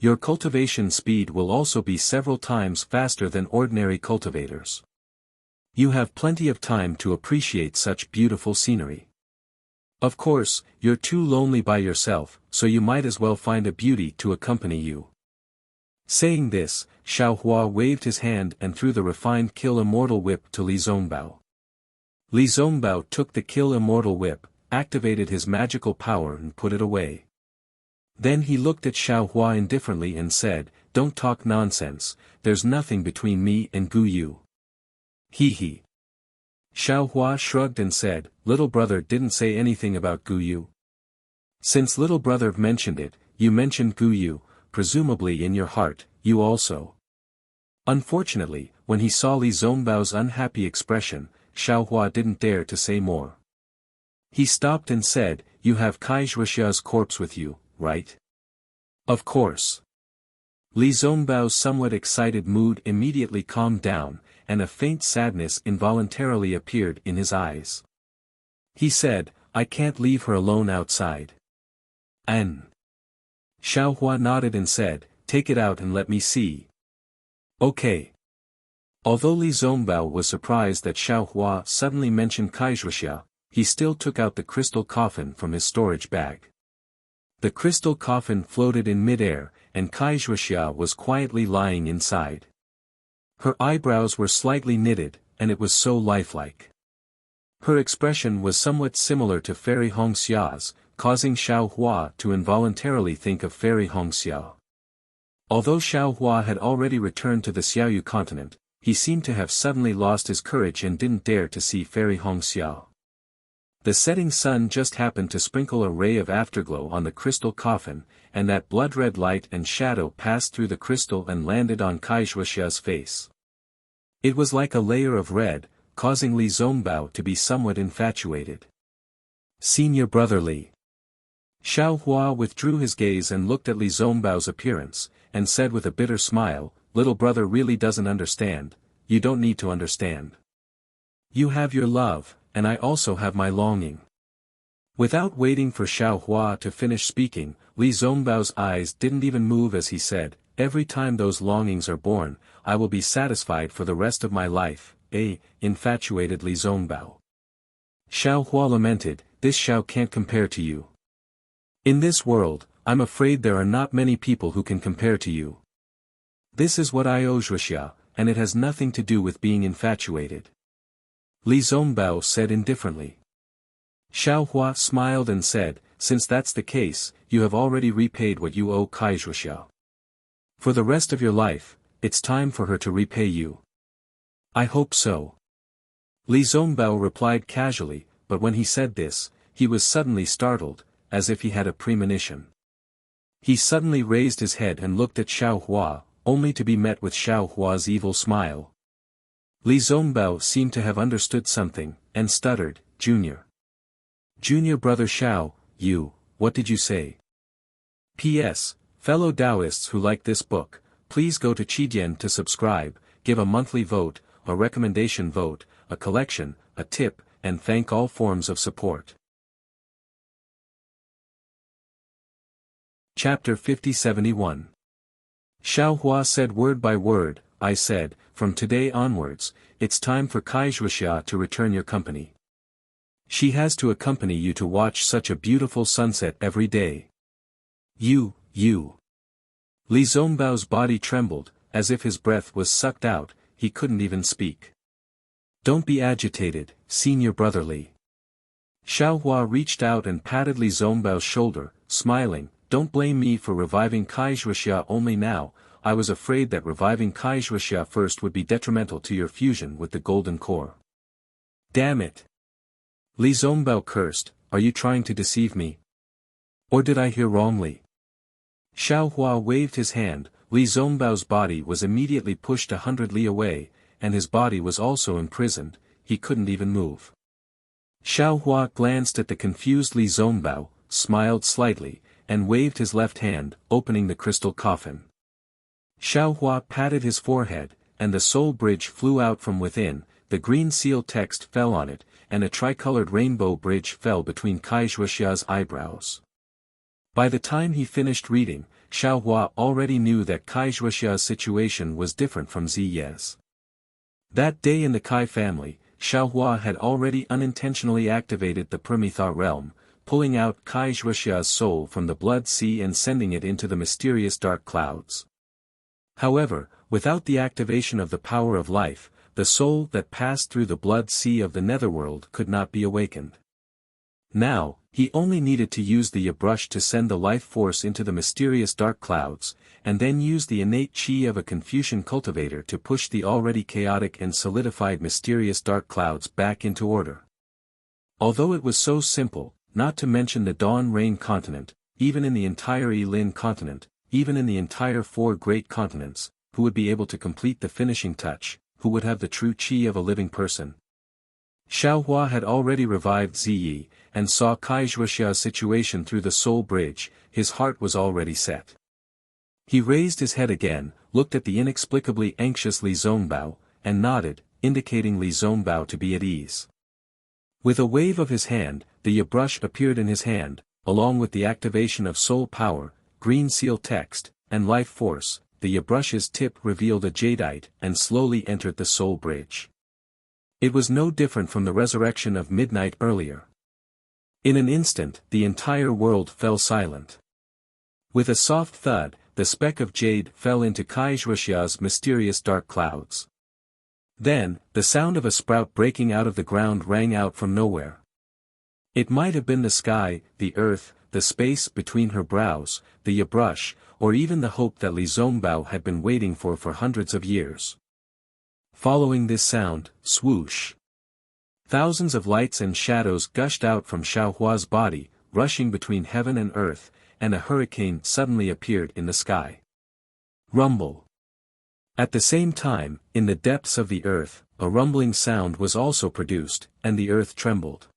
Your cultivation speed will also be several times faster than ordinary cultivators. You have plenty of time to appreciate such beautiful scenery. Of course, you're too lonely by yourself, so you might as well find a beauty to accompany you. Saying this, Xiaohua waved his hand and threw the refined Kill Immortal Whip to Li Zongbao. Li Zongbao took the Kill Immortal Whip, activated his magical power and put it away. Then he looked at Xiaohua indifferently and said, "Don't talk nonsense, there's nothing between me and Gu Yu." He. Xiaohua shrugged and said, "Little brother didn't say anything about Gu Yu. Since little brother mentioned it, you mentioned Gu Yu, presumably in your heart, you also." Unfortunately, when he saw Li Zongbao's unhappy expression, Xiaohua didn't dare to say more. He stopped and said, "You have Kai Zhuxia's corpse with you, right?" "Of course." Li Zongbao's somewhat excited mood immediately calmed down, and a faint sadness involuntarily appeared in his eyes. He said, "I can't leave her alone outside." "An." Xiaohua nodded and said, "Take it out and let me see." "Okay." Although Li Zongbao was surprised that Xiaohua suddenly mentioned Kai Zhuxia, he still took out the crystal coffin from his storage bag. The crystal coffin floated in midair, and Kai Zhuxia was quietly lying inside. Her eyebrows were slightly knitted, and it was so lifelike. Her expression was somewhat similar to Fairy Hongxia's, causing Xiaohua to involuntarily think of Fairy Hongxia. Although Xiaohua had already returned to the Xiaoyu continent, he seemed to have suddenly lost his courage and didn't dare to see Fairy Hongxia. The setting sun just happened to sprinkle a ray of afterglow on the crystal coffin, and that blood-red light and shadow passed through the crystal and landed on Kai Zhuxia's face. It was like a layer of red, causing Li Zongbao to be somewhat infatuated. "Senior brother Li." Xiaohua withdrew his gaze and looked at Li Zongbao's appearance, and said with a bitter smile, "Little brother really doesn't understand, you don't need to understand. You have your love, and I also have my longing." Without waiting for Xiaohua to finish speaking, Li Zongbao's eyes didn't even move as he said, "Every time those longings are born, I will be satisfied for the rest of my life." Infatuated Li Zongbao. Xiaohua lamented, "This Xiao can't compare to you. In this world, I'm afraid there are not many people who can compare to you. This is what I owe Zhuxia, and it has nothing to do with being infatuated." Li Zongbao said indifferently. Xiaohua smiled and said, "Since that's the case, you have already repaid what you owe Kai Zhuxia. For the rest of your life, it's time for her to repay you." "I hope so." Li Zongbao replied casually, but when he said this, he was suddenly startled, as if he had a premonition. He suddenly raised his head and looked at Xiaohua, only to be met with Xiaohua's evil smile. Li Zongbao seemed to have understood something, and stuttered, Junior brother Xiao, what did you say?" P.S. Fellow Taoists who like this book, please go to Qidian to subscribe, give a monthly vote, a recommendation vote, a collection, a tip, and thank all forms of support. Chapter 5071. Xiaohua said word by word, "I said, from today onwards, it's time for Kai Zhuxia to return your company. She has to accompany you to watch such a beautiful sunset every day." You. Li Zongbao's body trembled, as if his breath was sucked out, he couldn't even speak. "Don't be agitated, senior brother Li." Xiaohua reached out and patted Li Zongbao's shoulder, smiling, "Don't blame me for reviving Kai Zhuxia only now, I was afraid that reviving Kai Zhuxia first would be detrimental to your fusion with the golden core." "Damn it!" Li Zongbao cursed, "Are you trying to deceive me? Or did I hear wrongly?" Xiaohua waved his hand, Li Zongbao's body was immediately pushed 100 li away, and his body was also imprisoned, he couldn't even move. Xiaohua glanced at the confused Li Zongbao, smiled slightly, and waved his left hand, opening the crystal coffin. Xiaohua patted his forehead, and the soul bridge flew out from within, the green seal text fell on it, and a tricolored rainbow bridge fell between Kai Zhuxia's eyebrows. By the time he finished reading, Xiaohua already knew that Kai Zhuoxia's situation was different from Ziye's. That day in the Kai family, Xiaohua had already unintentionally activated the Permethar realm, pulling out Kai Zhuoxia's soul from the blood sea and sending it into the mysterious dark clouds. However, without the activation of the power of life, the soul that passed through the blood sea of the netherworld could not be awakened. Now, he only needed to use the brush to send the life force into the mysterious dark clouds, and then use the innate chi of a Confucian cultivator to push the already chaotic and solidified mysterious dark clouds back into order. Although it was so simple, not to mention the Dawn Rain continent, even in the entire Yilin continent, even in the entire four great continents, who would be able to complete the finishing touch, who would have the true chi of a living person. Xiaohua had already revived Ziyi, and saw Kai Zhuoxia's situation through the soul bridge. His heart was already set. He raised his head again, looked at the inexplicably anxious Li Zongbao, and nodded, indicating Li Zongbao to be at ease. With a wave of his hand, the brush appeared in his hand, along with the activation of soul power, green seal text, and life force. The brush's tip revealed a jadeite and slowly entered the soul bridge. It was no different from the resurrection of midnight earlier. In an instant, the entire world fell silent. With a soft thud, the speck of jade fell into Kai Zhuoxia's mysterious dark clouds. Then, the sound of a sprout breaking out of the ground rang out from nowhere. It might have been the sky, the earth, the space between her brows, the brush, or even the hope that Li Zongbao had been waiting for hundreds of years. Following this sound, swoosh. Thousands of lights and shadows gushed out from Xiaohua's body, rushing between heaven and earth, and a hurricane suddenly appeared in the sky. Rumble. At the same time, in the depths of the earth, a rumbling sound was also produced, and the earth trembled.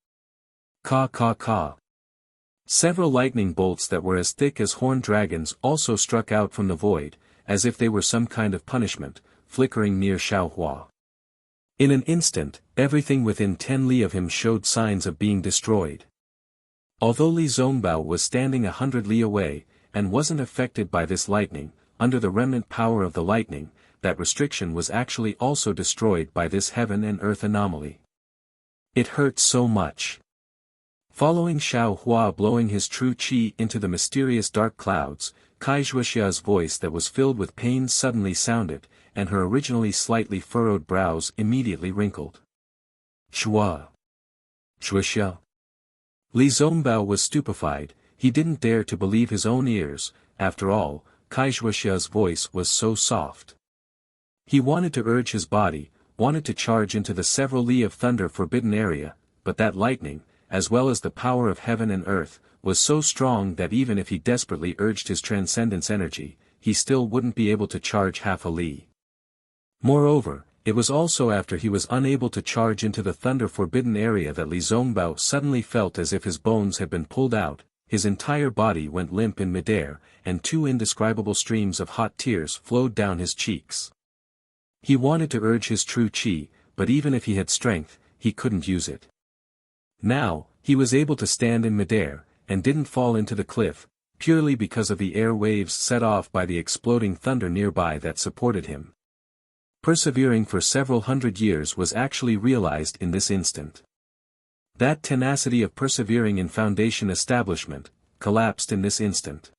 Ka ka ka. Several lightning bolts that were as thick as horned dragons also struck out from the void, as if they were some kind of punishment, flickering near Xiaohua. In an instant, everything within 10 li of him showed signs of being destroyed. Although Li Zongbao was standing 100 li away, and wasn't affected by this lightning, under the remnant power of the lightning, that restriction was actually also destroyed by this heaven and earth anomaly. It hurt so much. Following Xiaohua blowing his true qi into the mysterious dark clouds, Kai Zhuoxia's voice that was filled with pain suddenly sounded, and her originally slightly furrowed brows immediately wrinkled. Shua. Zhuoxia. Li Zongbao was stupefied. He didn't dare to believe his own ears. After all, Kai Zhuoxia's voice was so soft. He wanted to urge his body, wanted to charge into the several li of thunder forbidden area, but that lightning, as well as the power of heaven and earth, was so strong that even if he desperately urged his transcendence energy, he still wouldn't be able to charge half a li. Moreover, it was also after he was unable to charge into the thunder forbidden area that Li Zongbao suddenly felt as if his bones had been pulled out, his entire body went limp in midair, and 2 indescribable streams of hot tears flowed down his cheeks. He wanted to urge his true qi, but even if he had strength, he couldn't use it. Now, he was able to stand in midair, and didn't fall into the cliff, purely because of the air waves set off by the exploding thunder nearby that supported him. Persevering for several hundred years was actually realized in this instant. That tenacity of persevering in foundation establishment, collapsed in this instant.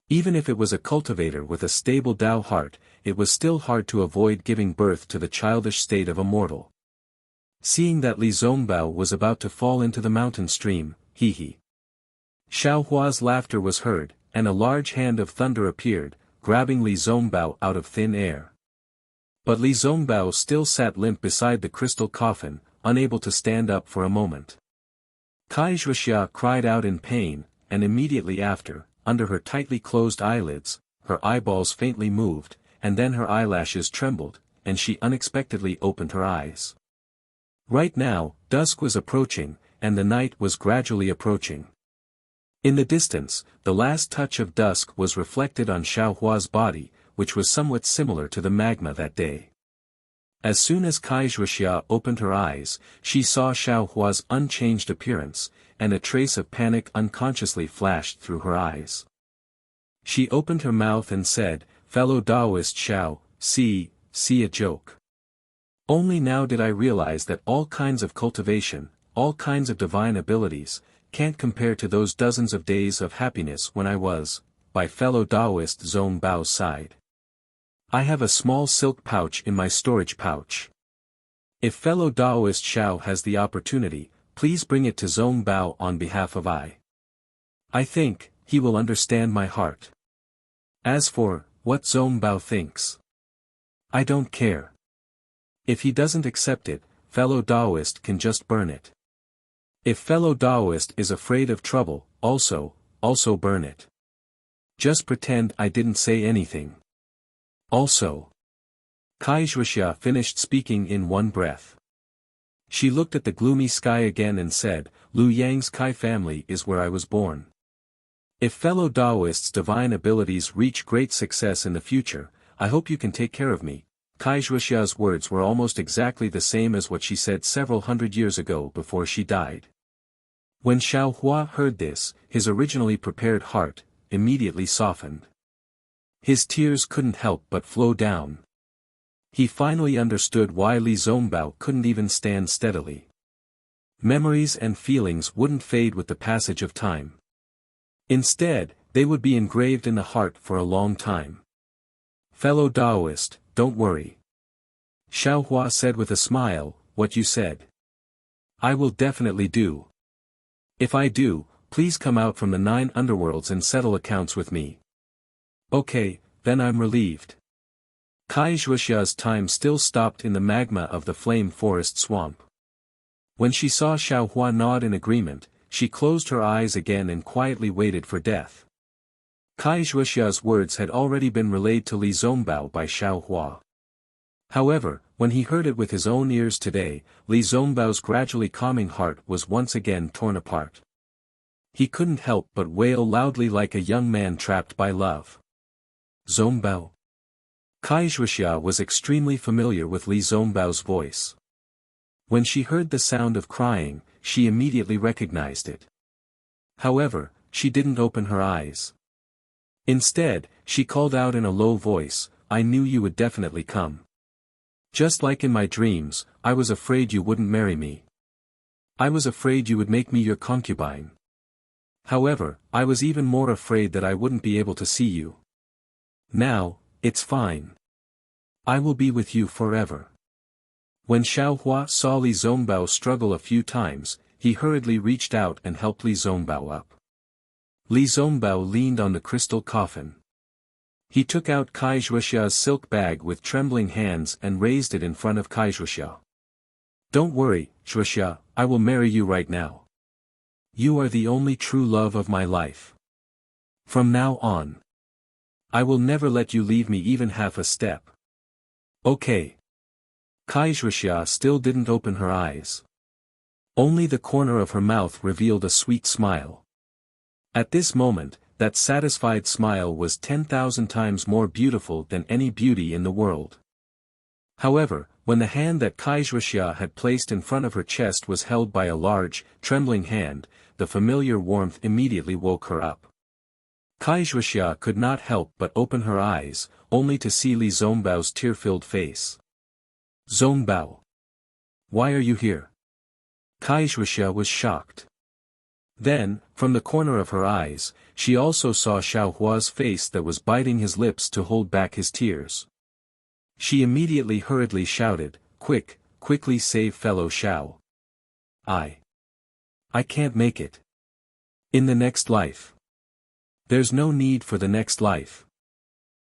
Even if it was a cultivator with a stable Tao heart, it was still hard to avoid giving birth to the childish state of a mortal. Seeing that Li Zongbao was about to fall into the mountain stream, he. Xiaohua's laughter was heard, and a large hand of thunder appeared, grabbing Li Zongbao out of thin air. But Li Zongbao still sat limp beside the crystal coffin, unable to stand up for a moment. Kai Zhuoxia cried out in pain, and immediately after, under her tightly closed eyelids, her eyeballs faintly moved, and then her eyelashes trembled, and she unexpectedly opened her eyes. Right now, dusk was approaching, and the night was gradually approaching. In the distance, the last touch of dusk was reflected on Xiaohua's body, which was somewhat similar to the magma that day. As soon as Kai Zhuoxia opened her eyes, she saw Xiaohua's unchanged appearance, and a trace of panic unconsciously flashed through her eyes. She opened her mouth and said, "Fellow Taoist Xiao, see a joke." Only now did I realize that all kinds of cultivation, all kinds of divine abilities, can't compare to those dozens of days of happiness when I was, by fellow Taoist Zhong Bao's side. I have a small silk pouch in my storage pouch. If fellow Taoist Xiao has the opportunity, please bring it to Zhong Bao on behalf of I. I think, he will understand my heart. As for, what Zhong Bao thinks, I don't care. If he doesn't accept it, fellow Taoist can just burn it. If fellow Taoist is afraid of trouble, also burn it. Just pretend I didn't say anything. Also. Wuxia finished speaking in one breath. She looked at the gloomy sky again and said, "Lu Yang's Kai family is where I was born. If fellow Taoists' divine abilities reach great success in the future, I hope you can take care of me." Wuxia's words were almost exactly the same as what she said several hundred years ago before she died. When Xiao Hua heard this, his originally prepared heart immediately softened. His tears couldn't help but flow down. He finally understood why Li Zongbao couldn't even stand steadily. Memories and feelings wouldn't fade with the passage of time. Instead, they would be engraved in the heart for a long time. "Fellow Taoist, don't worry," Xiao Hua said with a smile, "what you said, I will definitely do. If I do, please come out from the 9 underworlds and settle accounts with me." "Okay, then I'm relieved." Wuxia's time still stopped in the magma of the flame forest swamp. When she saw Xiao Hua nod in agreement, she closed her eyes again and quietly waited for death. Wuxia's words had already been relayed to Li Zongbao by Xiao Hua. However, when he heard it with his own ears today, Li Zongbao's gradually calming heart was once again torn apart. He couldn't help but wail loudly like a young man trapped by love. "Zongbao." Wuxia was extremely familiar with Li Zongbao's voice. When she heard the sound of crying, she immediately recognized it. However, she didn't open her eyes. Instead, she called out in a low voice, "I knew you would definitely come. Just like in my dreams, I was afraid you wouldn't marry me. I was afraid you would make me your concubine. However, I was even more afraid that I wouldn't be able to see you. Now, it's fine. I will be with you forever." When Xiao Hua saw Li Zongbao struggle a few times, he hurriedly reached out and helped Li Zongbao up. Li Zongbao leaned on the crystal coffin. He took out Wuxia's silk bag with trembling hands and raised it in front of Wuxia. "Don't worry, Wuxia, I will marry you right now. You are the only true love of my life. From now on, I will never let you leave me even half a step." "Okay." Wuxia still didn't open her eyes. Only the corner of her mouth revealed a sweet smile. At this moment, that satisfied smile was 10,000 times more beautiful than any beauty in the world. However, when the hand that Wuxia had placed in front of her chest was held by a large, trembling hand, the familiar warmth immediately woke her up. Wuxia could not help but open her eyes, only to see Li Zongbao's tear-filled face. "Zongbao, why are you here?" Wuxia was shocked. Then, from the corner of her eyes, she also saw Xiao Hua's face that was biting his lips to hold back his tears. She immediately hurriedly shouted, quickly save fellow Xiao. I can't make it. In the next life. There's no need for the next life.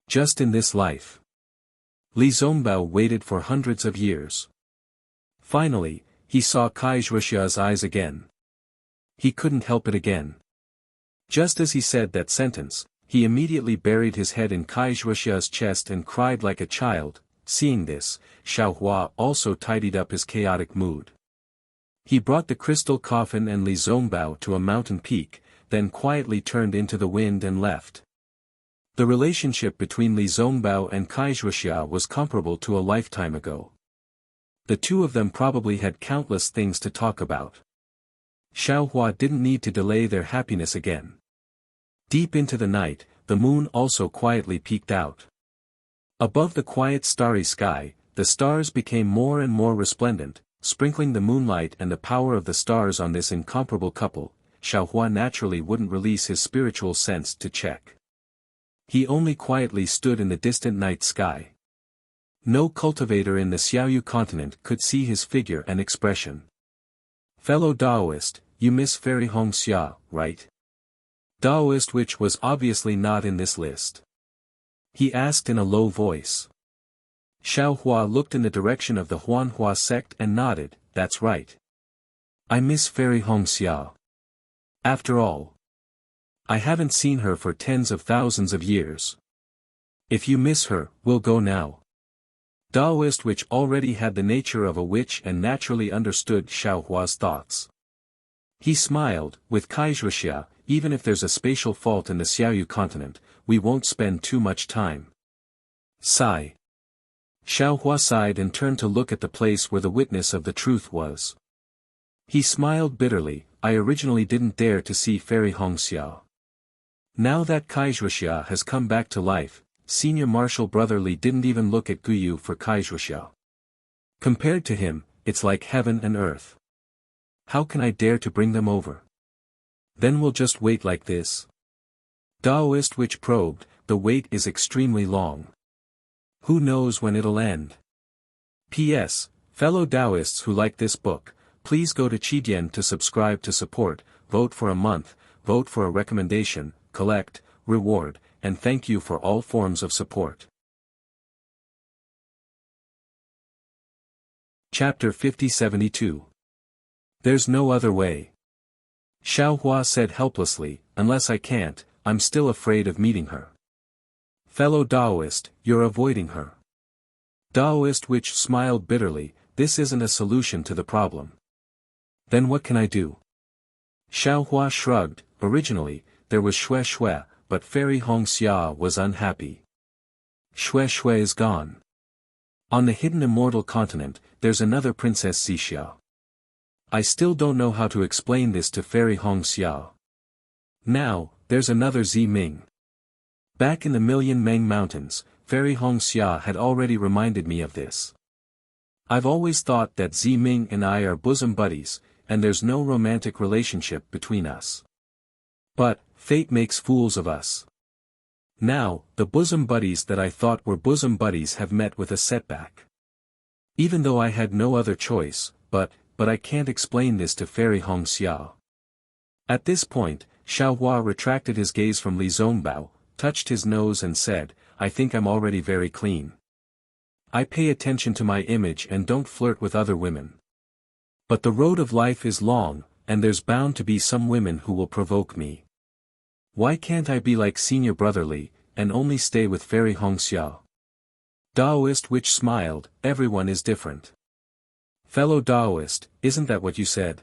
Just in this life." Li Zongbao waited for hundreds of years. Finally, he saw Wuxia's eyes again. He couldn't help it again. Just as he said that sentence, he immediately buried his head in Wuxia's chest and cried like a child. Seeing this, Xiao Hua also tidied up his chaotic mood. He brought the crystal coffin and Li Zongbao to a mountain peak, then quietly turned into the wind and left. The relationship between Li Zongbao and Wuxia was comparable to a lifetime ago. The two of them probably had countless things to talk about. Xiao Hua didn't need to delay their happiness again. Deep into the night, the moon also quietly peeked out. Above the quiet starry sky, the stars became more and more resplendent, sprinkling the moonlight and the power of the stars on this incomparable couple. Xiaohua naturally wouldn't release his spiritual sense to check. He only quietly stood in the distant night sky. No cultivator in the Xiaoyu continent could see his figure and expression. Fellow Daoist, you miss Fairy Hong Xia, right? Daoist, which was obviously not in this list. He asked in a low voice. Xiaohua looked in the direction of the Huanhua sect and nodded, that's right. I miss Fairy Hong Xia. After all, I haven't seen her for tens of thousands of years. If you miss her, we'll go now. Daoist, which already had the nature of a witch and naturally understood Xiaohua's thoughts. He smiled, with Kaizhuxia, even if there's a spatial fault in the Xiaoyu continent, we won't spend too much time. Sigh. Xiaohua sighed and turned to look at the place where the witness of the truth was. He smiled bitterly, I originally didn't dare to see Fairy Hong Xia. Now that Kaizhuxia has come back to life, Senior Marshal Brother Li didn't even look at Guyu for Kaizhuxia. Compared to him, it's like heaven and earth. How can I dare to bring them over? Then we'll just wait like this. Daoist, which probed, the wait is extremely long. Who knows when it'll end? P.S. Fellow Daoists who like this book, please go to Qidian to subscribe to support, vote for a month, vote for a recommendation, collect, reward, and thank you for all forms of support. Chapter 5072. There's no other way. Xiaohua said helplessly, unless I can't, I'm still afraid of meeting her. Fellow Daoist, you're avoiding her. Daoist, which smiled bitterly, this isn't a solution to the problem. Then what can I do? Xiaohua shrugged, originally, there was Xue Xue, but Fairy Hong Xia was unhappy. Xue Xue is gone. On the hidden immortal continent, there's another Princess Xixia. I still don't know how to explain this to Fairy Hong Xia. Now, there's another Zi Ming. Back in the Million Meng Mountains, Fairy Hong Xia had already reminded me of this. I've always thought that Zi Ming and I are bosom buddies, and there's no romantic relationship between us. But, fate makes fools of us. Now, the bosom buddies that I thought were bosom buddies have met with a setback. Even though I had no other choice, but I can't explain this to Fairy Hong Xia. At this point, Xiaohua retracted his gaze from Li Zongbao, touched his nose and said, I think I'm already very clean. I pay attention to my image and don't flirt with other women. But the road of life is long, and there's bound to be some women who will provoke me. Why can't I be like Senior Brother Li, and only stay with Fairy Hong Xia? Daoist, which smiled, everyone is different. Fellow Daoist, isn't that what you said?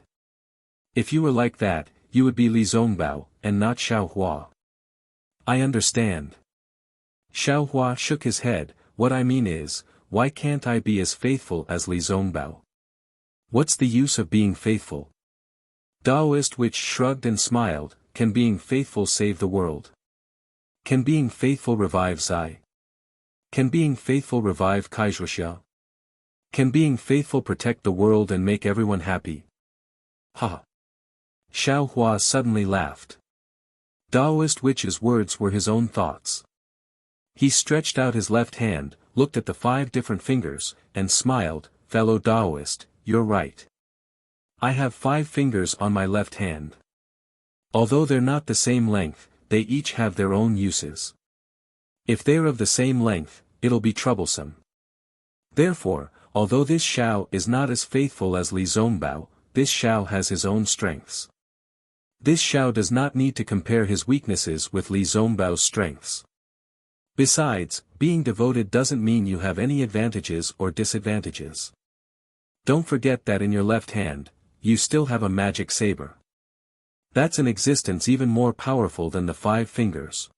If you were like that, you would be Li Zongbao, and not Xiaohua. I understand. Xiaohua shook his head, what I mean is, why can't I be as faithful as Li Zongbao? What's the use of being faithful? Daoist, which shrugged and smiled, can being faithful save the world? Can being faithful revive Zai? Can being faithful revive Kaizhuxia? Can being faithful protect the world and make everyone happy? Ha! Xiaohua suddenly laughed. Daoist, which's words were his own thoughts. He stretched out his left hand, looked at the 5 different fingers, and smiled, fellow Daoist, you're right. I have 5 fingers on my left hand. Although they're not the same length, they each have their own uses. If they're of the same length, it'll be troublesome. Therefore, although this Xiao is not as faithful as Li Zongbao, this Xiao has his own strengths. This Xiao does not need to compare his weaknesses with Li Zongbao's strengths. Besides, being devoted doesn't mean you have any advantages or disadvantages. Don't forget that in your left hand, you still have a magic saber. That's an existence even more powerful than the 5 fingers.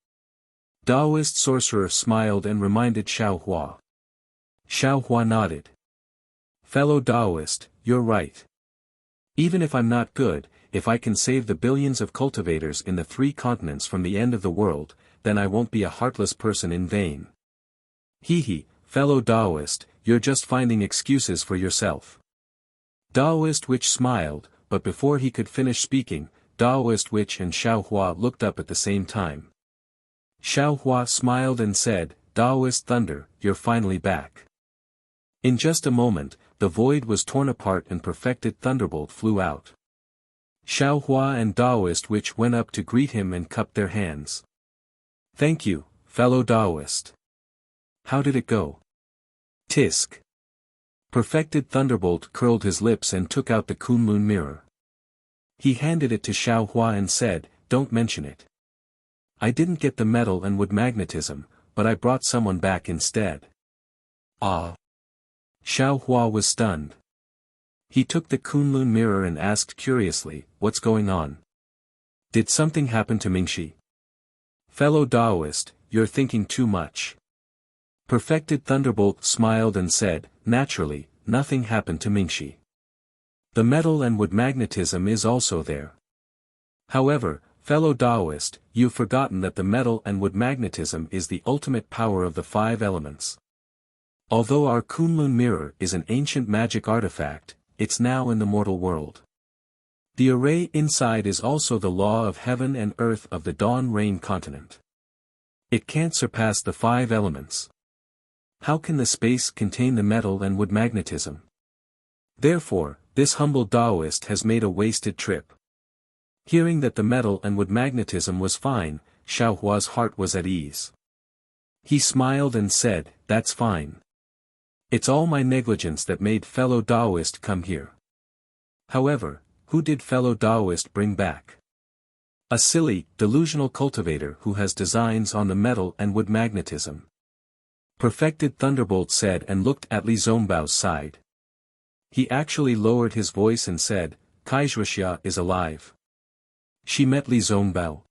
Daoist sorcerer smiled and reminded Xiaohua. Xiaohua nodded. Fellow Daoist, you're right. Even if I'm not good, if I can save the billions of cultivators in the 3 continents from the end of the world, then I won't be a heartless person in vain. Hee, fellow Taoist, you're just finding excuses for yourself. Taoist Witch smiled, but before he could finish speaking, Taoist Witch and Xiaohua looked up at the same time. Xiaohua smiled and said, Taoist Thunder, you're finally back. In just a moment, the void was torn apart and perfected thunderbolt flew out. Xiaohua and Taoist Witch went up to greet him and cupped their hands. Thank you, fellow Taoist. How did it go? Tisk. Perfected Thunderbolt curled his lips and took out the Kunlun mirror. He handed it to Xiaohua and said, don't mention it. I didn't get the metal and wood magnetism, but I brought someone back instead. Ah. Xiaohua was stunned. He took the Kunlun mirror and asked curiously, what's going on? Did something happen to Mingxi? Fellow Taoist, you're thinking too much. Perfected Thunderbolt smiled and said, naturally, nothing happened to Mingxi. The metal and wood magnetism is also there. However, fellow Taoist, you've forgotten that the metal and wood magnetism is the ultimate power of the 5 elements. Although our Kunlun mirror is an ancient magic artifact, it's now in the mortal world. The array inside is also the law of heaven and earth of the Dawn Rain continent. It can't surpass the 5 elements. How can the space contain the metal and wood magnetism? Therefore, this humble Taoist has made a wasted trip. Hearing that the metal and wood magnetism was fine, Xiaohua's heart was at ease. He smiled and said, that's fine. It's all my negligence that made fellow Taoist come here. However, who did fellow Taoist bring back? A silly, delusional cultivator who has designs on the metal and wood magnetism. Perfected Thunderbolt said and looked at Li Zongbao's side. He actually lowered his voice and said, Kaizhuxia is alive. She met Li Zongbao.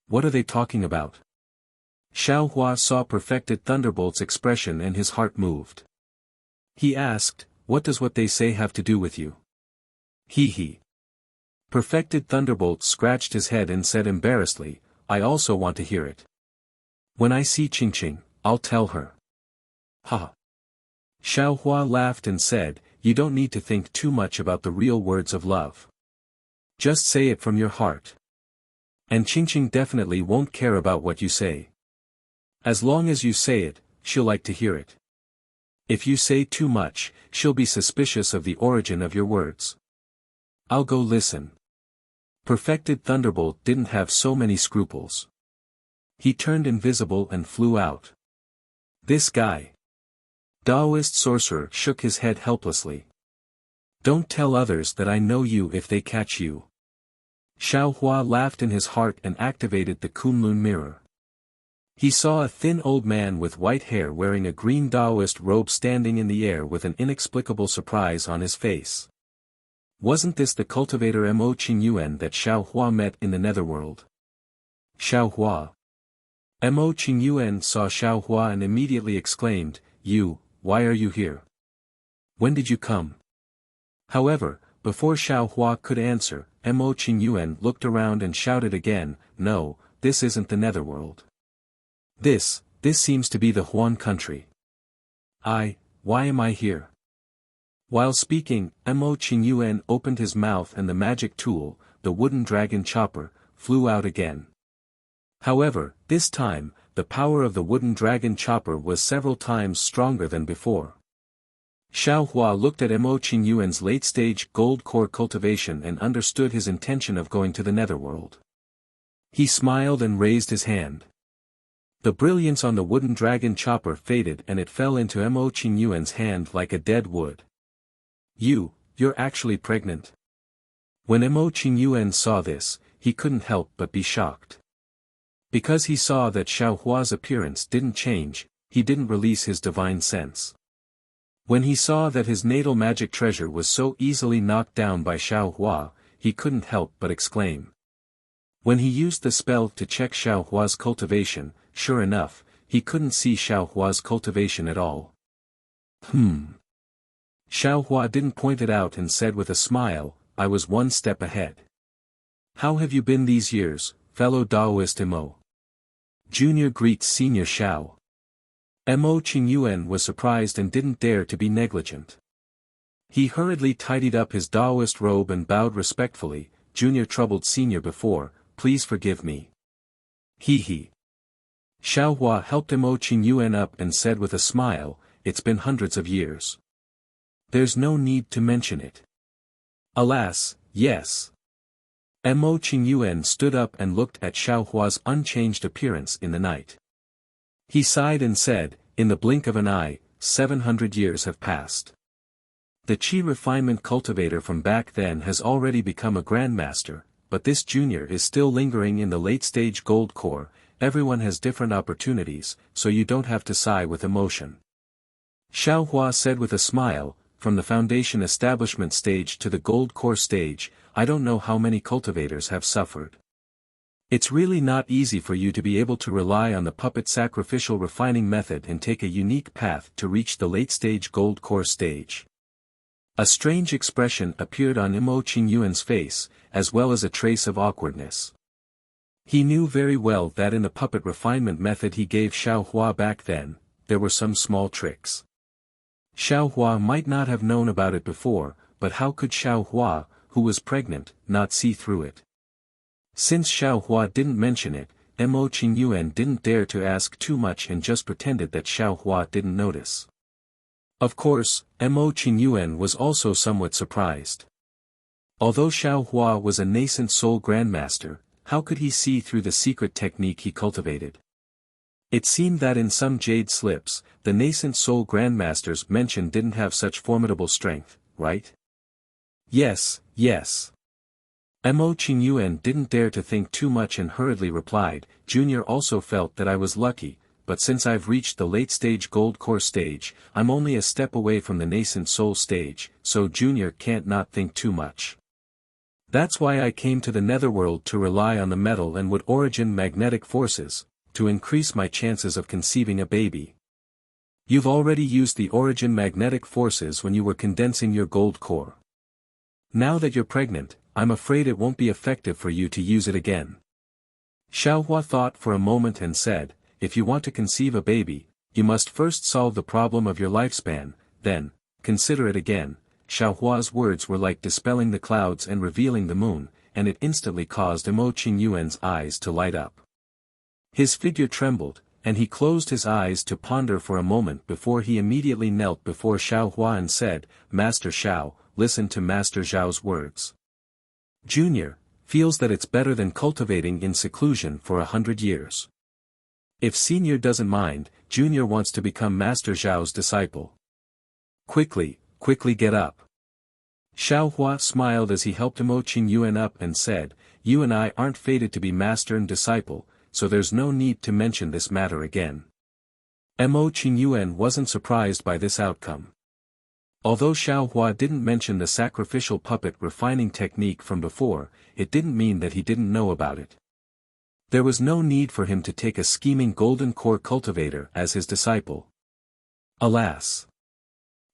What are they talking about? Xiaohua saw Perfected Thunderbolt's expression and his heart moved. He asked, what does what they say have to do with you? Hee. Perfected Thunderbolt scratched his head and said embarrassedly, I also want to hear it. When I see Qingqing, I'll tell her. Ha. Xiaohua laughed and said, you don't need to think too much about the real words of love. Just say it from your heart. And Qingqing definitely won't care about what you say. As long as you say it, she'll like to hear it. If you say too much, she'll be suspicious of the origin of your words. I'll go listen. Perfected Thunderbolt didn't have so many scruples. He turned invisible and flew out. This guy. Taoist sorcerer shook his head helplessly. Don't tell others that I know you if they catch you. Xiaohua laughed in his heart and activated the Kunlun mirror. He saw a thin old man with white hair wearing a green Taoist robe standing in the air with an inexplicable surprise on his face. Wasn't this the cultivator Mo Qingyuan that Xiaohua met in the netherworld? Xiaohua. Mo Qingyuan saw Xiaohua and immediately exclaimed, why are you here? When did you come? However, before Xiaohua could answer, Mo Qingyuan looked around and shouted again, no, this isn't the netherworld. This seems to be the Huan country. Why am I here? While speaking, Mo Qingyuan opened his mouth and the magic tool, the wooden dragon chopper, flew out again. However, this time, the power of the wooden dragon chopper was several times stronger than before. Xiaohua looked at Mo Qingyuan's late-stage gold core cultivation and understood his intention of going to the netherworld. He smiled and raised his hand. The brilliance on the wooden dragon chopper faded and it fell into Mo Qingyuan's hand like a dead wood. You're actually pregnant. When Mo Qingyuan saw this, he couldn't help but be shocked. Because he saw that Xiaohua's appearance didn't change, he didn't release his divine sense. When he saw that his natal magic treasure was so easily knocked down by Xiaohua, he couldn't help but exclaim. When he used the spell to check Xiaohua's cultivation, sure enough, he couldn't see Xiaohua's cultivation at all. Xiaohua didn't point it out and said with a smile, I was one step ahead. How have you been these years, fellow Taoist Mo? Junior greets Senior Xiao. Mo Qingyuan was surprised and didn't dare to be negligent. He hurriedly tidied up his Daoist robe and bowed respectfully. Junior troubled Senior before, please forgive me. He. Xiao Hua helped Mo Qingyuan up and said with a smile, it's been hundreds of years. There's no need to mention it. Alas, yes. Mo Qingyuan stood up and looked at Xiao Hua's unchanged appearance in the night. He sighed and said, in the blink of an eye, 700 years have passed. The Qi refinement cultivator from back then has already become a grandmaster, but this junior is still lingering in the late-stage gold core. Everyone has different opportunities, so you don't have to sigh with emotion. Xiao Hua said with a smile, from the foundation establishment stage to the gold core stage, I don't know how many cultivators have suffered. It's really not easy for you to be able to rely on the puppet sacrificial refining method and take a unique path to reach the late-stage gold core stage. A strange expression appeared on Mo Qingyuan's face, as well as a trace of awkwardness. He knew very well that in the puppet refinement method he gave Xiao Hua back then, there were some small tricks. Xiao Hua might not have known about it before, but how could Xiao Hua, who was pregnant, not see through it? Since Xiao Hua didn't mention it, Mo Qingyuan didn't dare to ask too much and just pretended that Xiao Hua didn't notice. Of course, Mo Qingyuan was also somewhat surprised. Although Xiao Hua was a nascent soul grandmaster, how could he see through the secret technique he cultivated? It seemed that in some jade slips, the nascent soul grandmasters mentioned didn't have such formidable strength, right? Yes. Mo Qingyuan didn't dare to think too much and hurriedly replied, Junior also felt that I was lucky, but since I've reached the late-stage gold core stage, I'm only a step away from the nascent soul stage, so Junior can't not think too much. That's why I came to the netherworld to rely on the metal and wood origin magnetic forces, to increase my chances of conceiving a baby. You've already used the origin magnetic forces when you were condensing your gold core. Now that you're pregnant, I'm afraid it won't be effective for you to use it again. Xiao Hua thought for a moment and said, if you want to conceive a baby, you must first solve the problem of your lifespan, then, consider it again. Xiao Hua's words were like dispelling the clouds and revealing the moon, and it instantly caused Mo Qingyuan's eyes to light up. His figure trembled, and he closed his eyes to ponder for a moment before he immediately knelt before Xiao Hua and said, Master Xiao, listen to Master Zhao's words. Junior feels that it's better than cultivating in seclusion for 100 years. If Senior doesn't mind, Junior wants to become Master Zhao's disciple. Quickly get up. Xiao Hua smiled as he helped Mo Qingyuan up and said, you and I aren't fated to be master and disciple, so there's no need to mention this matter again. Mo Qingyuan wasn't surprised by this outcome. Although Xiao Hua didn't mention the sacrificial puppet refining technique from before, it didn't mean that he didn't know about it. There was no need for him to take a scheming golden core cultivator as his disciple. Alas!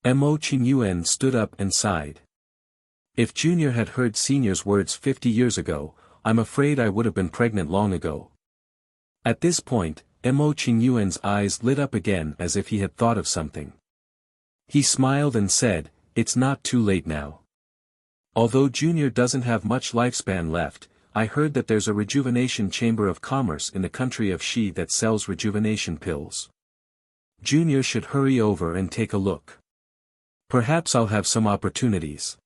Mo Qingyuan stood up and sighed. If Junior had heard Senior's words 50 years ago, I'm afraid I would have been pregnant long ago. At this point, Mo Qingyuan's eyes lit up again as if he had thought of something. He smiled and said, it's not too late now. Although Junior doesn't have much lifespan left, I heard that there's a rejuvenation chamber of commerce in the country of Xi that sells rejuvenation pills. Junior should hurry over and take a look. Perhaps I'll have some opportunities.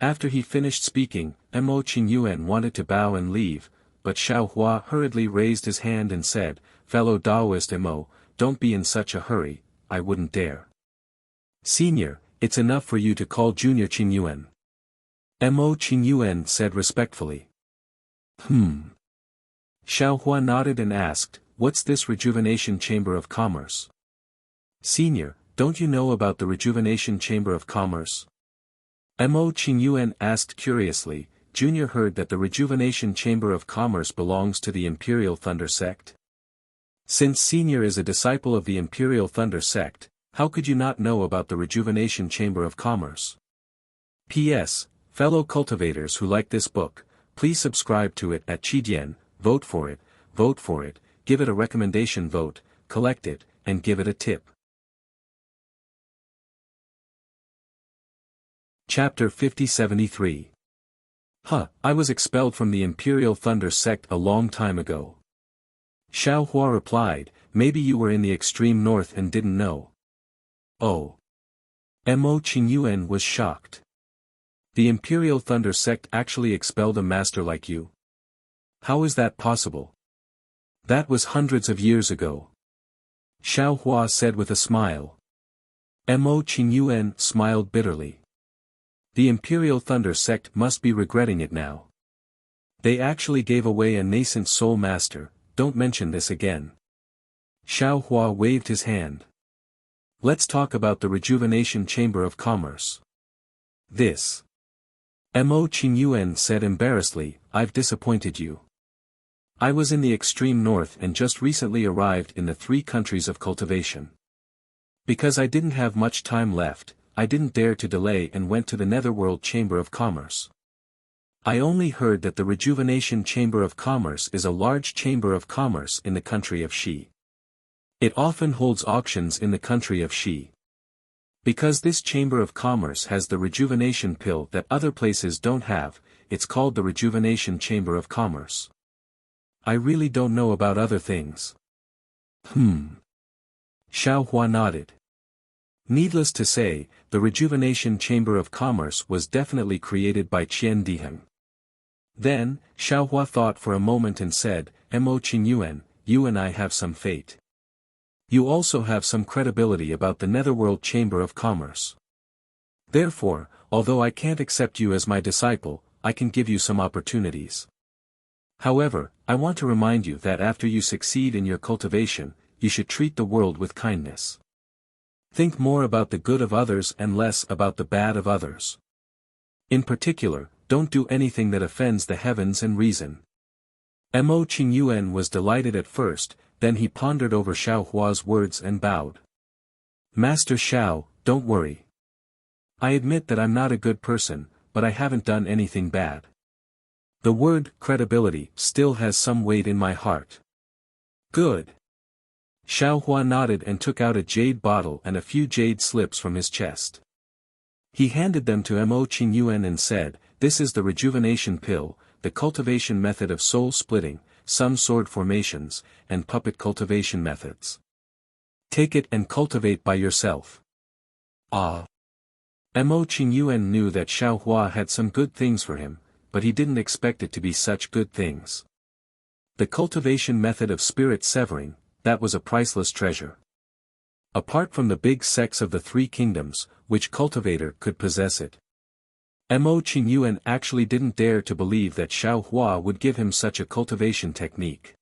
After he finished speaking, Mo Qingyuan wanted to bow and leave, but Xiao Hua hurriedly raised his hand and said, fellow Daoist Mo, don't be in such a hurry, I wouldn't dare. Senior, it's enough for you to call Junior Qingyuan. Mo Qingyuan said respectfully. Xiao Hua nodded and asked, what's this rejuvenation chamber of commerce? Senior, don't you know about the rejuvenation chamber of commerce? Mo Qingyuan asked curiously. Junior heard that the rejuvenation chamber of commerce belongs to the Imperial Thunder sect. Since Senior is a disciple of the Imperial Thunder sect, how could you not know about the rejuvenation chamber of commerce? P.S. Fellow cultivators who like this book, please subscribe to it at Qidian, vote for it, give it a recommendation vote, collect it, and give it a tip. Chapter 5073. I was expelled from the Imperial Thunder sect a long time ago. Xiao Hua replied, maybe you were in the extreme north and didn't know. Oh. Mo Qingyuan was shocked. The Imperial Thunder sect actually expelled a master like you? How is that possible? That was hundreds of years ago. Xiao Hua said with a smile. Mo Qingyuan smiled bitterly. The Imperial Thunder sect must be regretting it now. They actually gave away a nascent soul master, don't mention this again. Xiao Hua waved his hand. Let's talk about the Rejuvenation Chamber of Commerce. This. Mo Qingyuan said embarrassedly, I've disappointed you. I was in the extreme north and just recently arrived in the 3 countries of cultivation. Because I didn't have much time left, I didn't dare to delay and went to the Netherworld Chamber of Commerce. I only heard that the Rejuvenation Chamber of Commerce is a large chamber of commerce in the country of Xi. It often holds auctions in the country of Xi. Because this Chamber of Commerce has the rejuvenation pill that other places don't have, it's called the Rejuvenation Chamber of Commerce. I really don't know about other things. Xiao Hua nodded. Needless to say, the Rejuvenation Chamber of Commerce was definitely created by Qian Diheng. Then, Xiao Hua thought for a moment and said, Mo Qingyuan, you and I have some fate. You also have some credibility about the Netherworld Chamber of Commerce. Therefore, although I can't accept you as my disciple, I can give you some opportunities. However, I want to remind you that after you succeed in your cultivation, you should treat the world with kindness. Think more about the good of others and less about the bad of others. In particular, don't do anything that offends the heavens and reason. Mo Qingyuan was delighted at first, then he pondered over Xiao Hua's words and bowed. Master Xiao, don't worry. I admit that I'm not a good person, but I haven't done anything bad. The word credibility still has some weight in my heart. Good. Xiao Hua nodded and took out a jade bottle and a few jade slips from his chest. He handed them to Mo Qingyuan and said, this is the rejuvenation pill, the cultivation method of soul splitting, some sword formations, and puppet cultivation methods. Take it and cultivate by yourself. Mo Qingyuan knew that Xiao Hua had some good things for him, but he didn't expect it to be such good things. The cultivation method of spirit severing, that was a priceless treasure. Apart from the big sects of the 3 kingdoms, which cultivator could possess it? Mo Qingyuan actually didn't dare to believe that Xiao Hua would give him such a cultivation technique.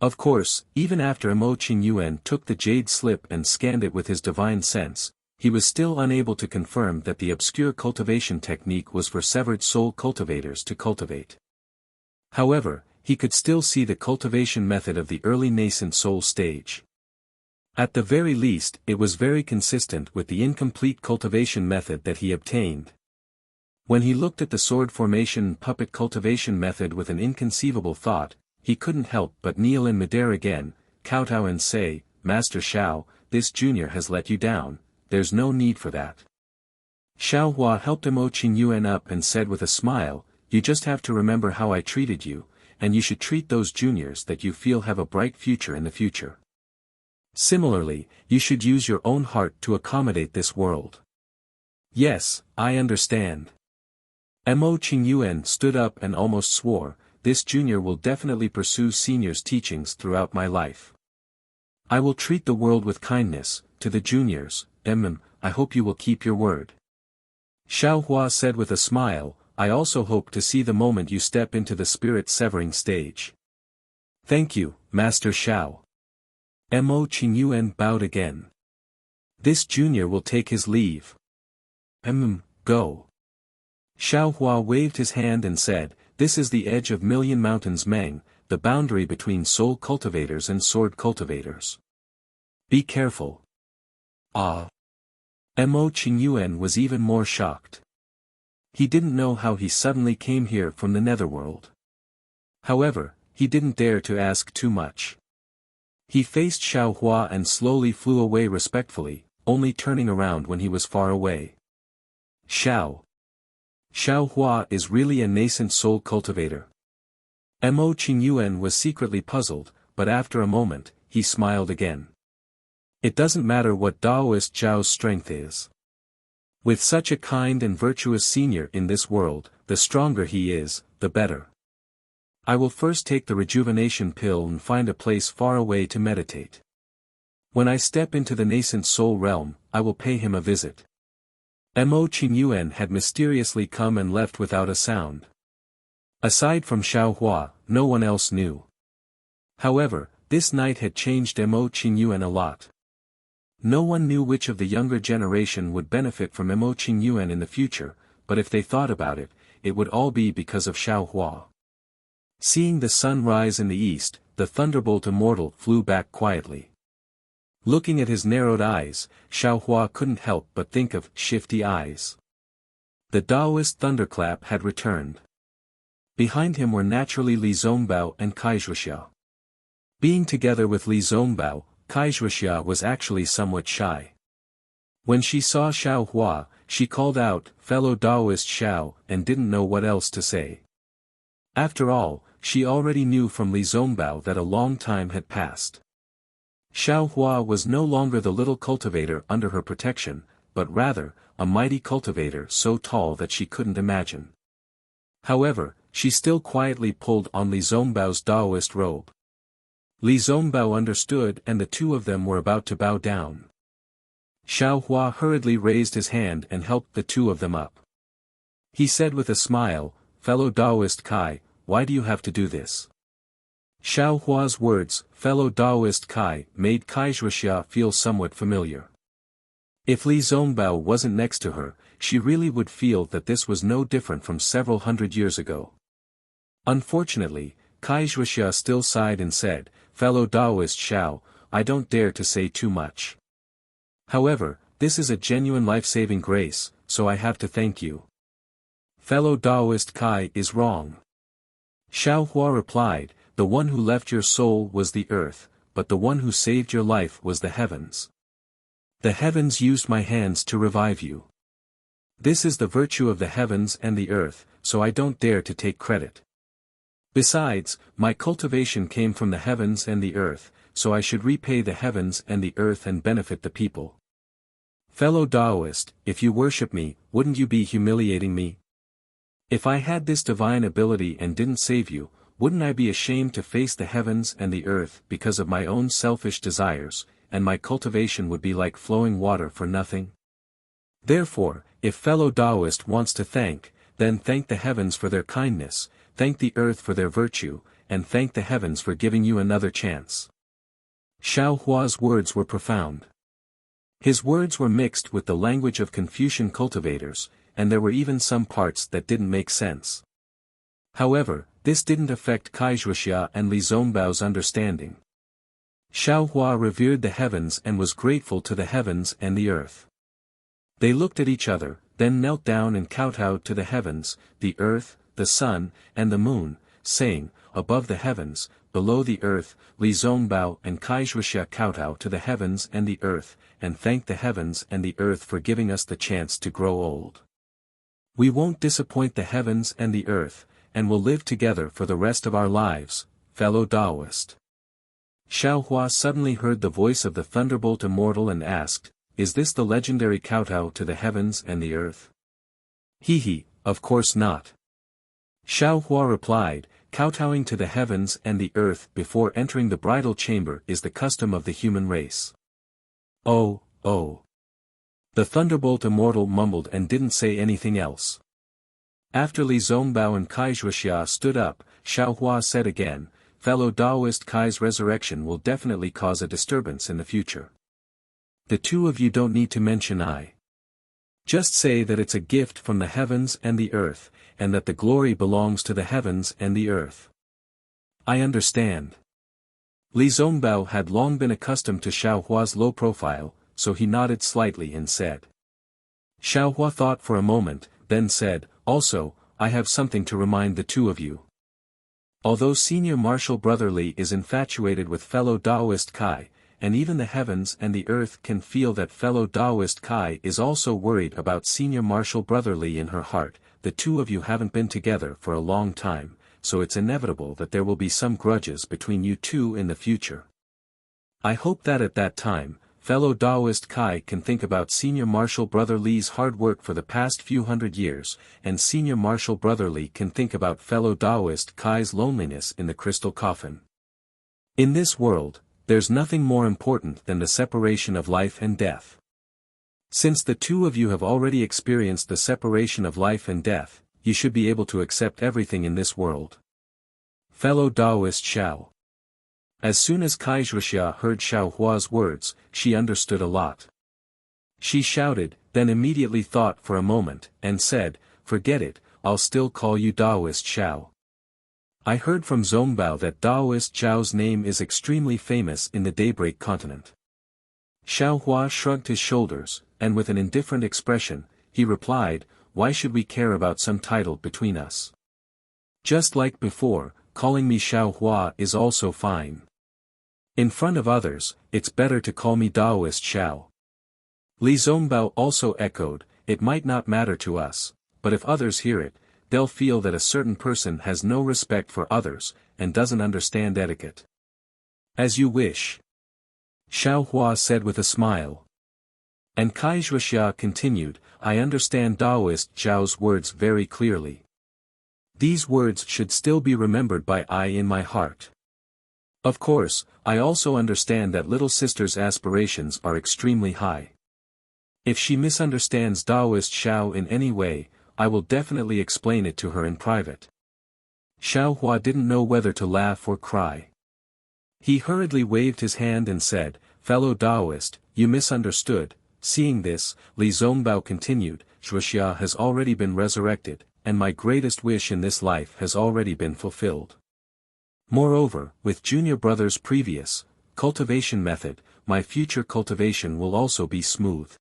Of course, even after Mo Qingyuan took the jade slip and scanned it with his divine sense, he was still unable to confirm that the obscure cultivation technique was for severed soul cultivators to cultivate. However, he could still see the cultivation method of the early nascent soul stage. At the very least, it was very consistent with the incomplete cultivation method that he obtained. When he looked at the sword formation puppet cultivation method with an inconceivable thought, he couldn't help but kneel in midair again, kowtow and say, Master Xiao, this junior has let you down, there's no need for that. Xiao Hua helped Mo Qingyuan up and said with a smile, you just have to remember how I treated you, and you should treat those juniors that you feel have a bright future in the future. Similarly, you should use your own heart to accommodate this world. Yes, I understand. Mo Qingyuan stood up and almost swore, this junior will definitely pursue senior's teachings throughout my life. I will treat the world with kindness, to the juniors, I hope you will keep your word. Xiao Hua said with a smile, I also hope to see the moment you step into the spirit severing stage. Thank you, Master Xiao. Mo Qingyuan bowed again. This junior will take his leave. Go. Xiao Hua waved his hand and said, this is the edge of Million Mountains Meng, the boundary between soul cultivators and sword cultivators. Be careful. Mo Qingyuan was even more shocked. He didn't know how he suddenly came here from the Netherworld. However, he didn't dare to ask too much. He faced Xiao Hua and slowly flew away respectfully, only turning around when he was far away. Xiao Hua is really a nascent soul cultivator. Mo Qingyuan was secretly puzzled, but after a moment, he smiled again. It doesn't matter what Daoist Zhao's strength is. With such a kind and virtuous senior in this world, the stronger he is, the better. I will first take the rejuvenation pill and find a place far away to meditate. When I step into the nascent soul realm, I will pay him a visit. Mo Qingyuan had mysteriously come and left without a sound. Aside from Xiao Hua, no one else knew. However, this night had changed Mo Qingyuan a lot. No one knew which of the younger generation would benefit from Mo Qingyuan in the future, but if they thought about it, it would all be because of Xiao Hua. Seeing the sun rise in the east, the thunderbolt immortal flew back quietly. Looking at his narrowed eyes, Xiao Hua couldn't help but think of shifty eyes. The Daoist thunderclap had returned. Behind him were naturally Li Zongbao and Kai Zhuxia. Being together with Li Zongbao, Kai Zhuxia was actually somewhat shy. When she saw Xiao Hua, she called out, "Fellow Daoist Xiao," and didn't know what else to say. After all, she already knew from Li Zongbao that a long time had passed. Xiao Hua was no longer the little cultivator under her protection, but rather, a mighty cultivator so tall that she couldn't imagine. However, she still quietly pulled on Li Zongbao's Daoist robe. Li Zongbao understood and the two of them were about to bow down. Xiao Hua hurriedly raised his hand and helped the two of them up. He said with a smile, "Fellow Daoist Kai, why do you have to do this?" Xiao Hua's words, "Fellow Daoist Kai," made Kai Zhuxia feel somewhat familiar. If Li Zongbao wasn't next to her, she really would feel that this was no different from several hundred years ago. Unfortunately, Kai Zhuxia still sighed and said, "Fellow Daoist Xiao, I don't dare to say too much. However, this is a genuine life-saving grace, so I have to thank you." "Fellow Daoist Kai is wrong," Xiao Hua replied, "the one who left your soul was the earth, but the one who saved your life was the heavens. The heavens used my hands to revive you. This is the virtue of the heavens and the earth, so I don't dare to take credit. Besides, my cultivation came from the heavens and the earth, so I should repay the heavens and the earth and benefit the people. Fellow Daoist, if you worship me, wouldn't you be humiliating me? If I had this divine ability and didn't save you, wouldn't I be ashamed to face the heavens and the earth because of my own selfish desires, and my cultivation would be like flowing water for nothing? Therefore, if fellow Daoist wants to thank, then thank the heavens for their kindness, thank the earth for their virtue, and thank the heavens for giving you another chance." Xiao Hua's words were profound. His words were mixed with the language of Confucian cultivators, and there were even some parts that didn't make sense. However, this didn't affect Kai Zhuxia and Li Zongbao's understanding. Xiao Hua revered the heavens and was grateful to the heavens and the earth. They looked at each other, then knelt down and kowtowed to the heavens, the earth, the sun, and the moon, saying, "Above the heavens, below the earth." Li Zongbao and Kai Zhuxia kowtow to the heavens and the earth, and thank the heavens and the earth for giving us the chance to grow old. We won't disappoint the heavens and the earth, and will live together for the rest of our lives, fellow Daoist. Xiao Hua suddenly heard the voice of the thunderbolt immortal and asked, "Is this the legendary kowtow to the heavens and the earth?" "He, of course not." Xiao Hua replied, "Kowtowing to the heavens and the earth before entering the bridal chamber is the custom of the human race." Oh. The thunderbolt immortal mumbled and didn't say anything else. After Li Zongbao and Kai Zhuxia stood up, Xiao Hua said again, "Fellow Daoist Kai's resurrection will definitely cause a disturbance in the future. The two of you don't need to mention I. Just say that it's a gift from the heavens and the earth, and that the glory belongs to the heavens and the earth." "I understand." Li Zongbao had long been accustomed to Xiao Hua's low profile, so he nodded slightly and said. Xiao Hua thought for a moment, then said, "Also, I have something to remind the two of you." Although Senior Marshal Brother Li is infatuated with fellow Taoist Kai, and even the heavens and the earth can feel that fellow Taoist Kai is also worried about Senior Marshal Brother Li in her heart, the two of you haven't been together for a long time, so it's inevitable that there will be some grudges between you two in the future. I hope that at that time, fellow Taoist Kai can think about Senior Marshal Brother Li's hard work for the past few hundred years, and Senior Marshal Brother Li can think about fellow Taoist Kai's loneliness in the crystal coffin. In this world, there's nothing more important than the separation of life and death. Since the two of you have already experienced the separation of life and death, you should be able to accept everything in this world. Fellow Taoist Xiao. As soon as Kai Zhuxia heard Xiao Hua's words, she understood a lot. She shouted, then immediately thought for a moment, and said, "Forget it, I'll still call you Taoist Xiao. I heard from Zongbao that Taoist Xiao's name is extremely famous in the Daybreak continent." Xiao Hua shrugged his shoulders, and with an indifferent expression, he replied, "Why should we care about some title between us? Just like before, calling me Xiao Hua is also fine. In front of others, it's better to call me Taoist Xiao." Li Zongbao also echoed, "It might not matter to us, but if others hear it, they'll feel that a certain person has no respect for others, and doesn't understand etiquette." "As you wish," Xiao Hua said with a smile. And Kai Zhuxia continued, "I understand Taoist Zhao's words very clearly. These words should still be remembered by I in my heart. Of course, I also understand that little sister's aspirations are extremely high. If she misunderstands Taoist Xiao in any way, I will definitely explain it to her in private." Xiao Hua didn't know whether to laugh or cry. He hurriedly waved his hand and said, "Fellow Taoist, you misunderstood." Seeing this, Li Zongbao continued, "Zhuxia has already been resurrected, and my greatest wish in this life has already been fulfilled. Moreover, with junior brother's previous cultivation method, my future cultivation will also be smooth."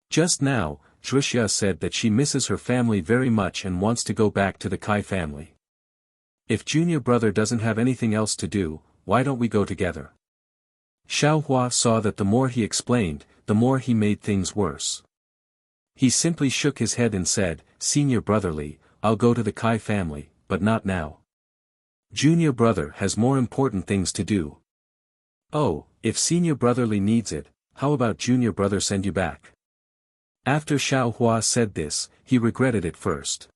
Just now, Zhuxia said that she misses her family very much and wants to go back to the Kai family. If junior brother doesn't have anything else to do, why don't we go together? Xiao Hua saw that the more he explained, the more he made things worse. He simply shook his head and said, "Senior Brother Li, I'll go to the Kai family, but not now. Junior brother has more important things to do." "Oh, if Senior Brother Li needs it, how about junior brother send you back?" After Xiao Hua said this, he regretted it first.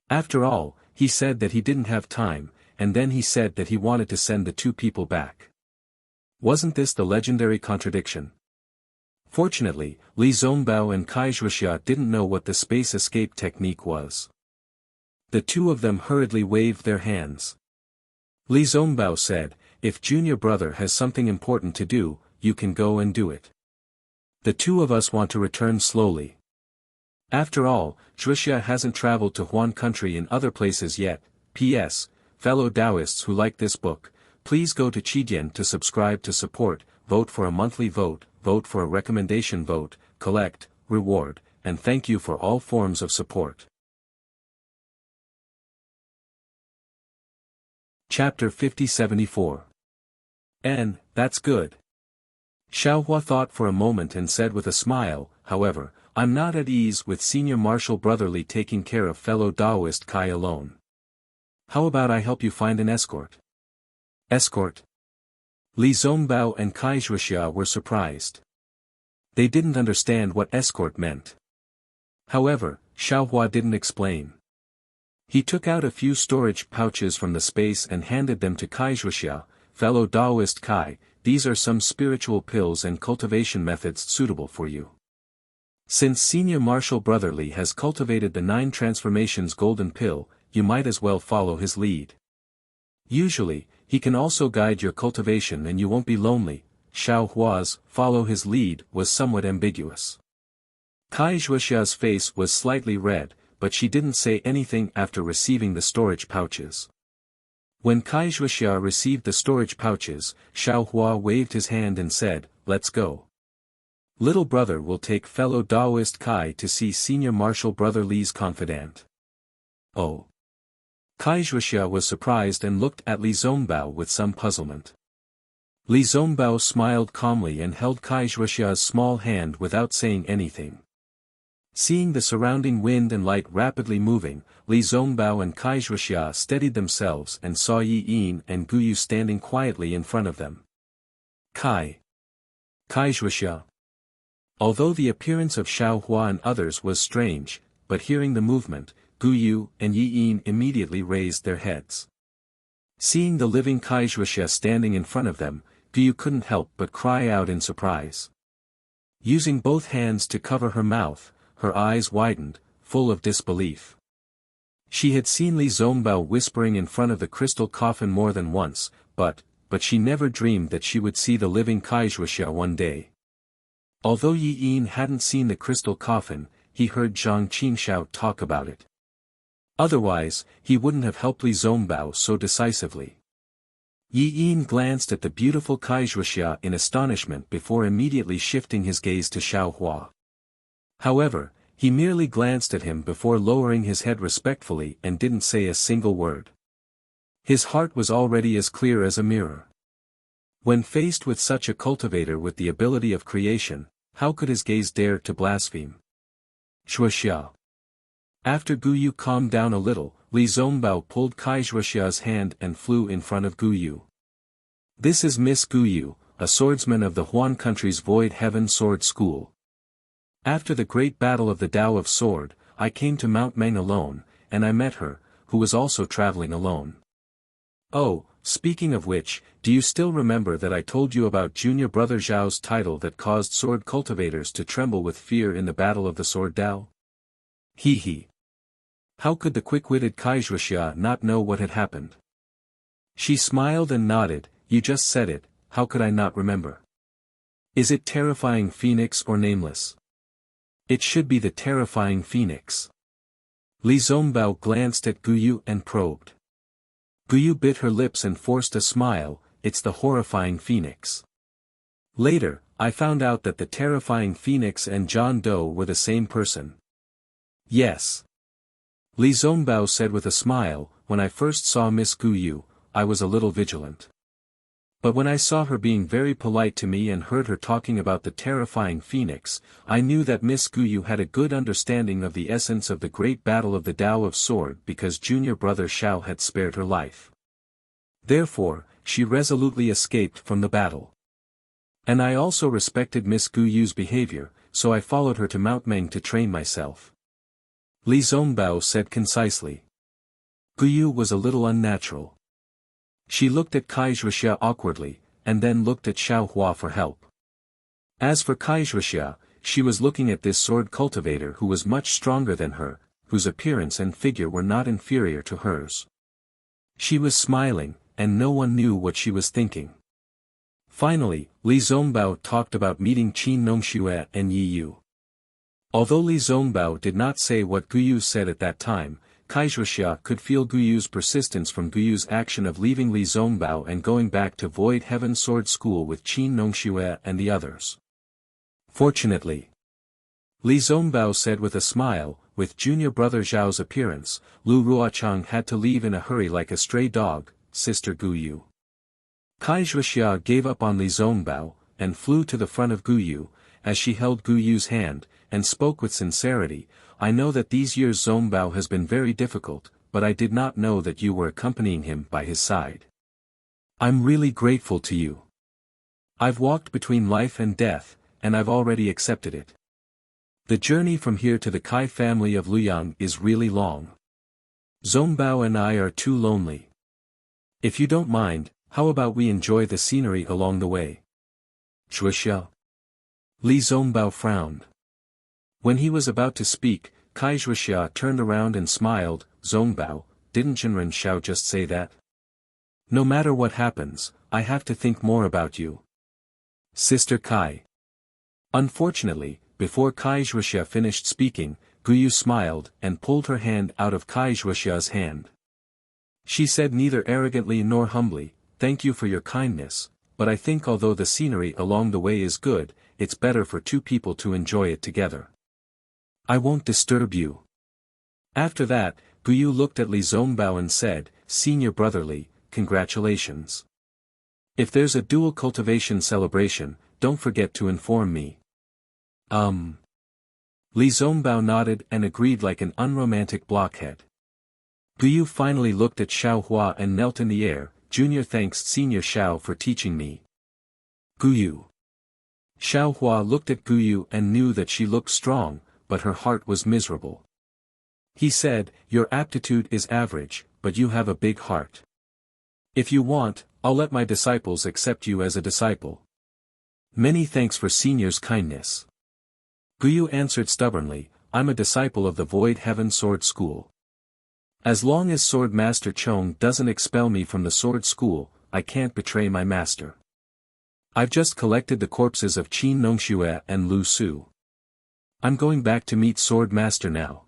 After all, he said that he didn't have time, and then he said that he wanted to send the two people back. Wasn't this the legendary contradiction? Fortunately, Li Zongbao and Kai Zhuxia didn't know what the space escape technique was. The two of them hurriedly waved their hands. Li Zongbao said, "If junior brother has something important to do, you can go and do it. The two of us want to return slowly. After all, Zhuxia hasn't traveled to Huan country in other places yet." P.S. Fellow Taoists who like this book, please go to Qidian to subscribe to support, vote for a monthly vote, vote for a recommendation vote, collect, reward, and thank you for all forms of support. Chapter 5074. That's good. Xiao Hua thought for a moment and said with a smile, "However, I'm not at ease with Senior Marshal Brother Li taking care of fellow Taoist Kai alone. How about I help you find an escort?" "Escort?" Li Zongbao and Kai Zhuxia were surprised. They didn't understand what escort meant. However, Xiao Hua didn't explain. He took out a few storage pouches from the space and handed them to Kai Zhuxia. "Fellow Taoist Kai, these are some spiritual pills and cultivation methods suitable for you. Since Senior Marshal Brother Li has cultivated the 9 transformations golden pill, you might as well follow his lead. Usually, he can also guide your cultivation and you won't be lonely." Xiao Hua's "follow his lead" was somewhat ambiguous. Kai Zhuxia's face was slightly red, but she didn't say anything after receiving the storage pouches. When Kai Zhuxia received the storage pouches, Xiao Hua waved his hand and said, "Let's go. Little brother will take fellow Taoist Kai to see Senior Marshal Brother Li's confidant." "Oh. Kai Zhuxia was surprised and looked at Li Zongbao with some puzzlement. Li Zongbao smiled calmly and held Kai Zhuxia's small hand without saying anything. Seeing the surrounding wind and light rapidly moving, Li Zongbao and Kai Zhuxia steadied themselves and saw Yi Yin and Gu Yu standing quietly in front of them. Kai Zhuxia. Although the appearance of Xiao Hua and others was strange, but hearing the movement, Gu Yu and Yi Yin immediately raised their heads. Seeing the living Kai Zhuxia standing in front of them, Gu Yu couldn't help but cry out in surprise. Using both hands to cover her mouth, her eyes widened, full of disbelief. She had seen Li Zongbao whispering in front of the crystal coffin more than once, but she never dreamed that she would see the living Kai Zhuxia one day. Although Yi Yin hadn't seen the crystal coffin, he heard Zhang Qingshao talk about it. Otherwise, he wouldn't have helped Li Zongbao so decisively. Yi Yin glanced at the beautiful Kai Zhuxia in astonishment before immediately shifting his gaze to Xiao Hua. However, he merely glanced at him before lowering his head respectfully and didn't say a single word. His heart was already as clear as a mirror. When faced with such a cultivator with the ability of creation, how could his gaze dare to blaspheme? Zhuxia. After Gu Yu calmed down a little, Li Zongbao pulled Kai Zhuxia's hand and flew in front of Gu Yu. This is Miss Gu Yu, a swordsman of the Huan country's Void Heaven Sword School. After the great battle of the Tao of Sword, I came to Mount Meng alone, and I met her, who was also traveling alone. Oh, speaking of which, do you still remember that I told you about Junior Brother Zhao's title that caused sword cultivators to tremble with fear in the Battle of the Sword Tao? He. How could the quick-witted Kai Zhuxia not know what had happened? She smiled and nodded. You just said it, how could I not remember? Is it Terrifying Phoenix or Nameless? It should be the Terrifying Phoenix. Li Zongbao glanced at Gu Yu and probed. Gu Yu bit her lips and forced a smile. It's the Horrifying Phoenix. Later, I found out that the Terrifying Phoenix and John Doe were the same person. Yes. Li Zongbao said with a smile, when I first saw Miss Gu Yu, I was a little vigilant. But when I saw her being very polite to me and heard her talking about the Terrifying Phoenix, I knew that Miss Gu Yu had a good understanding of the essence of the great battle of the Tao of Sword because Junior Brother Xiao had spared her life. Therefore, she resolutely escaped from the battle. And I also respected Miss Gu Yu's behavior, so I followed her to Mount Meng to train myself. Li Zongbao said concisely. Gu Yu was a little unnatural. She looked at Kai Zhuxia awkwardly, and then looked at Xiao Hua for help. As for Kai Zhuxia, she was looking at this sword cultivator who was much stronger than her, whose appearance and figure were not inferior to hers. She was smiling, and no one knew what she was thinking. Finally, Li Zongbao talked about meeting Qin Nongxue and Yi Yu. Although Li Zongbao did not say what Gu Yu said at that time, Kai Zhuxia could feel Gu Yu's persistence from Gu Yu's action of leaving Li Zongbao and going back to Void Heaven Sword School with Qin Nongxue and the others. Fortunately, Li Zongbao said with a smile, with Junior Brother Zhao's appearance, Lu Ruochang had to leave in a hurry like a stray dog, Sister Gu Yu. Kai Zhuxia gave up on Li Zongbao, and flew to the front of Gu Yu, as she held Gu Yu's hand, and spoke with sincerity. I know that these years Zongbao has been very difficult, but I did not know that you were accompanying him by his side. I'm really grateful to you. I've walked between life and death, and I've already accepted it. The journey from here to the Kai family of Luyang is really long. Zongbao and I are too lonely. If you don't mind, how about we enjoy the scenery along the way? Zhuxia. Li Zongbao frowned. When he was about to speak, Kai Zhuxia turned around and smiled. Zongbao, didn't Jinren Xiao just say that? No matter what happens, I have to think more about you. Sister Kai. Unfortunately, before Kai Zhuxia finished speaking, Gu Yu smiled and pulled her hand out of Kai Zhuxia's hand. She said neither arrogantly nor humbly, thank you for your kindness, but I think although the scenery along the way is good, it's better for two people to enjoy it together. I won't disturb you. After that, Guyu looked at Li Zongbao and said, Senior brotherly, congratulations. If there's a dual cultivation celebration, don't forget to inform me. Li Zongbao nodded and agreed like an unromantic blockhead. Guyu finally looked at Xiao Hua and knelt in the air. Junior thanks Senior Xiao for teaching me. Guyu. Xiao Hua looked at Guyu and knew that she looked strong, but her heart was miserable. He said, your aptitude is average, but you have a big heart. If you want, I'll let my disciples accept you as a disciple. Many thanks for Senior's kindness. Guyu answered stubbornly, I'm a disciple of the Void Heaven Sword School. As long as Sword Master Chong doesn't expel me from the sword school, I can't betray my master. I've just collected the corpses of Qin Nongxue and Lu Su. I'm going back to meet Sword Master now.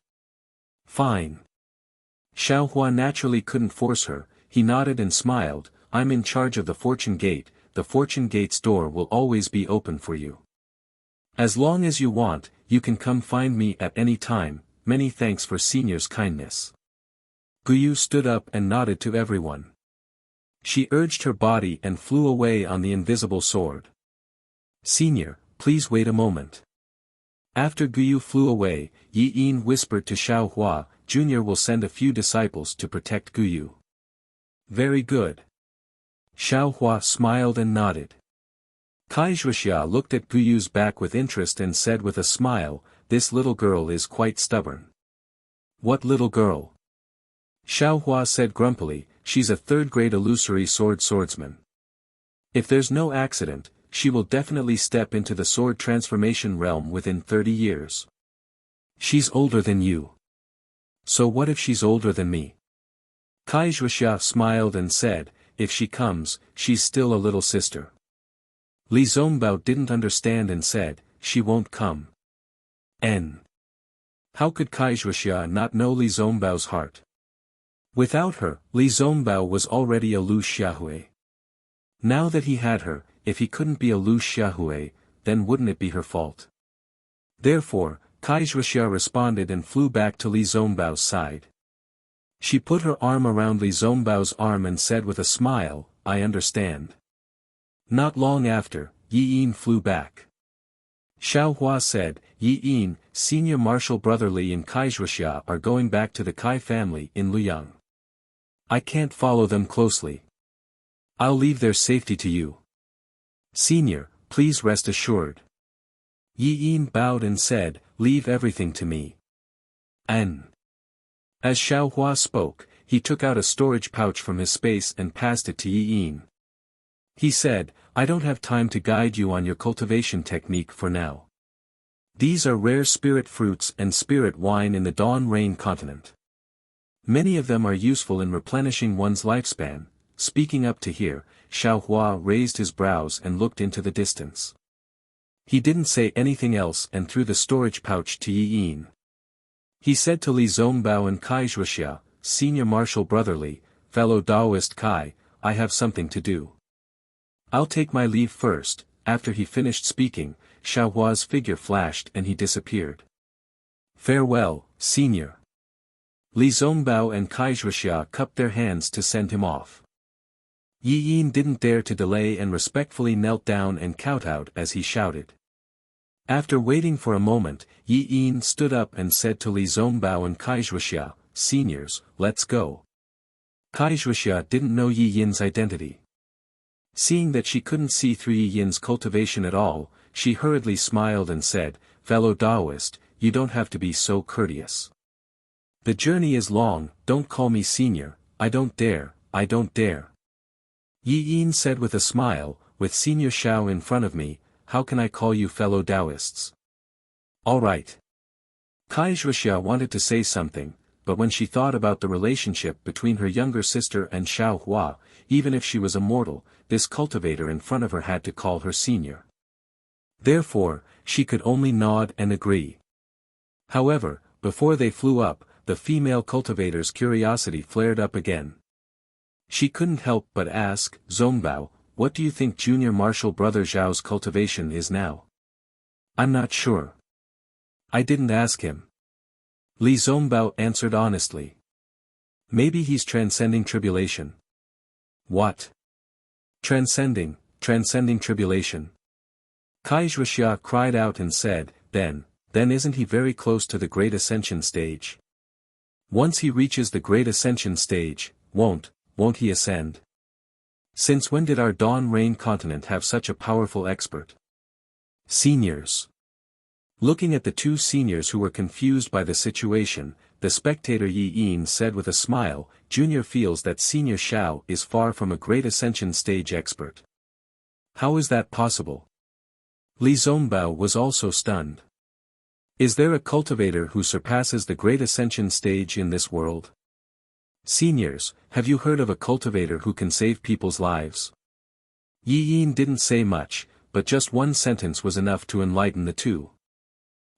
Fine. Xiao Hua naturally couldn't force her, he nodded and smiled, I'm in charge of the Fortune Gate, the Fortune Gate's door will always be open for you. As long as you want, you can come find me at any time, many thanks for Senior's kindness. Guyu stood up and nodded to everyone. She urged her body and flew away on the invisible sword. Senior, please wait a moment. After Guyu flew away, Yi Yin whispered to Xiao Hua, Junior will send a few disciples to protect Guyu. Very good. Xiao Hua smiled and nodded. Kai Zhuxia looked at Guyu's back with interest and said with a smile, this little girl is quite stubborn. What little girl? Xiao Hua said grumpily, she's a third-grade illusory swordsman. If there's no accident, she will definitely step into the sword transformation realm within 30 years. She's older than you. So what if she's older than me? Kai Zhuxia smiled and said, if she comes, she's still a little sister. Li Zongbao didn't understand and said, she won't come. How could Kai Zhuxia not know Li Zongbao's heart? Without her, Li Zongbao was already a Lu Xiaohui. Now that he had her, if he couldn't be a Lu Xiaohui, then wouldn't it be her fault? Therefore, Kai Zhuxia responded and flew back to Li Zongbao's side. She put her arm around Li Zongbao's arm and said with a smile, I understand. Not long after, Yi Yin flew back. Xiao Hua said, Yi Yin, Senior Marshal Brother Li and Kai Zhuxia are going back to the Kai family in Luoyang. I can't follow them closely. I'll leave their safety to you. Senior, please rest assured. Yi Yin bowed and said, leave everything to me. As Xiao Hua spoke, he took out a storage pouch from his space and passed it to Yi Yin. He said, I don't have time to guide you on your cultivation technique for now. These are rare spirit fruits and spirit wine in the Dawn Rain continent. Many of them are useful in replenishing one's lifespan. Speaking up to here, Xiao Hua raised his brows and looked into the distance. He didn't say anything else and threw the storage pouch to Yi Yin. He said to Li Zongbao and Kai Zhuxia, Senior Marshal Brother Li, fellow Taoist Kai, I have something to do. I'll take my leave first. After he finished speaking, Xiao Hua's figure flashed and he disappeared. Farewell, Senior. Li Zongbao and Kai Zhuxia cupped their hands to send him off. Yi Yin didn't dare to delay and respectfully knelt down and kowtowed as he shouted. After waiting for a moment, Yi Yin stood up and said to Li Zongbao and Kai Zhuxia, Seniors, let's go. Kai Zhuxia didn't know Yi Yin's identity. Seeing that she couldn't see through Yi Yin's cultivation at all, she hurriedly smiled and said, Fellow Taoist, you don't have to be so courteous. The journey is long, don't call me Senior, I don't dare, I don't dare. Yi Yin said with a smile, with Senior Xiao in front of me, how can I call you fellow Taoists? All right. Kai Zhuxia wanted to say something, but when she thought about the relationship between her younger sister and Xiao Hua, even if she was a mortal, this cultivator in front of her had to call her Senior. Therefore, she could only nod and agree. However, before they flew up, the female cultivator's curiosity flared up again. She couldn't help but ask, Zongbao, what do you think Junior Marshal Brother Zhao's cultivation is now? I'm not sure. I didn't ask him. Li Zongbao answered honestly. Maybe he's transcending tribulation. What? Transcending tribulation. Wuxia cried out and said, then isn't he very close to the Great Ascension stage? Once he reaches the Great Ascension stage, won't he ascend? Since when did our Dawn Rain continent have such a powerful expert? Seniors. Looking at the two seniors who were confused by the situation, the spectator Yi Yin said with a smile, Junior feels that Senior Xiao is far from a Great Ascension stage expert. How is that possible? Li Zongbao was also stunned. Is there a cultivator who surpasses the Great Ascension stage in this world? Seniors, have you heard of a cultivator who can save people's lives? Yi Yin didn't say much, but just one sentence was enough to enlighten the two.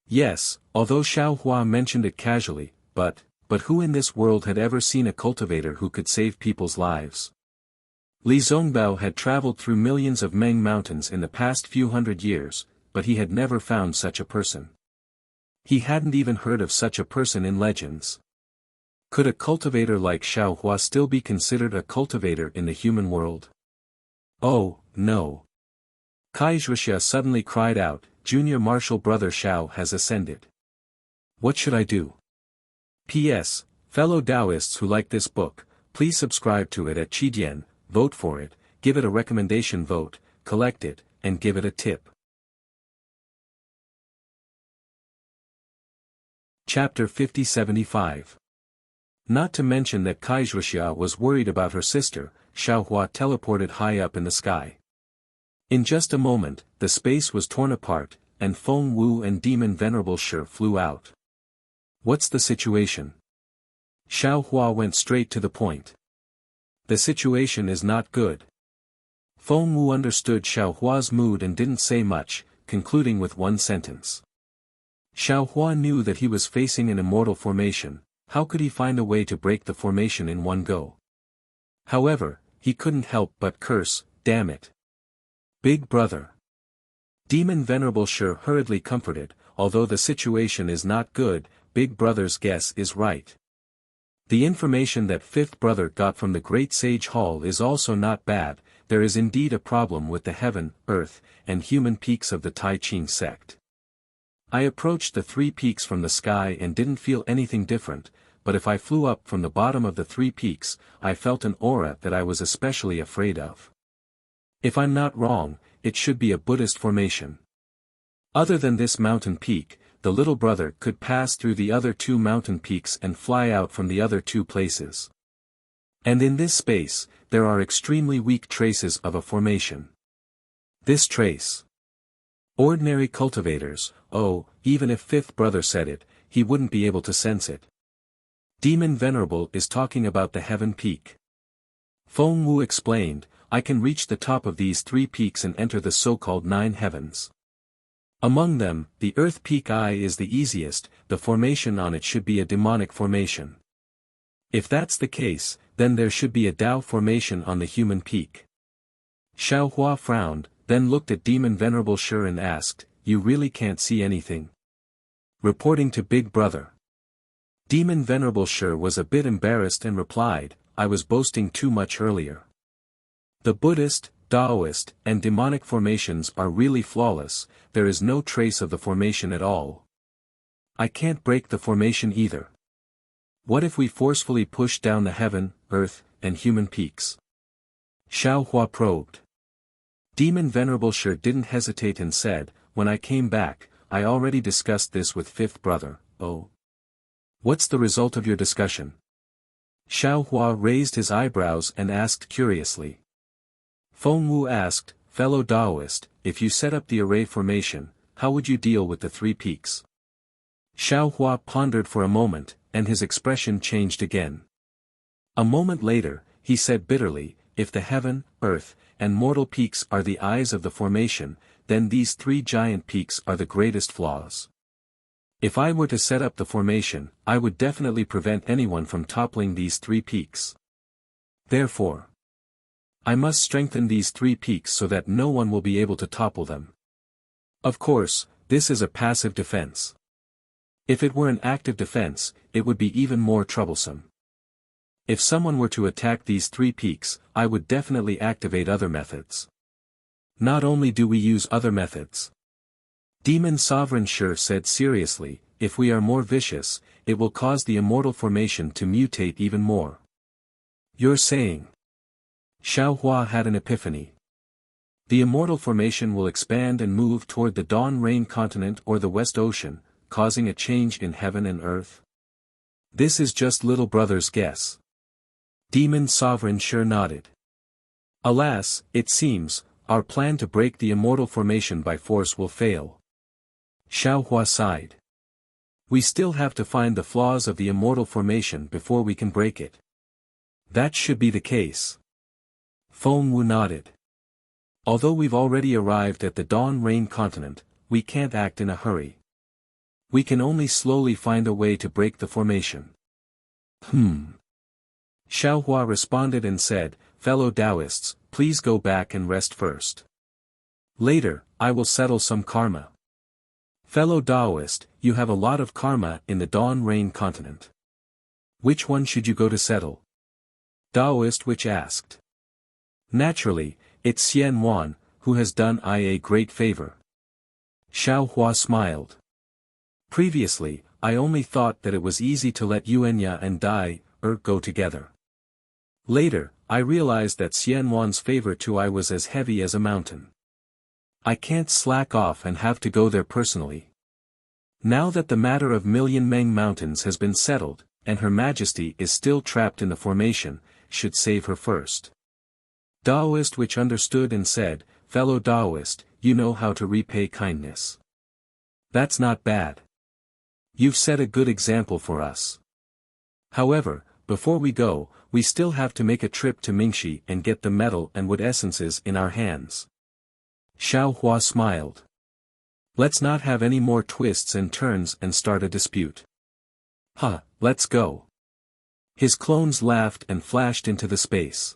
Yes, although Xiao Hua mentioned it casually, but who in this world had ever seen a cultivator who could save people's lives? Li Zongbao had traveled through millions of Meng mountains in the past few hundred years, but he had never found such a person. He hadn't even heard of such a person in legends. Could a cultivator like Xiao Hua still be considered a cultivator in the human world? Oh, no. Wuxia suddenly cried out, Junior Martial Brother Xiao has ascended. What should I do? P.S. Fellow Taoists who like this book, please subscribe to it at Qidian, vote for it, give it a recommendation vote, collect it, and give it a tip. Chapter 5075. Not to mention that Wuxia was worried about her sister, Xiao Hua teleported high up in the sky. In just a moment, the space was torn apart, and Feng Wu and Demon Venerable Shi flew out. What's the situation? Xiao Hua went straight to the point. The situation is not good. Feng Wu understood Xiao Hua's mood and didn't say much, concluding with one sentence. Xiao Hua knew that he was facing an immortal formation. How could he find a way to break the formation in one go? However, he couldn't help but curse, damn it. Big brother. Demon Venerable Shi hurriedly comforted, although the situation is not good, Big brother's guess is right. The information that fifth brother got from the Great Sage Hall is also not bad. There is indeed a problem with the heaven, earth, and human peaks of the Tai Ching sect. I approached the three peaks from the sky and didn't feel anything different, but if I flew up from the bottom of the three peaks, I felt an aura that I was especially afraid of. If I'm not wrong, it should be a Buddhist formation. Other than this mountain peak, the little brother could pass through the other two mountain peaks and fly out from the other two places. And in this space, there are extremely weak traces of a formation. This trace. Ordinary cultivators, even if fifth brother said it, he wouldn't be able to sense it. Demon Venerable is talking about the heaven peak. Feng Wu explained, I can reach the top of these three peaks and enter the so-called 9 heavens. Among them, the earth peak I is the easiest, the formation on it should be a demonic formation. If that's the case, then there should be a Tao formation on the human peak. Xiao Hua frowned, then looked at Demon Venerable Shi and asked, you really can't see anything? Reporting to Big Brother. Demon Venerable Shi was a bit embarrassed and replied, I was boasting too much earlier. The Buddhist, Taoist, and demonic formations are really flawless, there is no trace of the formation at all. I can't break the formation either. What if we forcefully push down the heaven, earth, and human peaks? Xiao Hua probed. Demon Venerable Shi didn't hesitate and said, when I came back, I already discussed this with fifth brother. Oh. What's the result of your discussion? Xiao Hua raised his eyebrows and asked curiously. Feng Wu asked, fellow Taoist, if you set up the array formation, how would you deal with the three peaks? Xiao Hua pondered for a moment, and his expression changed again. A moment later, he said bitterly, if the heaven, earth, and mortal peaks are the eyes of the formation, then these three giant peaks are the greatest flaws. If I were to set up the formation, I would definitely prevent anyone from toppling these three peaks. Therefore, I must strengthen these three peaks so that no one will be able to topple them. Of course, this is a passive defense. If it were an active defense, it would be even more troublesome. If someone were to attack these 3 peaks, I would definitely activate other methods. Not only do we use other methods. Demon Sovereign Sure said seriously, if we are more vicious, it will cause the immortal formation to mutate even more. You're saying? Xiao Hua had an epiphany. The immortal formation will expand and move toward the Dawn Rain continent or the West Ocean, causing a change in heaven and earth? This is just little brother's guess. Demon Sovereign Sure nodded. Alas, it seems, our plan to break the immortal formation by force will fail. Xiao Hua sighed. We still have to find the flaws of the immortal formation before we can break it. That should be the case. Feng Wu nodded. Although we've already arrived at the Dawn Rain continent, we can't act in a hurry. We can only slowly find a way to break the formation. Xiao Hua responded and said, fellow Taoists, please go back and rest first. Later, I will settle some karma. Fellow Taoist, you have a lot of karma in the Dawn Rain continent. Which one should you go to settle? Taoist which asked. Naturally, it's Xian Wan, who has done I a great favor. Xiao Hua smiled. Previously, I only thought that it was easy to let Yuanya and Dai go together. Later, I realized that Xian Wan's favor to I was as heavy as a mountain. I can't slack off and have to go there personally. Now that the matter of Million Meng Mountains has been settled, and Her Majesty is still trapped in the formation, should save her first. Taoist which understood and said, fellow Taoist, you know how to repay kindness. That's not bad. You've set a good example for us. However, before we go, we still have to make a trip to Mingxi and get the metal and wood essences in our hands. Xiao Hua smiled. Let's not have any more twists and turns and start a dispute. Let's go. His clones laughed and flashed into the space.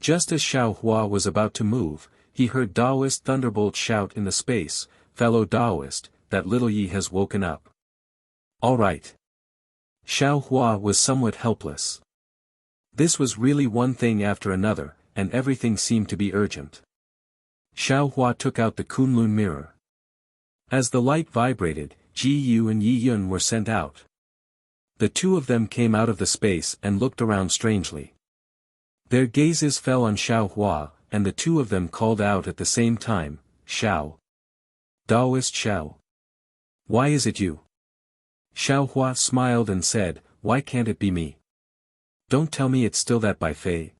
Just as Xiao Hua was about to move, he heard Taoist Thunderbolt shout in the space, fellow Taoist, that little Yi has woken up. All right. Xiao Hua was somewhat helpless. This was really one thing after another, and everything seemed to be urgent. Xiao Hua took out the Kunlun mirror. As the light vibrated, Ji Yu and Yi Yun were sent out. The 2 of them came out of the space and looked around strangely. Their gazes fell on Xiao Hua, and the 2 of them called out at the same time, Xiao. Taoist Xiao. Why is it you? Xiao Hua smiled and said, why can't it be me? Don't tell me it's still that Bai Fei.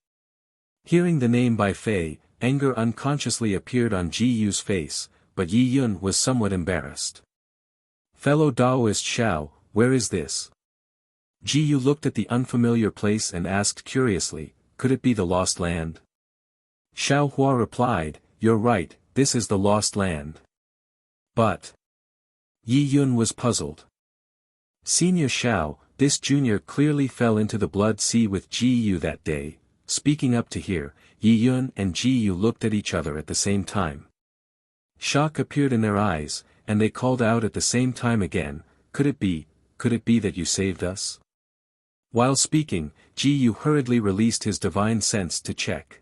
Hearing the name Bai Fei, anger unconsciously appeared on Ji Yu's face, but Yi Yun was somewhat embarrassed. Fellow Taoist Xiao, where is this? Ji Yu looked at the unfamiliar place and asked curiously, could it be the Lost Land? Xiao Hua replied, you're right, this is the Lost Land. But Yi Yun was puzzled. Senior Xiao, this junior clearly fell into the blood sea with Ji Yu that day. Speaking up to hear, Yi Yun and Ji Yu looked at each other at the same time. Shock appeared in their eyes, and they called out at the same time again, could it be that you saved us? While speaking, Ji Yu hurriedly released his divine sense to check.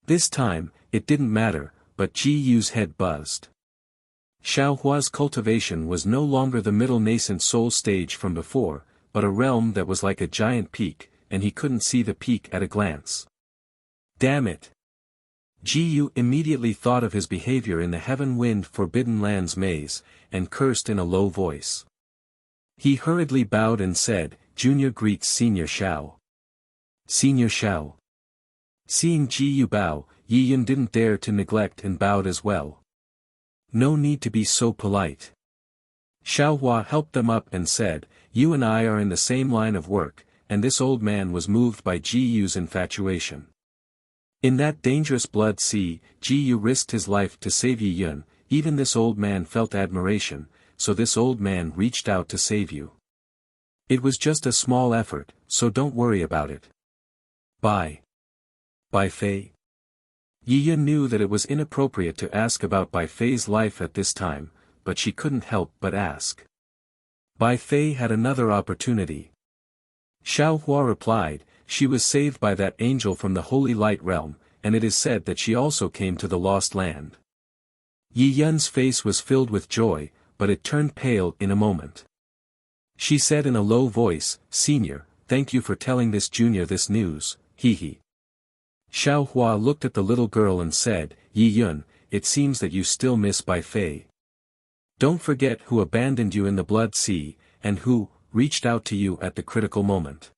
This time, it didn't matter, but Ji Yu's head buzzed. Xiao Hua's cultivation was no longer the middle nascent soul stage from before, but a realm that was like a giant peak, and he couldn't see the peak at a glance. Damn it! Ji Yu immediately thought of his behavior in the heaven-wind forbidden lands maze, and cursed in a low voice. He hurriedly bowed and said, Junior greets Senior Xiao. Senior Xiao. Seeing Ji Yu bow, Yi Yun didn't dare to neglect and bowed as well. No need to be so polite. Xiao Hua helped them up and said, you and I are in the same line of work, and this old man was moved by Ji Yu's infatuation. In that dangerous blood sea, Ji Yu risked his life to save Yi Yun, even this old man felt admiration, so this old man reached out to save you. It was just a small effort, so don't worry about it. Bai Fei. Yi Yun knew that it was inappropriate to ask about Bai Fei's life at this time, but she couldn't help but ask. Bai Fei had another opportunity. Xiao Hua replied, she was saved by that angel from the Holy Light Realm, and it is said that she also came to the Lost Land. Yi Yun's face was filled with joy, but it turned pale in a moment. She said in a low voice, Senior, thank you for telling this junior this news, he. Xiao Hua looked at the little girl and said, Yi Yun, it seems that you still miss Bai Fei. Don't forget who abandoned you in the Blood Sea, and who reached out to you at the critical moment.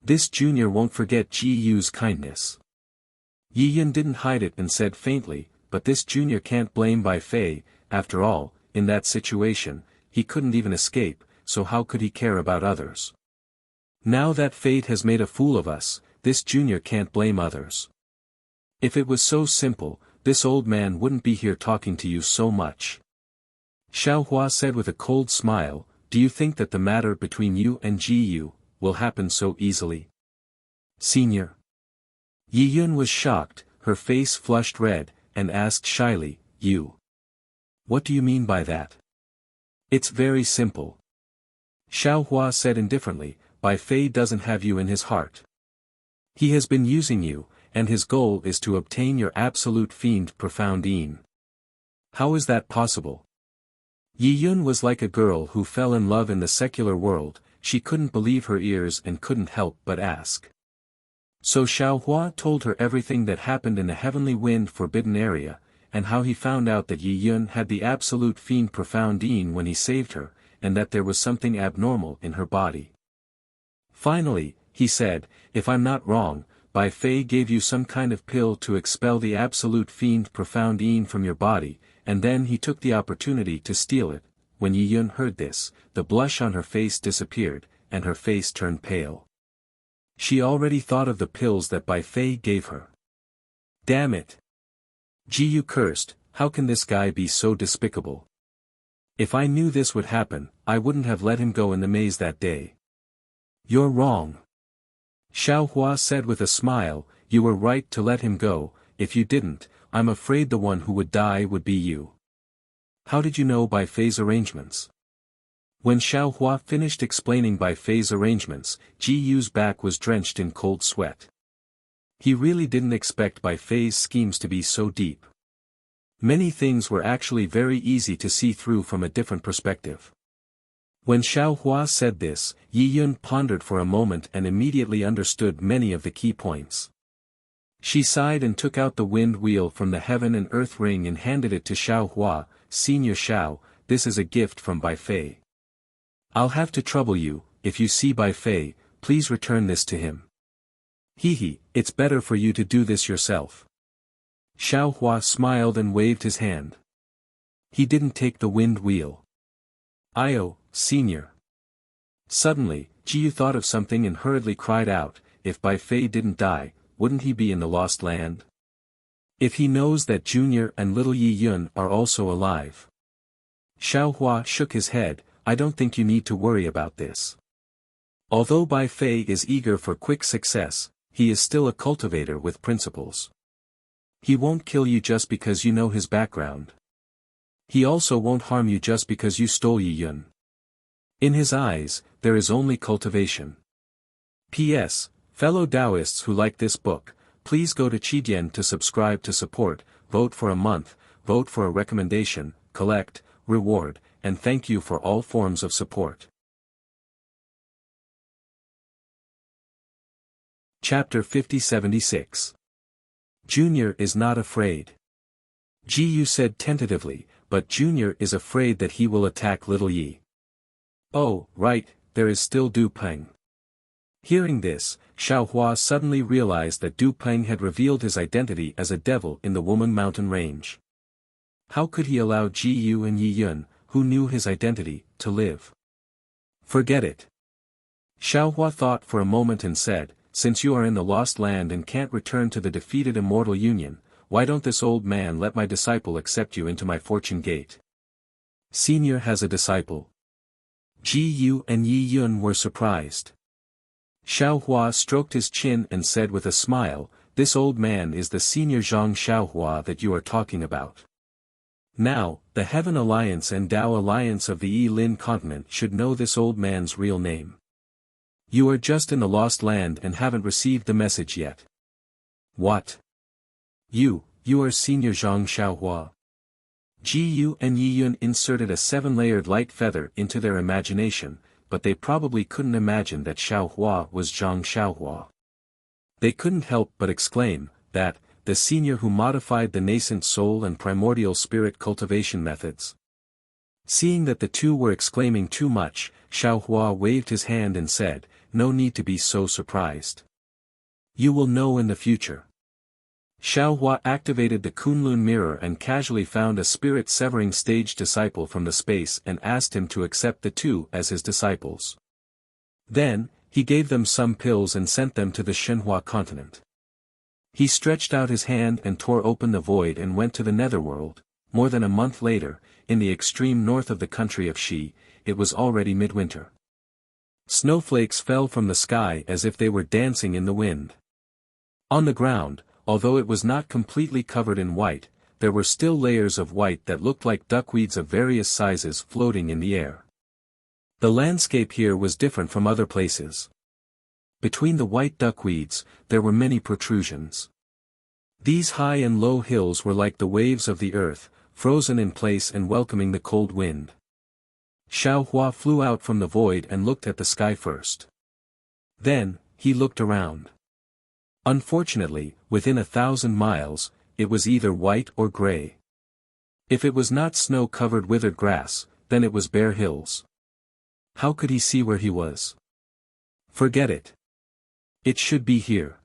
This junior won't forget Ji Yu's kindness. Yi Yun didn't hide it and said faintly, but this junior can't blame Bai Fei, after all, in that situation, he couldn't even escape, so how could he care about others? Now that fate has made a fool of us, this junior can't blame others. If it was so simple, this old man wouldn't be here talking to you so much. Xiao Hua said with a cold smile, do you think that the matter between you and Ji Yu will happen so easily? Senior. Yi Yun was shocked, her face flushed red, and asked shyly, you. What do you mean by that? It's very simple. Xiao Hua said indifferently, Bai Fei doesn't have you in his heart. He has been using you, and his goal is to obtain your absolute fiend profound Yin. How is that possible? Yi Yun was like a girl who fell in love in the secular world, she couldn't believe her ears and couldn't help but ask. So Xiao Hua told her everything that happened in the Heavenly Wind Forbidden Area, and how he found out that Yi Yun had the absolute fiend profound Yin when he saved her, and that there was something abnormal in her body. Finally, he said, if I'm not wrong, Bai Fei gave you some kind of pill to expel the absolute fiend profound Yin from your body, and then he took the opportunity to steal it. When Yi Yun heard this, the blush on her face disappeared, and her face turned pale. She already thought of the pills that Bai Fei gave her. Damn it! Ji Yu cursed, how can this guy be so despicable? If I knew this would happen, I wouldn't have let him go in the maze that day. You're wrong. Xiao Hua said with a smile, you were right to let him go, if you didn't, I'm afraid the one who would die would be you. How did you know Bai Fei's arrangements? When Xiao Hua finished explaining Bai Fei's arrangements, Ji Yu's back was drenched in cold sweat. He really didn't expect Bai Fei's schemes to be so deep. Many things were actually very easy to see through from a different perspective. When Xiao Hua said this, Yi Yun pondered for a moment and immediately understood many of the key points. She sighed and took out the wind wheel from the heaven and earth ring and handed it to Xiao Hua, Senior Xiao, this is a gift from Bai Fei. I'll have to trouble you, if you see Bai Fei, please return this to him. It's better for you to do this yourself. Xiao Hua smiled and waved his hand. He didn't take the wind wheel. Senior. Suddenly, Ji Yu thought of something and hurriedly cried out, if Bai Fei didn't die, wouldn't he be in the Lost Land? If he knows that Junior and little Yi Yun are also alive. Xiao Hua shook his head, I don't think you need to worry about this. Although Bai Fei is eager for quick success, he is still a cultivator with principles. He won't kill you just because you know his background. He also won't harm you just because you stole Yi Yun. In his eyes, there is only cultivation. P.S. Fellow Taoists who like this book, please go to Qidian to subscribe to support, vote for a month, vote for a recommendation, collect, reward, and thank you for all forms of support. Chapter 5076. Junior is not afraid. Ji Yu said tentatively, but Junior is afraid that he will attack little Yi. Oh, right, there is still Du Peng. Hearing this, Xiao Hua suddenly realized that Du Peng had revealed his identity as a devil in the Woman Mountain Range. How could he allow Ji Yu and Yi Yun, who knew his identity, to live? Forget it. Xiao Hua thought for a moment and said, since you are in the Lost Land and can't return to the defeated Immortal Union, why don't this old man let my disciple accept you into my fortune gate? Senior has a disciple. Ji Yu and Yi Yun were surprised. Xiao Hua stroked his chin and said with a smile, this old man is the senior Zhang Xiao Hua that you are talking about. Now, the Heaven Alliance and Tao Alliance of the Yi Lin continent should know this old man's real name. You are just in the lost land and haven't received the message yet. What? You are Senior Zhang Xiaohua. Gu and Yiyun inserted a 7-layered light feather into their imagination, but they probably couldn't imagine that Xiaohua was Zhang Xiaohua. They couldn't help but exclaim, that, the senior who modified the nascent soul and primordial spirit cultivation methods. Seeing that the two were exclaiming too much, Xiaohua waved his hand and said, no need to be so surprised. You will know in the future. Xiaohua activated the Kunlun mirror and casually found a spirit-severing stage disciple from the space and asked him to accept the two as his disciples. Then, he gave them some pills and sent them to the Shenhua continent. He stretched out his hand and tore open the void and went to the netherworld. More than a month later, in the extreme north of the country of Shi, it was already midwinter. Snowflakes fell from the sky as if they were dancing in the wind. On the ground, although it was not completely covered in white, there were still layers of white that looked like duckweeds of various sizes floating in the air. The landscape here was different from other places. Between the white duckweeds, there were many protrusions. These high and low hills were like the waves of the earth, frozen in place and welcoming the cold wind. Xiaohua flew out from the void and looked at the sky first. Then, he looked around. Unfortunately, within 1,000 miles, it was either white or gray. If it was not snow-covered withered grass, then it was bare hills. How could he see where he was? Forget it. It should be here.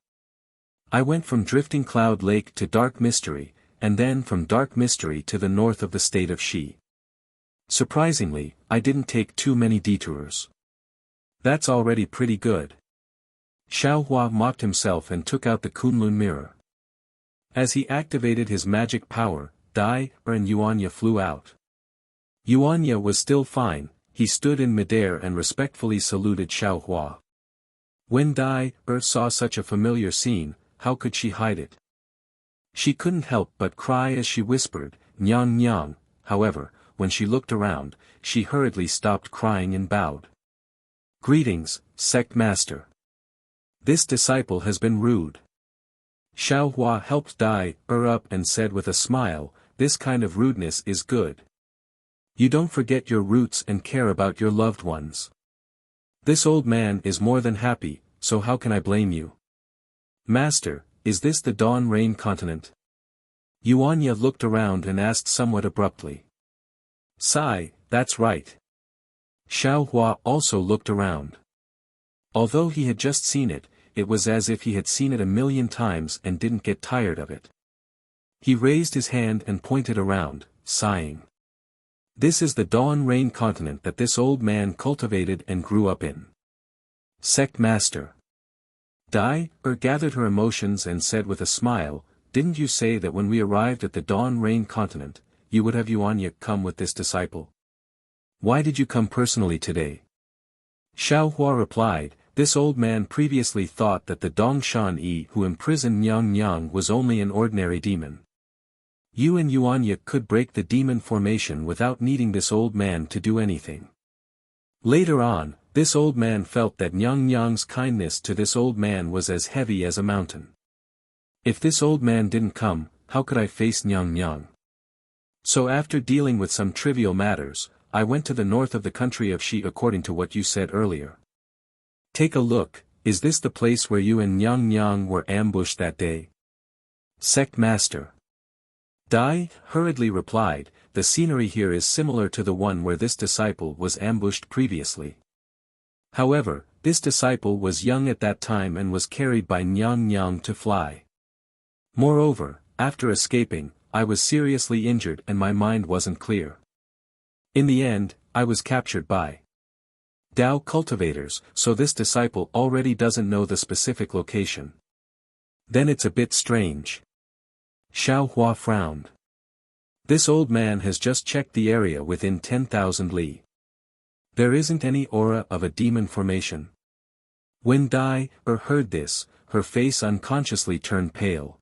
I went from Drifting Cloud Lake to Dark Mystery, and then from Dark Mystery to the north of the state of Shi. Surprisingly, I didn't take too many detours. That's already pretty good. Xiaohua mocked himself and took out the Kunlun mirror. As he activated his magic power, Dai, and Yuanya flew out. Yuanya was still fine, he stood in midair and respectfully saluted Xiaohua. When Dai, saw such a familiar scene, how could she hide it? She couldn't help but cry as she whispered, Nyang Nyang. However, when she looked around, she hurriedly stopped crying and bowed. Greetings, Sect Master. This disciple has been rude. Xiaohua helped Dai up and said with a smile, this kind of rudeness is good. You don't forget your roots and care about your loved ones. This old man is more than happy, so how can I blame you? Master, is this the Dawn Rain continent? Yuanya looked around and asked somewhat abruptly. Sigh, that's right. Xiaohua also looked around. Although he had just seen it, it was as if he had seen it 1,000,000 times and didn't get tired of it. He raised his hand and pointed around, sighing. This is the Dawn Rain continent that this old man cultivated and grew up in. Sect Master. Dai, gathered her emotions and said with a smile, didn't you say that when we arrived at the Dawn Rain continent, you would have Yuanya come with this disciple? Why did you come personally today? Xiaohua replied, this old man previously thought that the Dongshan Yi who imprisoned Nyang Nyang was only an ordinary demon. You and Yuanya could break the demon formation without needing this old man to do anything. Later on, this old man felt that Nyang Nyang's kindness to this old man was as heavy as a mountain. If this old man didn't come, how could I face Nyang Nyang? So after dealing with some trivial matters, I went to the north of the country of Shi according to what you said earlier. Take a look, is this the place where you and Nyang Nyang were ambushed that day? Sect Master. Dai hurriedly replied, the scenery here is similar to the one where this disciple was ambushed previously. However, this disciple was young at that time and was carried by Nyang Nyang to fly. Moreover, after escaping, I was seriously injured and my mind wasn't clear. In the end, I was captured by Dao cultivators, so this disciple already doesn't know the specific location. Then it's a bit strange. Xiaohua frowned. This old man has just checked the area within 10,000 li. There isn't any aura of a demon formation. When Dai heard this, her face unconsciously turned pale.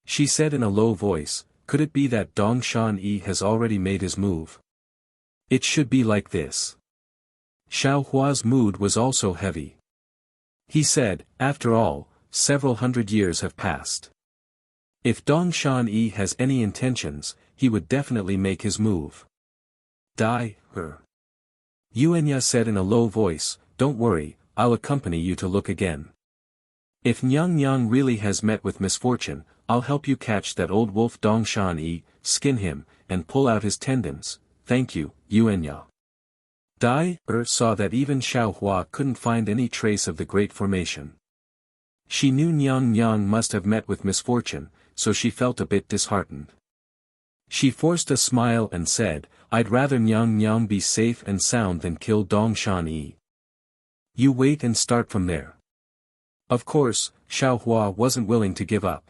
She said in a low voice, could it be that Dongshan Yi has already made his move? It should be like this. Xiaohua's mood was also heavy. He said, after all, several hundred years have passed. If Dong Shan-yi has any intentions, he would definitely make his move. Die, her. Yuenya said in a low voice, don't worry, I'll accompany you to look again. If Nyang Nyang really has met with misfortune, I'll help you catch that old wolf Dong Shan-yi, skin him, and pull out his tendons. Thank you, Yuenya. Dai saw that even Xiao Hua couldn't find any trace of the Great Formation. She knew Nyang Nyang must have met with misfortune, so she felt a bit disheartened. She forced a smile and said, I'd rather Nyang Nyang be safe and sound than kill Dong Shan-yi. You wait and start from there. Of course, Xiao Hua wasn't willing to give up.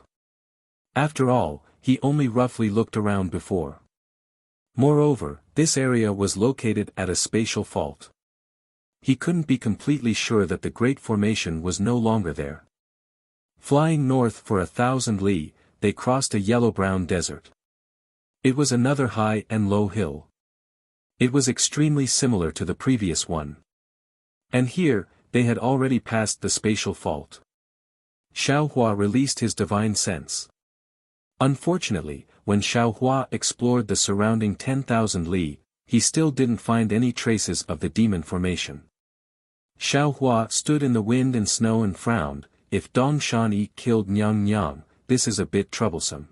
After all, he only roughly looked around before. Moreover, this area was located at a spatial fault. He couldn't be completely sure that the Great Formation was no longer there. Flying north for 1,000 li, they crossed a yellow-brown desert. It was another high and low hill. It was extremely similar to the previous one. And here, they had already passed the spatial fault. Xiao Hua released his divine sense. Unfortunately, when Xiao Hua explored the surrounding 10,000 li, he still didn't find any traces of the demon formation. Xiao Hua stood in the wind and snow and frowned, if Dong Shan-yi killed Nyang Nyang, this is a bit troublesome.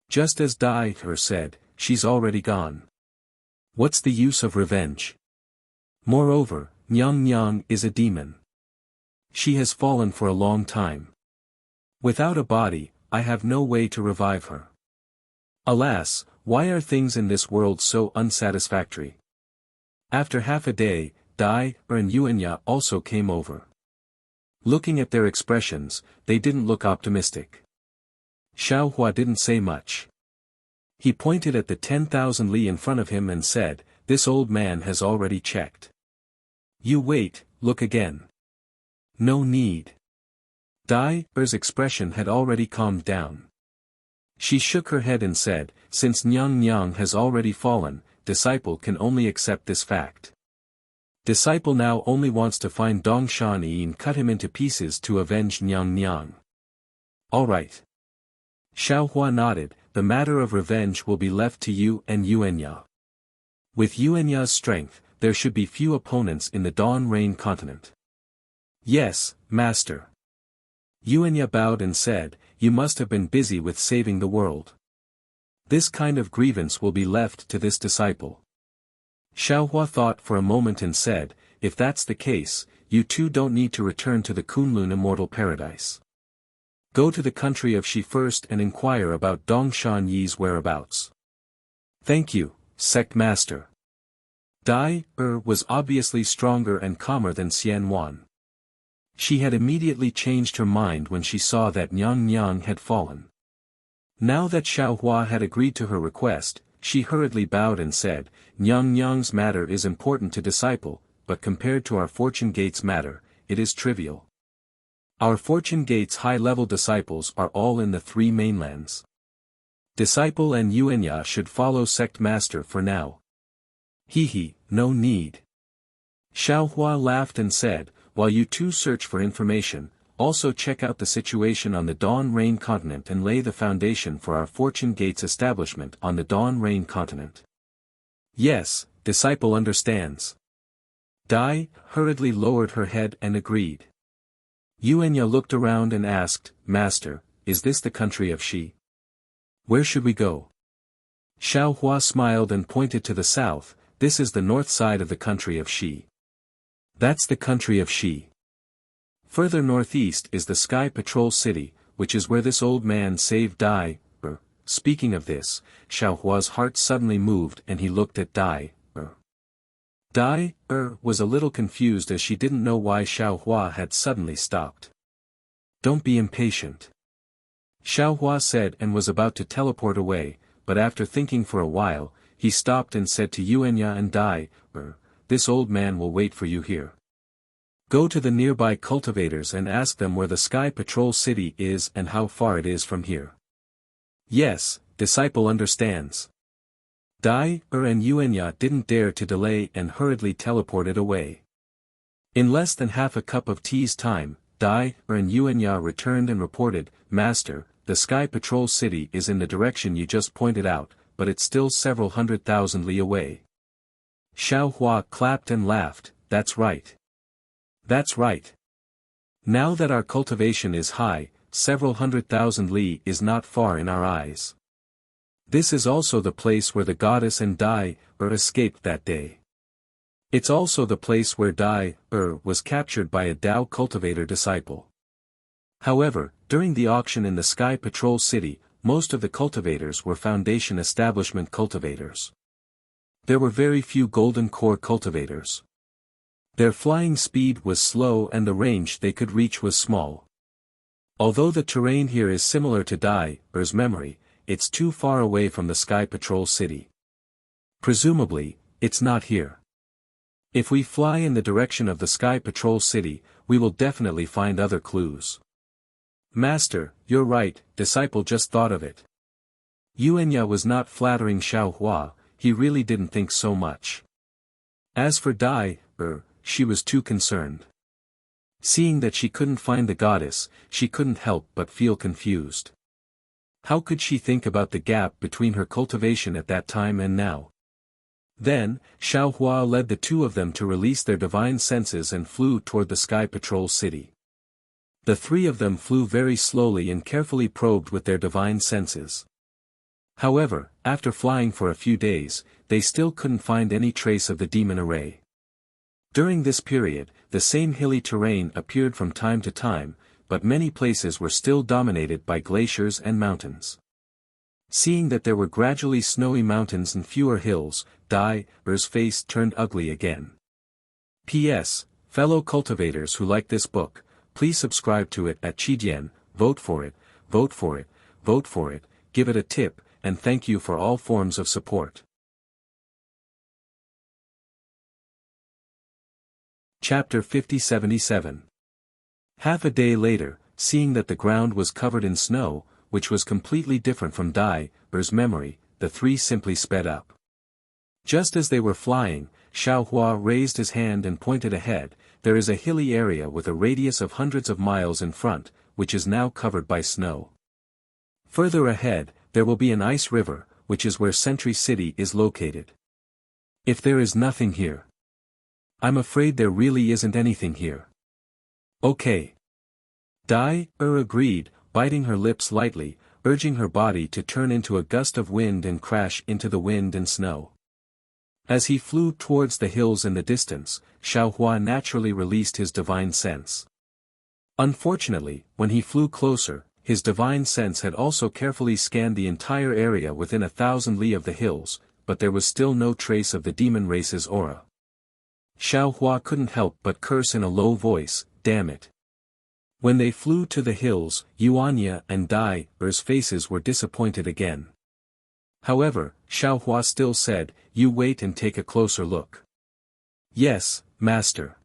Just as Dai He said, she's already gone. What's the use of revenge? Moreover, Nyang Nyang is a demon. She has fallen for a long time. Without a body, I have no way to revive her. Alas, why are things in this world so unsatisfactory? After half a day, Dai and Yuenya also came over. Looking at their expressions, they didn't look optimistic. Xiao Hua didn't say much. He pointed at the 10,000 li in front of him and said, this old man has already checked. You wait, look again. No need. Dai Er's expression had already calmed down. She shook her head and said, since Nyang Nyang has already fallen, disciple can only accept this fact. Disciple now only wants to find Dong Shan-yi and cut him into pieces to avenge Nyang Nyang. All right. Xiao Hua nodded, the matter of revenge will be left to you and Yuenya. With Yuenya's strength, there should be few opponents in the Dawn Rain continent. Yes, master. Yuenya bowed and said, you must have been busy with saving the world. This kind of grievance will be left to this disciple. Xiao Hua thought for a moment and said, if that's the case, you two don't need to return to the Kunlun Immortal Paradise. Go to the country of Shi first and inquire about Dong Shan-yi's whereabouts. Thank you, Sect Master. Dai was obviously stronger and calmer than Xian Wan. She had immediately changed her mind when she saw that Nyang Nyang had fallen. Now that Xiao Hua had agreed to her request, she hurriedly bowed and said, Nyang Nyang's matter is important to disciple, but compared to our Fortune Gates matter, it is trivial. Our Fortune Gates high-level disciples are all in the 3 mainlands. Disciple and Yuenya should follow Sect Master for now. No need. Xiao Hua laughed and said, while you two search for information, also check out the situation on the Dawn Rain continent and lay the foundation for our Fortune Gates establishment on the Dawn Rain continent. Yes, disciple understands. Dai hurriedly lowered her head and agreed. Yuenya looked around and asked, Master, is this the country of Shi? Where should we go? Xiao Hua smiled and pointed to the south, this is the north side of the country of Shi. That's the country of Shi. Further northeast is the Sky Patrol City, which is where this old man saved Dai. Speaking of this, Xiao Hua's heart suddenly moved and he looked at Dai. Dai was a little confused as she didn't know why Xiao Hua had suddenly stopped. Don't be impatient. Xiao Hua said and was about to teleport away, but after thinking for a while, he stopped and said to Yuenya and Dai, this old man will wait for you here. Go to the nearby cultivators and ask them where the Sky Patrol City is and how far it is from here. Yes, disciple understands. Dai and Yuenya didn't dare to delay and hurriedly teleported away. In less than half a cup of tea's time, Dai and Yuanya returned and reported, "Master, the Sky Patrol City is in the direction you just pointed out, but it's still several 100,000 li away." Xiao Hua clapped and laughed, "That's right. That's right. Now that our cultivation is high, several 100,000 li is not far in our eyes. This is also the place where the goddess and Dai escaped that day. It's also the place where Dai was captured by a Dao cultivator disciple. However, during the auction in the Sky Patrol City, most of the cultivators were Foundation Establishment cultivators. There were very few Golden Core cultivators. Their flying speed was slow and the range they could reach was small. Although the terrain here is similar to Dai's memory, it's too far away from the Sky Patrol City. Presumably, it's not here. If we fly in the direction of the Sky Patrol City, we will definitely find other clues. Master, you're right, disciple just thought of it. Yuanya was not flattering Xiao Hua, he really didn't think so much. As for Dai, she was too concerned. Seeing that she couldn't find the goddess, she couldn't help but feel confused. How could she think about the gap between her cultivation at that time and now? Then, Xiao Hua led the two of them to release their divine senses and flew toward the Sky Patrol City. The three of them flew very slowly and carefully probed with their divine senses. However, after flying for a few days, they still couldn't find any trace of the demon array. During this period, the same hilly terrain appeared from time to time, but many places were still dominated by glaciers and mountains. Seeing that there were gradually snowy mountains and fewer hills, Dai's face turned ugly again. P.S. Fellow cultivators who like this book, please subscribe to it at Qidian, vote for it, vote for it, vote for it, give it a tip, and thank you for all forms of support. Chapter 5077. Half a day later, seeing that the ground was covered in snow, which was completely different from Dai's memory, the three simply sped up. Just as they were flying, Xiao Hua raised his hand and pointed ahead. There is a hilly area with a radius of hundreds of miles in front, which is now covered by snow. Further ahead, there will be an ice river, which is where Sentry City is located. If there is nothing here. I'm afraid there really isn't anything here. Okay. Dai agreed, biting her lips lightly, urging her body to turn into a gust of wind and crash into the wind and snow. As he flew towards the hills in the distance, Xiao Hua naturally released his divine sense. Unfortunately, when he flew closer, his divine sense had also carefully scanned the entire area within 1,000 li of the hills, but there was still no trace of the demon race's aura. Xiao Hua couldn't help but curse in a low voice, "Damn it." When they flew to the hills, Yuanya and Dai's faces were disappointed again. However, Xiao Hua still said, "You wait and take a closer look." "Yes, master."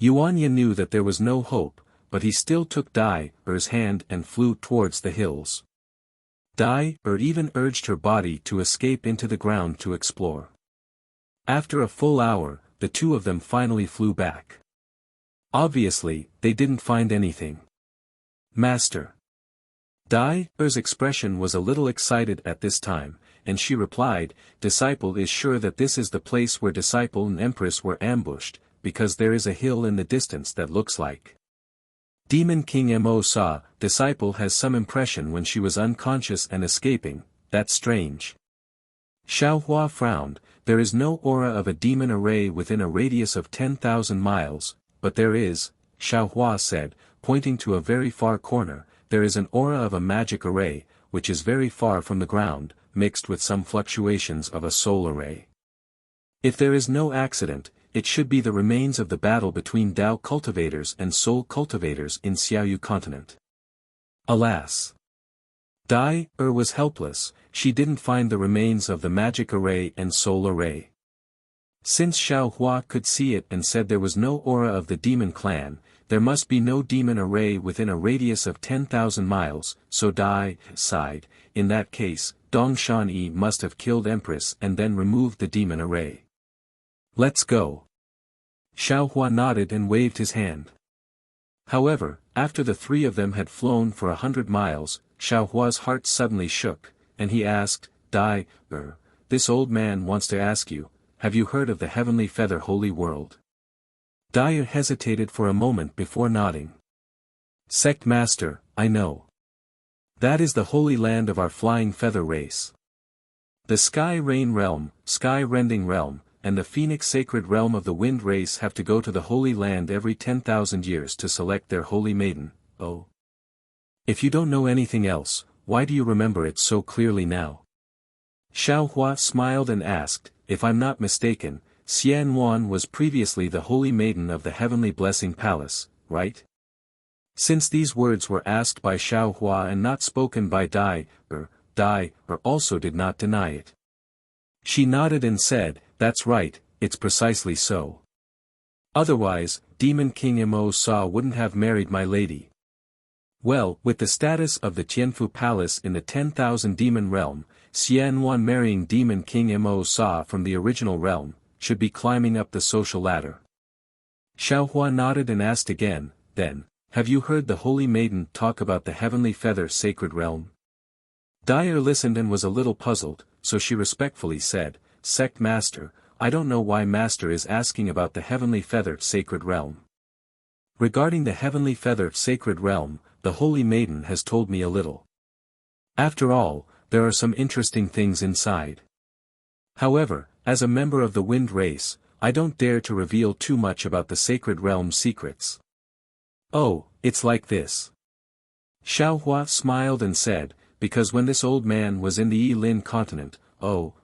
Yuanya knew that there was no hope, but he still took Dai's hand and flew towards the hills. Dai even urged her body to escape into the ground to explore. After a full hour, the two of them finally flew back. Obviously, they didn't find anything. "Master." Dai's expression was a little excited at this time, and she replied, "Disciple is sure that this is the place where Disciple and Empress were ambushed, because there is a hill in the distance that looks like. Demon King Mo saw, Disciple has some impression when she was unconscious and escaping, that's strange." Xiao Hua frowned. There is no aura of a demon array within a radius of 10,000 miles, but there is, Xiao Hua said, pointing to a very far corner, there is an aura of a magic array, which is very far from the ground, mixed with some fluctuations of a soul array. If there is no accident, it should be the remains of the battle between Dao cultivators and soul cultivators in Xiaoyu continent. Alas! Dai was helpless, she didn't find the remains of the magic array and soul array. Since Xiao Hua could see it and said there was no aura of the demon clan, there must be no demon array within a radius of 10,000 miles, so Dai sighed. In that case, Dongshan Yi must have killed Empress and then removed the demon array. "Let's go." Xiaohua nodded and waved his hand. However, after the three of them had flown for 100 miles, Xiaohua's heart suddenly shook, and he asked, this old man wants to ask you, have you heard of the Heavenly Feather Holy World? Dai hesitated for a moment before nodding. Sect Master, I know. That is the holy land of our flying feather race. The Sky Rain Realm, Sky Rending Realm, and the Phoenix Sacred Realm of the Wind race have to go to the Holy Land every 10,000 years to select their holy maiden. Oh. If you don't know anything else, why do you remember it so clearly now? Xiaohua smiled and asked, if I'm not mistaken, Xian Wan was previously the holy maiden of the Heavenly Blessing Palace, right? Since these words were asked by Xiaohua and not spoken by Dai also did not deny it. She nodded and said, that's right, it's precisely so. Otherwise, Demon King Mo Sa wouldn't have married my lady. Well, with the status of the Tianfu Palace in the 10,000 Demon Realm, Xian Wan marrying Demon King Mo Sa from the original realm, should be climbing up the social ladder. Xiaohua nodded and asked again, then, have you heard the Holy Maiden talk about the Heavenly Feather Sacred Realm? Dai listened and was a little puzzled, so she respectfully said, Sect Master, I don't know why Master is asking about the Heavenly Feather Sacred Realm. Regarding the Heavenly Feather Sacred Realm, the Holy Maiden has told me a little. After all, there are some interesting things inside. However, as a member of the Wind race, I don't dare to reveal too much about the Sacred Realm's secrets. Oh, it's like this. Xiaohua smiled and said, because when this old man was in the Yilin continent,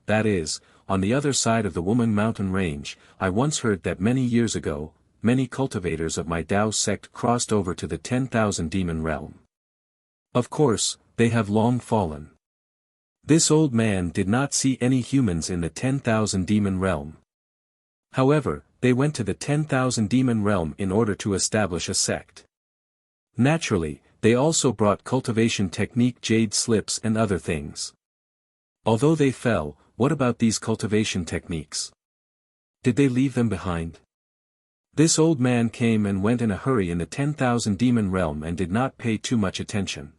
that is, on the other side of the Woman Mountain Range, I once heard that many years ago, many cultivators of my Dao sect crossed over to the 10,000 Demon Realm. Of course, they have long fallen. This old man did not see any humans in the 10,000 Demon Realm. However, they went to the 10,000 Demon Realm in order to establish a sect. Naturally, they also brought cultivation technique jade slips and other things. Although they fell, what about these cultivation techniques? Did they leave them behind? This old man came and went in a hurry in the 10,000 Demon Realm and did not pay too much attention.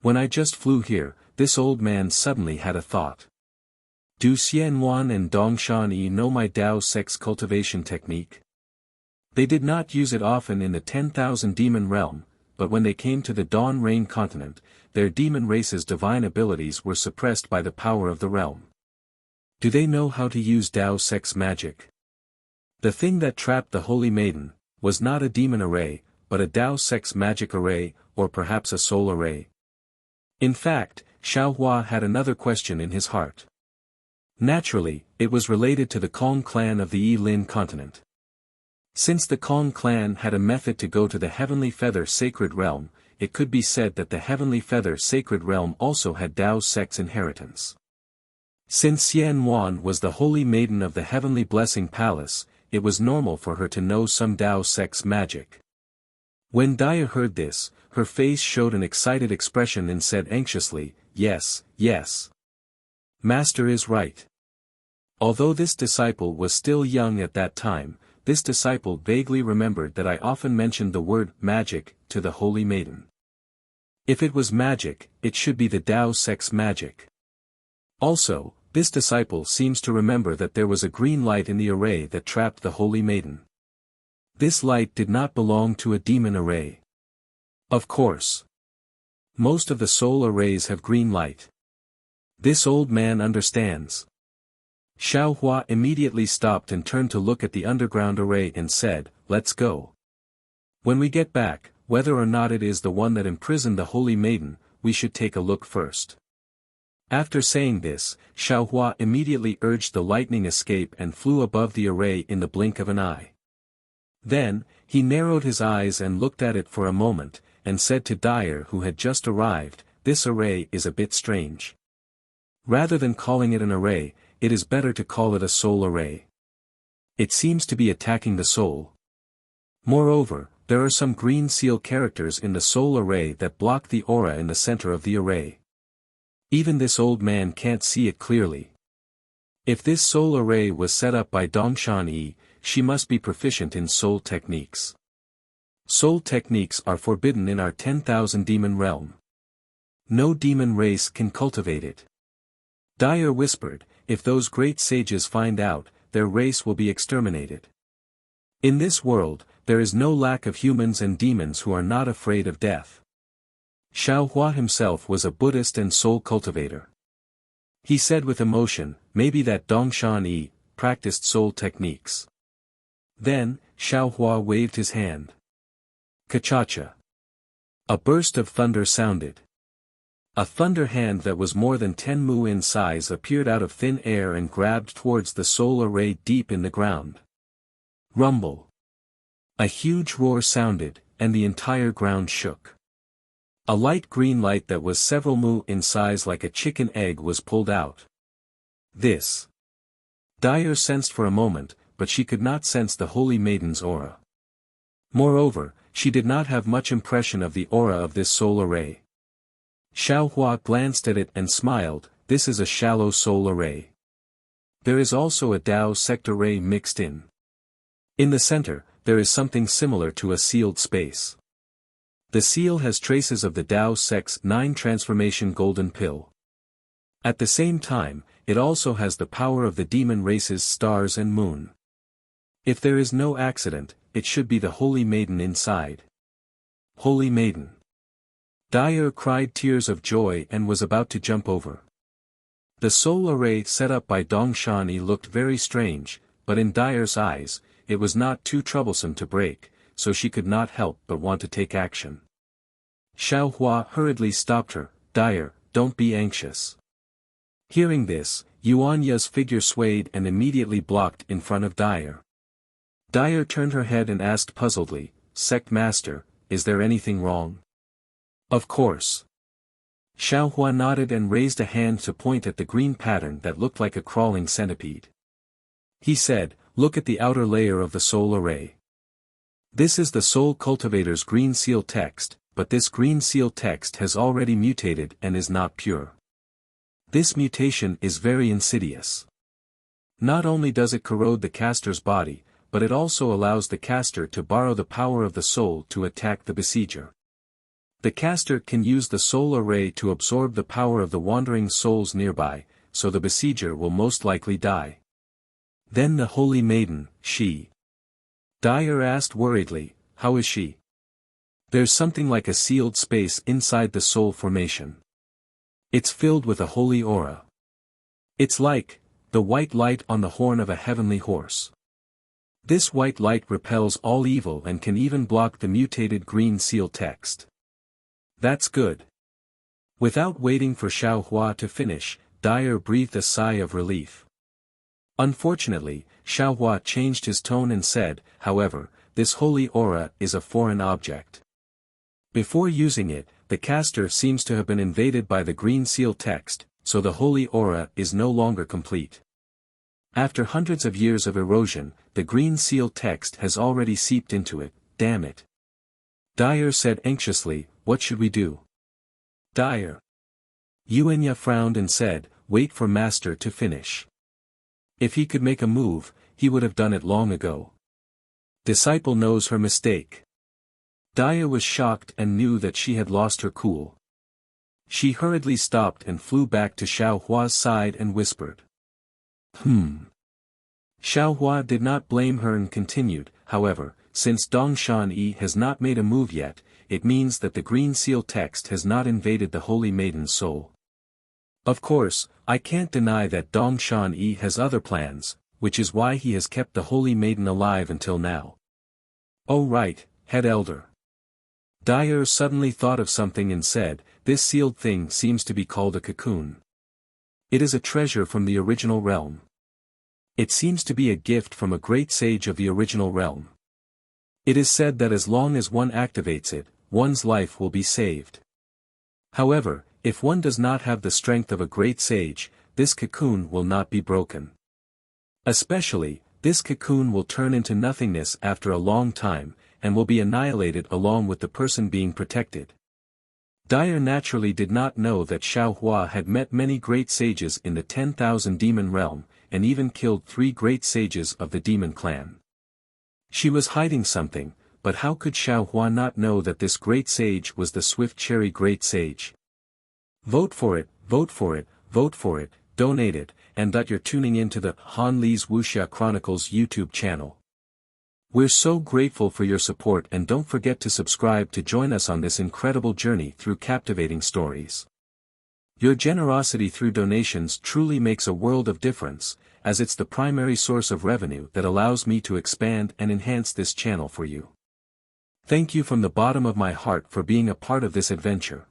When I just flew here, this old man suddenly had a thought. Do Xian Wan and Dongshan Yi know my Dao sect's cultivation technique? They did not use it often in the 10,000 Demon Realm, but when they came to the Dawn Rain continent, their demon race's divine abilities were suppressed by the power of the realm. Do they know how to use Dao sect's magic? The thing that trapped the Holy Maiden was not a demon array, but a Dao sect's magic array, or perhaps a soul array. In fact, Xiaohua had another question in his heart. Naturally, it was related to the Kong clan of the Yilin continent. Since the Kong clan had a method to go to the Heavenly Feather Sacred Realm, it could be said that the Heavenly Feather Sacred Realm also had Dao sect's inheritance. Since Xian Wan was the Holy Maiden of the Heavenly Blessing Palace, it was normal for her to know some Dao sect's magic. When Dai heard this, her face showed an excited expression and said anxiously, yes. Master is right. Although this disciple was still young at that time, this disciple vaguely remembered that I often mentioned the word magic to the Holy Maiden. If it was magic, it should be the Dao sect's magic. Also, this disciple seems to remember that there was a green light in the array that trapped the Holy Maiden. This light did not belong to a demon array. Of course. Most of the soul arrays have green light. This old man understands. Xiaohua immediately stopped and turned to look at the underground array and said, let's go. When we get back, whether or not it is the one that imprisoned the Holy Maiden, we should take a look first. After saying this, Xiaohua immediately urged the lightning escape and flew above the array in the blink of an eye. Then, he narrowed his eyes and looked at it for a moment, and said to Dyer who had just arrived, this array is a bit strange. Rather than calling it an array, it is better to call it a soul array. It seems to be attacking the soul. Moreover, there are some green seal characters in the soul array that block the aura in the center of the array. Even this old man can't see it clearly. If this soul array was set up by Dongshan Yi, she must be proficient in soul techniques. Soul techniques are forbidden in our 10,000 demon realm. No demon race can cultivate it. Dyer whispered, if those great sages find out, their race will be exterminated. In this world, there is no lack of humans and demons who are not afraid of death. Xiaohua himself was a Buddhist and soul cultivator. He said with emotion, maybe that Dongshan Yi practiced soul techniques. Then, Xiaohua waved his hand. Kachacha. A burst of thunder sounded. A thunder hand that was more than 10 mu in size appeared out of thin air and grabbed towards the soul array deep in the ground. Rumble. A huge roar sounded, and the entire ground shook. A light green light that was several mu in size like a chicken egg was pulled out. This. Dyer sensed for a moment, but she could not sense the Holy Maiden's aura. Moreover, she did not have much impression of the aura of this soul array. Xiaohua glanced at it and smiled, this is a shallow soul array. There is also a Tao sector ray mixed in. In the center, there is something similar to a sealed space. The seal has traces of the Tao Sect's 9 transformation golden pill. At the same time, it also has the power of the demon race's stars and moon. If there is no accident, it should be the Holy Maiden inside. Holy Maiden. Dyer cried tears of joy and was about to jump over. The soul array set up by Dongshan Yi looked very strange, but in Dyer's eyes, it was not too troublesome to break, so she could not help but want to take action. Xiaohua hurriedly stopped her, Dyer, don't be anxious. Hearing this, Yuanya's figure swayed and immediately blocked in front of Dyer. Dyer turned her head and asked puzzledly, Sect Master, is there anything wrong? Of course. Xiaohua nodded and raised a hand to point at the green pattern that looked like a crawling centipede. He said, look at the outer layer of the soul array. This is the soul cultivator's green seal text, but this green seal text has already mutated and is not pure. This mutation is very insidious. Not only does it corrode the caster's body, but it also allows the caster to borrow the power of the soul to attack the besieger. The caster can use the soul array to absorb the power of the wandering souls nearby, so the besieger will most likely die. Then the Holy Maiden, she. Dyer asked worriedly, how is she? There's something like a sealed space inside the soul formation. It's filled with a holy aura. It's like the white light on the horn of a heavenly horse. This white light repels all evil and can even block the mutated green seal text. That's good. Without waiting for Xiaohua to finish, Dyer breathed a sigh of relief. Unfortunately, Xiaohua changed his tone and said, however, this holy aura is a foreign object. Before using it, the caster seems to have been invaded by the green seal text, so the holy aura is no longer complete. After hundreds of years of erosion, the green seal text has already seeped into it, damn it. Dyer said anxiously, what should we do? Dyer. Yuanya frowned and said, wait for Master to finish. If he could make a move, he would have done it long ago. Disciple knows her mistake. Daya was shocked and knew that she had lost her cool. She hurriedly stopped and flew back to Xiaohua's side and whispered. Xiaohua did not blame her and continued, however, since Dongshan Yi has not made a move yet, it means that the green seal text has not invaded the Holy Maiden's soul. Of course, I can't deny that Dongshan Yi has other plans, which is why he has kept the Holy Maiden alive until now. Oh right, head elder. Dyer suddenly thought of something and said, this sealed thing seems to be called a cocoon. It is a treasure from the original realm. It seems to be a gift from a great sage of the original realm. It is said that as long as one activates it, one's life will be saved. However, if one does not have the strength of a great sage, this cocoon will not be broken. Especially, this cocoon will turn into nothingness after a long time, and will be annihilated along with the person being protected. Dyer naturally did not know that Xiaohua had met many great sages in the 10,000 demon realm, and even killed 3 great sages of the demon clan. She was hiding something, but how could Xiao Hua not know that this great sage was the Swift Cherry Great Sage? Vote for it, vote for it, vote for it, donate it, and that you're tuning into the Han Li's Wuxia Chronicles YouTube channel. We're so grateful for your support, and don't forget to subscribe to join us on this incredible journey through captivating stories. Your generosity through donations truly makes a world of difference, as it's the primary source of revenue that allows me to expand and enhance this channel for you. Thank you from the bottom of my heart for being a part of this adventure.